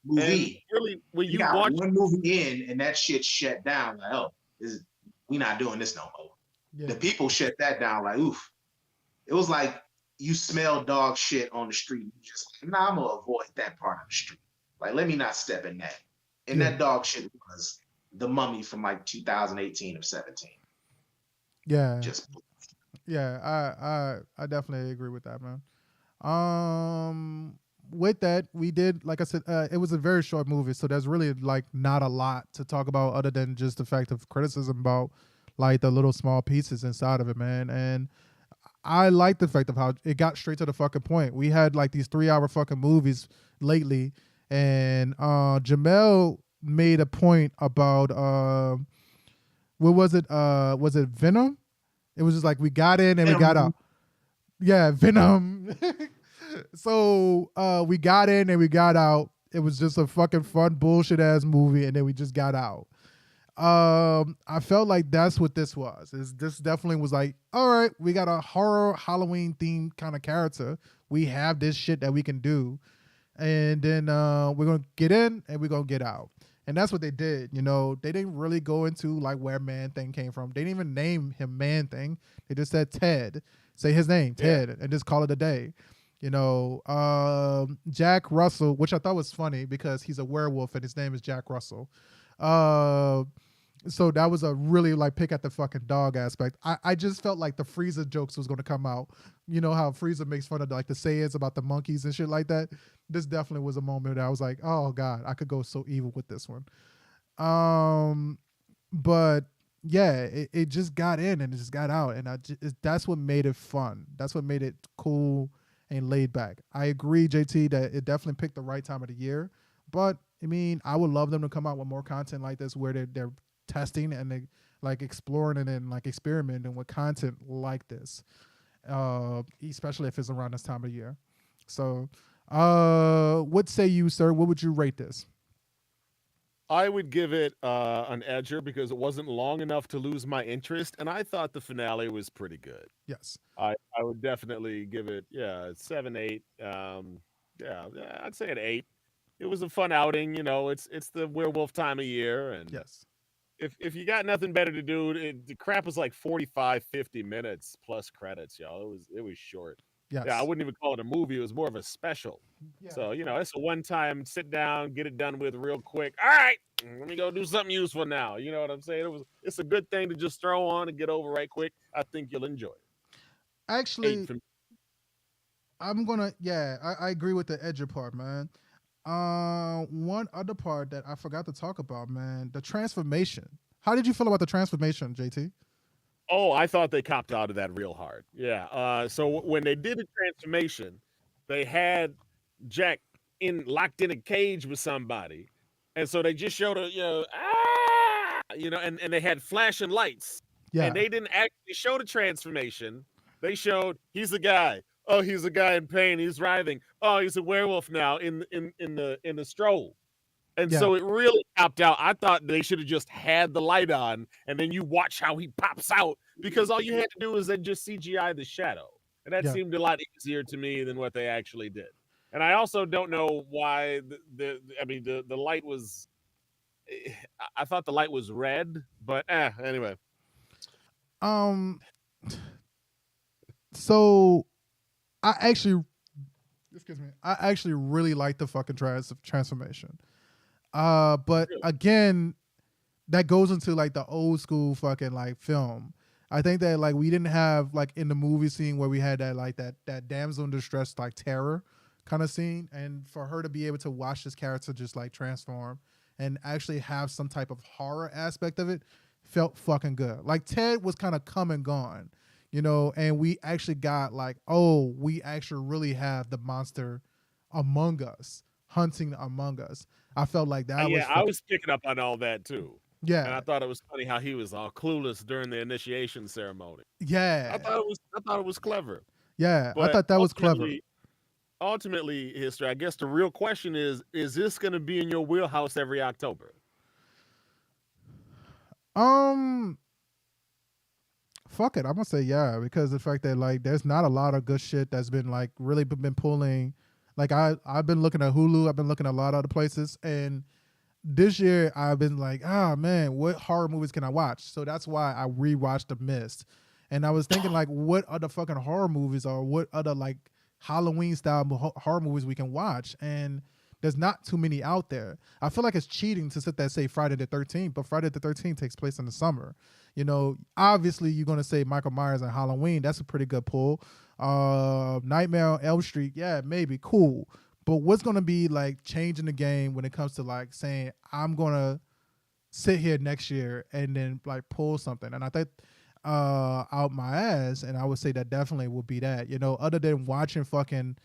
Movie. And really, when you got watch one movie in and that shit shut down, like, we not doing this no more. Yeah. The people shut that down, like, oof. It was like you smell dog shit on the street. You just like, nah, I'm gonna avoid that part of the street. Like, let me not step in that. And that dog shit was the Mummy from like 2018 or 17. Yeah. I definitely agree with that, man. With that, we did, like I said, it was a very short movie, so there's really like not a lot to talk about other than just the fact of criticism about like the little small pieces inside of it, man. And I like the fact of how it got straight to the fucking point. We had like these 3-hour fucking movies lately, and Jamel made a point about what was it? Was it Venom? It was just like we got in and we got out. Yeah, Venom. So we got in and we got out. It was just a fucking fun bullshit ass movie, and then we just got out. I felt like that's what this was. This definitely was like, all right, we got a horror Halloween themed kind of character. We have this shit that we can do, and then we're gonna get in and we're gonna get out. And that's what they did. You know, they didn't really go into like where Man Thing came from. They didn't even name him Man Thing. They just said Ted. Say his name, Ted, and just call it a day. You know, Jack Russell, which I thought was funny because he's a werewolf and his name is Jack Russell. So that was a really like pick at the fucking dog aspect. I just felt like the Frieza jokes was going to come out. You know how Frieza makes fun of like the Saiyans about the monkeys and shit like that. This definitely was a moment that I was like, oh God, I could go so evil with this one. But yeah, it just got in and it just got out, and that's what made it fun. That's what made it cool and laid back. I agree, JT, that it definitely picked the right time of the year. But I mean, I would love them to come out with more content like this, where they're testing and they like exploring and then like experimenting with content like this, especially if it's around this time of year. So, what say you, sir? What would you rate this? I would give it an edger because it wasn't long enough to lose my interest, and I thought the finale was pretty good. Yes. I would definitely give it 7, 8. Yeah, I'd say an 8. It was a fun outing, you know. It's the werewolf time of year, and Yes. If you got nothing better to do, the crap was like 45, 50 minutes plus credits, y'all. It was short. Yes. Yeah, I wouldn't even call it a movie. It was more of a special. Yeah. So, you know, it's a one-time sit down, get it done with real quick. All right, let me go do something useful now. You know what I'm saying? It's a good thing to just throw on and get over right quick. I think you'll enjoy it. Actually, I'm gonna I agree with the edger part, man. One other part that I forgot to talk about, man, the transformation. How did you feel about the transformation, JT? Oh, I thought they copped out of that real hard. Yeah. So when they did the transformation, they had Jack locked in a cage with somebody, and so they just showed and they had flashing lights, Yeah. and they didn't actually show the transformation. They showed he's a guy. Oh, he's a guy in pain. He's writhing. Oh, he's a werewolf now in the stroll. And so it really popped out. I thought they should have just had the light on, and then you watch how he pops out, because all you had to do was then just CGI the shadow. And that seemed a lot easier to me than what they actually did. And I also don't know why the light was. I thought the light was red, but anyway. So I actually really like the fucking transformation. But again, that goes into like the old school fucking like film. I think that like we didn't have like in the movie scene where we had that like that damsel in distress like terror kind of scene, and for her to be able to watch this character just like transform and actually have some type of horror aspect of it felt fucking good. Like Ted was kind of come and gone, you know, and we actually got like, oh, we actually really have the monster among us, hunting among us. I felt like that was I was picking up on all that too. Yeah. And I thought it was funny how he was all clueless during the initiation ceremony. Yeah. I thought it was clever. Yeah, But I thought that was clever. Ultimately, history, I guess the real question is this going to be in your wheelhouse every October? Fuck it, I'm gonna say yeah, because the fact that like there's not a lot of good shit that's been like really been pulling. Like I've been looking at Hulu, I've been looking at a lot of other places, and this year I've been like, man, what horror movies can I watch? So that's why I rewatched The Mist, and I was thinking like, what other fucking horror movies or what other like Halloween style horror movies we can watch, and there's not too many out there. I feel like it's cheating to sit there and say Friday the 13th, but Friday the 13th takes place in the summer. You know, obviously you're going to say Michael Myers and Halloween. That's a pretty good pull. Nightmare on Elm Street, yeah, maybe, cool. But what's going to be like changing the game when it comes to like saying I'm going to sit here next year and then like pull something? And I think out my ass, and I would say that definitely would be that, you know, other than watching fucking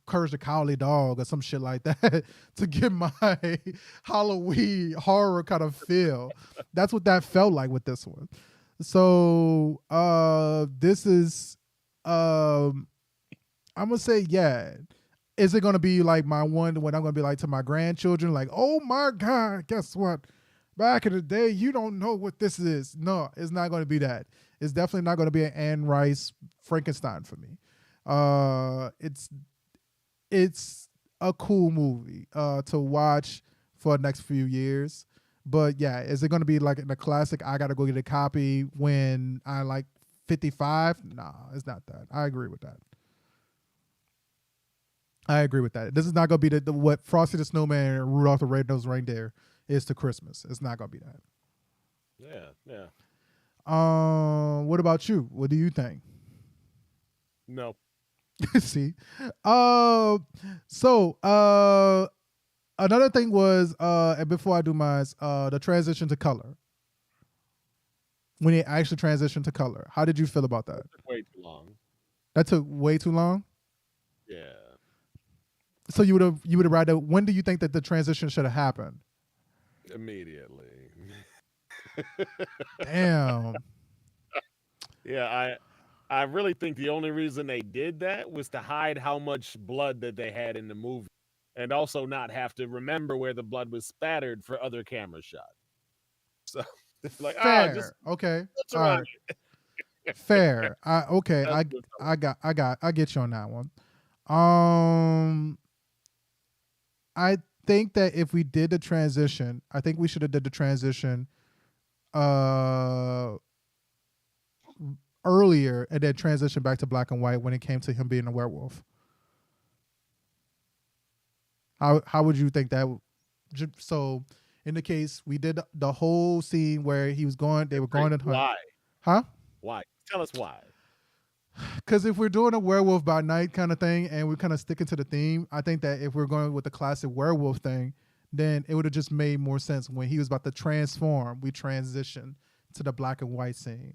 Courage the Cowardly Dog or some shit like that to get my Halloween horror kind of feel. That's what that felt like with this one. So this is I'm gonna say yeah. Is it gonna be like my one when I'm gonna be like to my grandchildren, like, oh my God, guess what? Back in the day, you don't know what this is. No, it's not gonna be that. It's definitely not gonna be an Anne Rice Frankenstein for me. It's a cool movie to watch for the next few years. But yeah, is it gonna be like in the classic? I gotta go get a copy when I like 55. Nah, it's not that. I agree with that. This is not gonna be the what Frosty the Snowman and Rudolph the Red-Nosed Reindeer is to Christmas. It's not gonna be that. Yeah. What about you? What do you think? No. See, so another thing was and before I do mine, the transition to color. When it actually transitioned to color, how did you feel about that? Way too long. That took way too long. Yeah. So you would have rather. When do you think that the transition should have happened? Immediately. Damn. Yeah, I really think the only reason they did that was to hide how much blood that they had in the movie, and also not have to remember where the blood was spattered for other camera shots. So it's like, fair. Okay. All right. Fair. Okay. I get you on that one. I think that if we did the transition, I think we should have did the transition earlier and then transition back to black and white when it came to him being a werewolf. How would you think that? So in the case, we did the whole scene where they were going to hunt. Why? Huh? Why? Tell us why. Because if we're doing a werewolf by night kind of thing and we're kind of sticking to the theme, I think that if we're going with the classic werewolf thing, then it would have just made more sense. When he was about to transform, we transitioned to the black and white scene.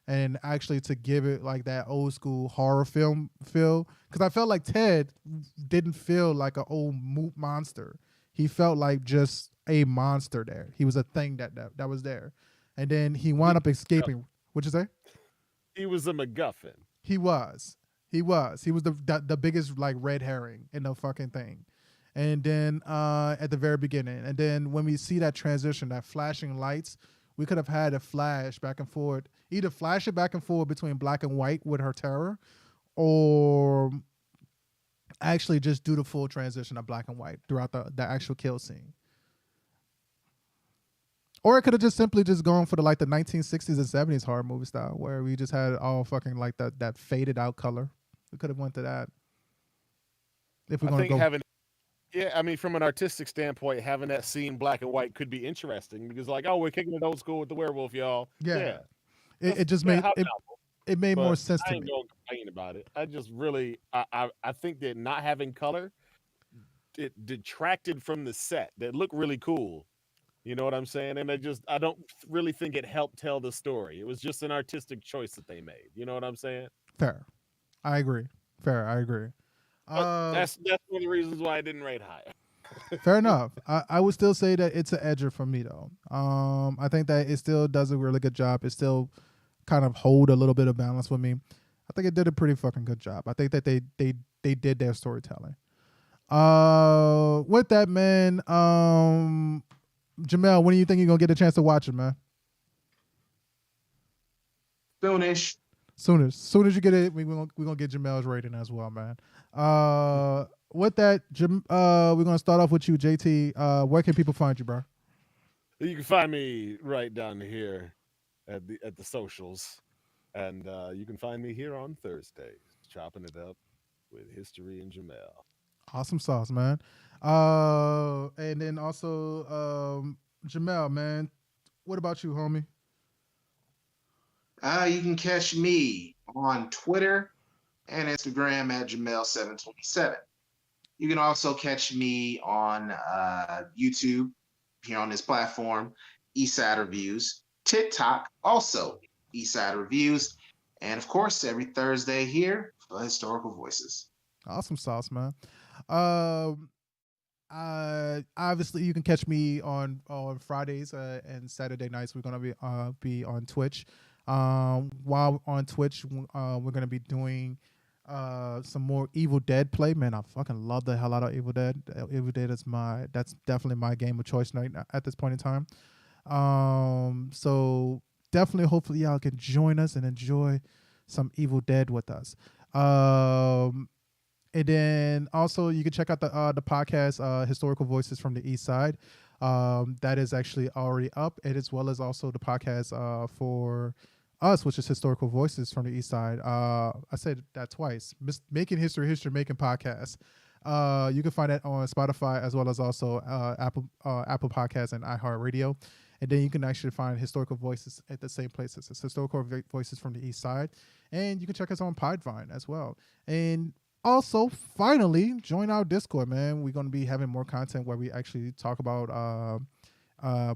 And actually to give it like that old school horror film feel. Because I felt like Ted didn't feel like an old monster. He felt like just a monster there. He was a thing that was there. And then he wound up escaping. What'd you say? He was a MacGuffin. He was the biggest like red herring in the fucking thing. And then at the very beginning, and then when we see that transition, that flashing lights, we could have had a flash back and forth, either flash it back and forth between black and white with her terror, or actually just do the full transition of black and white throughout the actual kill scene. Or it could have just simply just gone for the 1960s and 70s horror movie style, where we just had all fucking like that faded out color. We could have went to that. If we're going to go. Yeah, I mean, from an artistic standpoint, having that scene black and white could be interesting because, like, oh, we're kicking it old school with the werewolf, y'all. Yeah. It just made it made more sense to me. I ain't gonna complain about it. I just really, I think that not having color, it detracted from the set. That looked really cool. You know what I'm saying? And I don't really think it helped tell the story. It was just an artistic choice that they made. You know what I'm saying? Fair. I agree. That's one of the reasons why I didn't rate higher. Fair enough. I would still say that it's an edger for me though. I think that it still does a really good job. It still kind of hold a little bit of balance with me. I think it did a pretty fucking good job. I think that they did their storytelling. With that, man, Jamel, when do you think you're gonna get a chance to watch it, man? Soonish. Soon as you get it, we're gonna get Jamel's rating as well, man. With that, we're gonna start off with you, JT. Where can people find you, bro? You can find me right down here at the socials, and you can find me here on Thursdays, chopping it up with History and Jamel. Awesome sauce, man. And then also Jamel, man. What about you, homie? You can catch me on Twitter and Instagram at Jamel727. You can also catch me on YouTube here on this platform, Eastside Reviews, TikTok, also Eastside Reviews, and of course every Thursday here for Historical Voices. Awesome sauce, man. Obviously you can catch me on Fridays and Saturday nights. We're gonna be on Twitch. While on Twitch, we're gonna be doing some more Evil Dead play. Man, I fucking love the hell out of Evil Dead. Evil Dead is that's definitely my game of choice right now, at this point in time. So definitely, hopefully, y'all can join us and enjoy some Evil Dead with us. And then also you can check out the podcast, Historical Voices from the East Side. That is actually already up, and as well as also the podcast for us, which is Historical Voices from the East Side. I said that twice. Making history, making podcasts. You can find it on Spotify as well as also Apple Podcasts and iHeartRadio. And then you can actually find Historical Voices at the same places. It's Historical Voices from the East Side. And you can check us on Podvine as well. And also, finally, join our Discord, man. We're going to be having more content where we actually talk about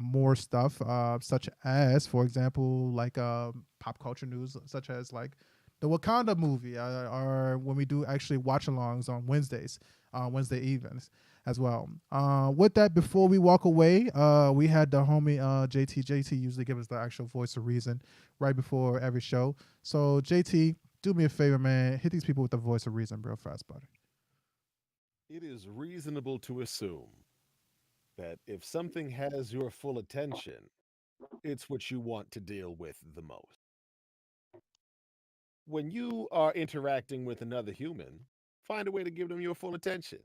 more stuff, such as, for example, like pop culture news, such as like the Wakanda movie, or when we do actually watch-alongs on Wednesdays, Wednesday evenings as well. With that, before we walk away, we had the homie JT. JT usually gives us the actual voice of reason right before every show. So JT, do me a favor, man. Hit these people with the voice of reason real fast, buddy. It is reasonable to assume that if something has your full attention, it's what you want to deal with the most. When you are interacting with another human, find a way to give them your full attention.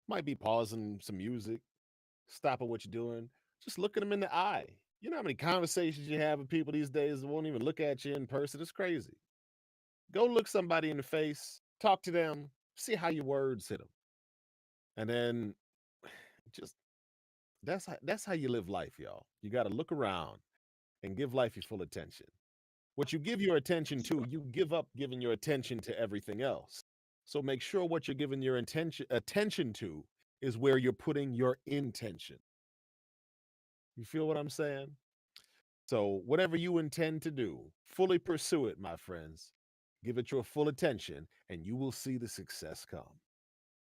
Might be pausing some music, stopping what you're doing, just looking them in the eye. You know how many conversations you have with people these days that won't even look at you in person? It's crazy. Go look somebody in the face, talk to them, see how your words hit them. And then just that's how you live life, y'all. You got to look around and give life your full attention. What you give your attention to, you give up giving your attention to everything else. So make sure what you're giving your attention to is where you're putting your intention. You feel what I'm saying? So whatever you intend to do, fully pursue it, my friends. Give it your full attention, and you will see the success come.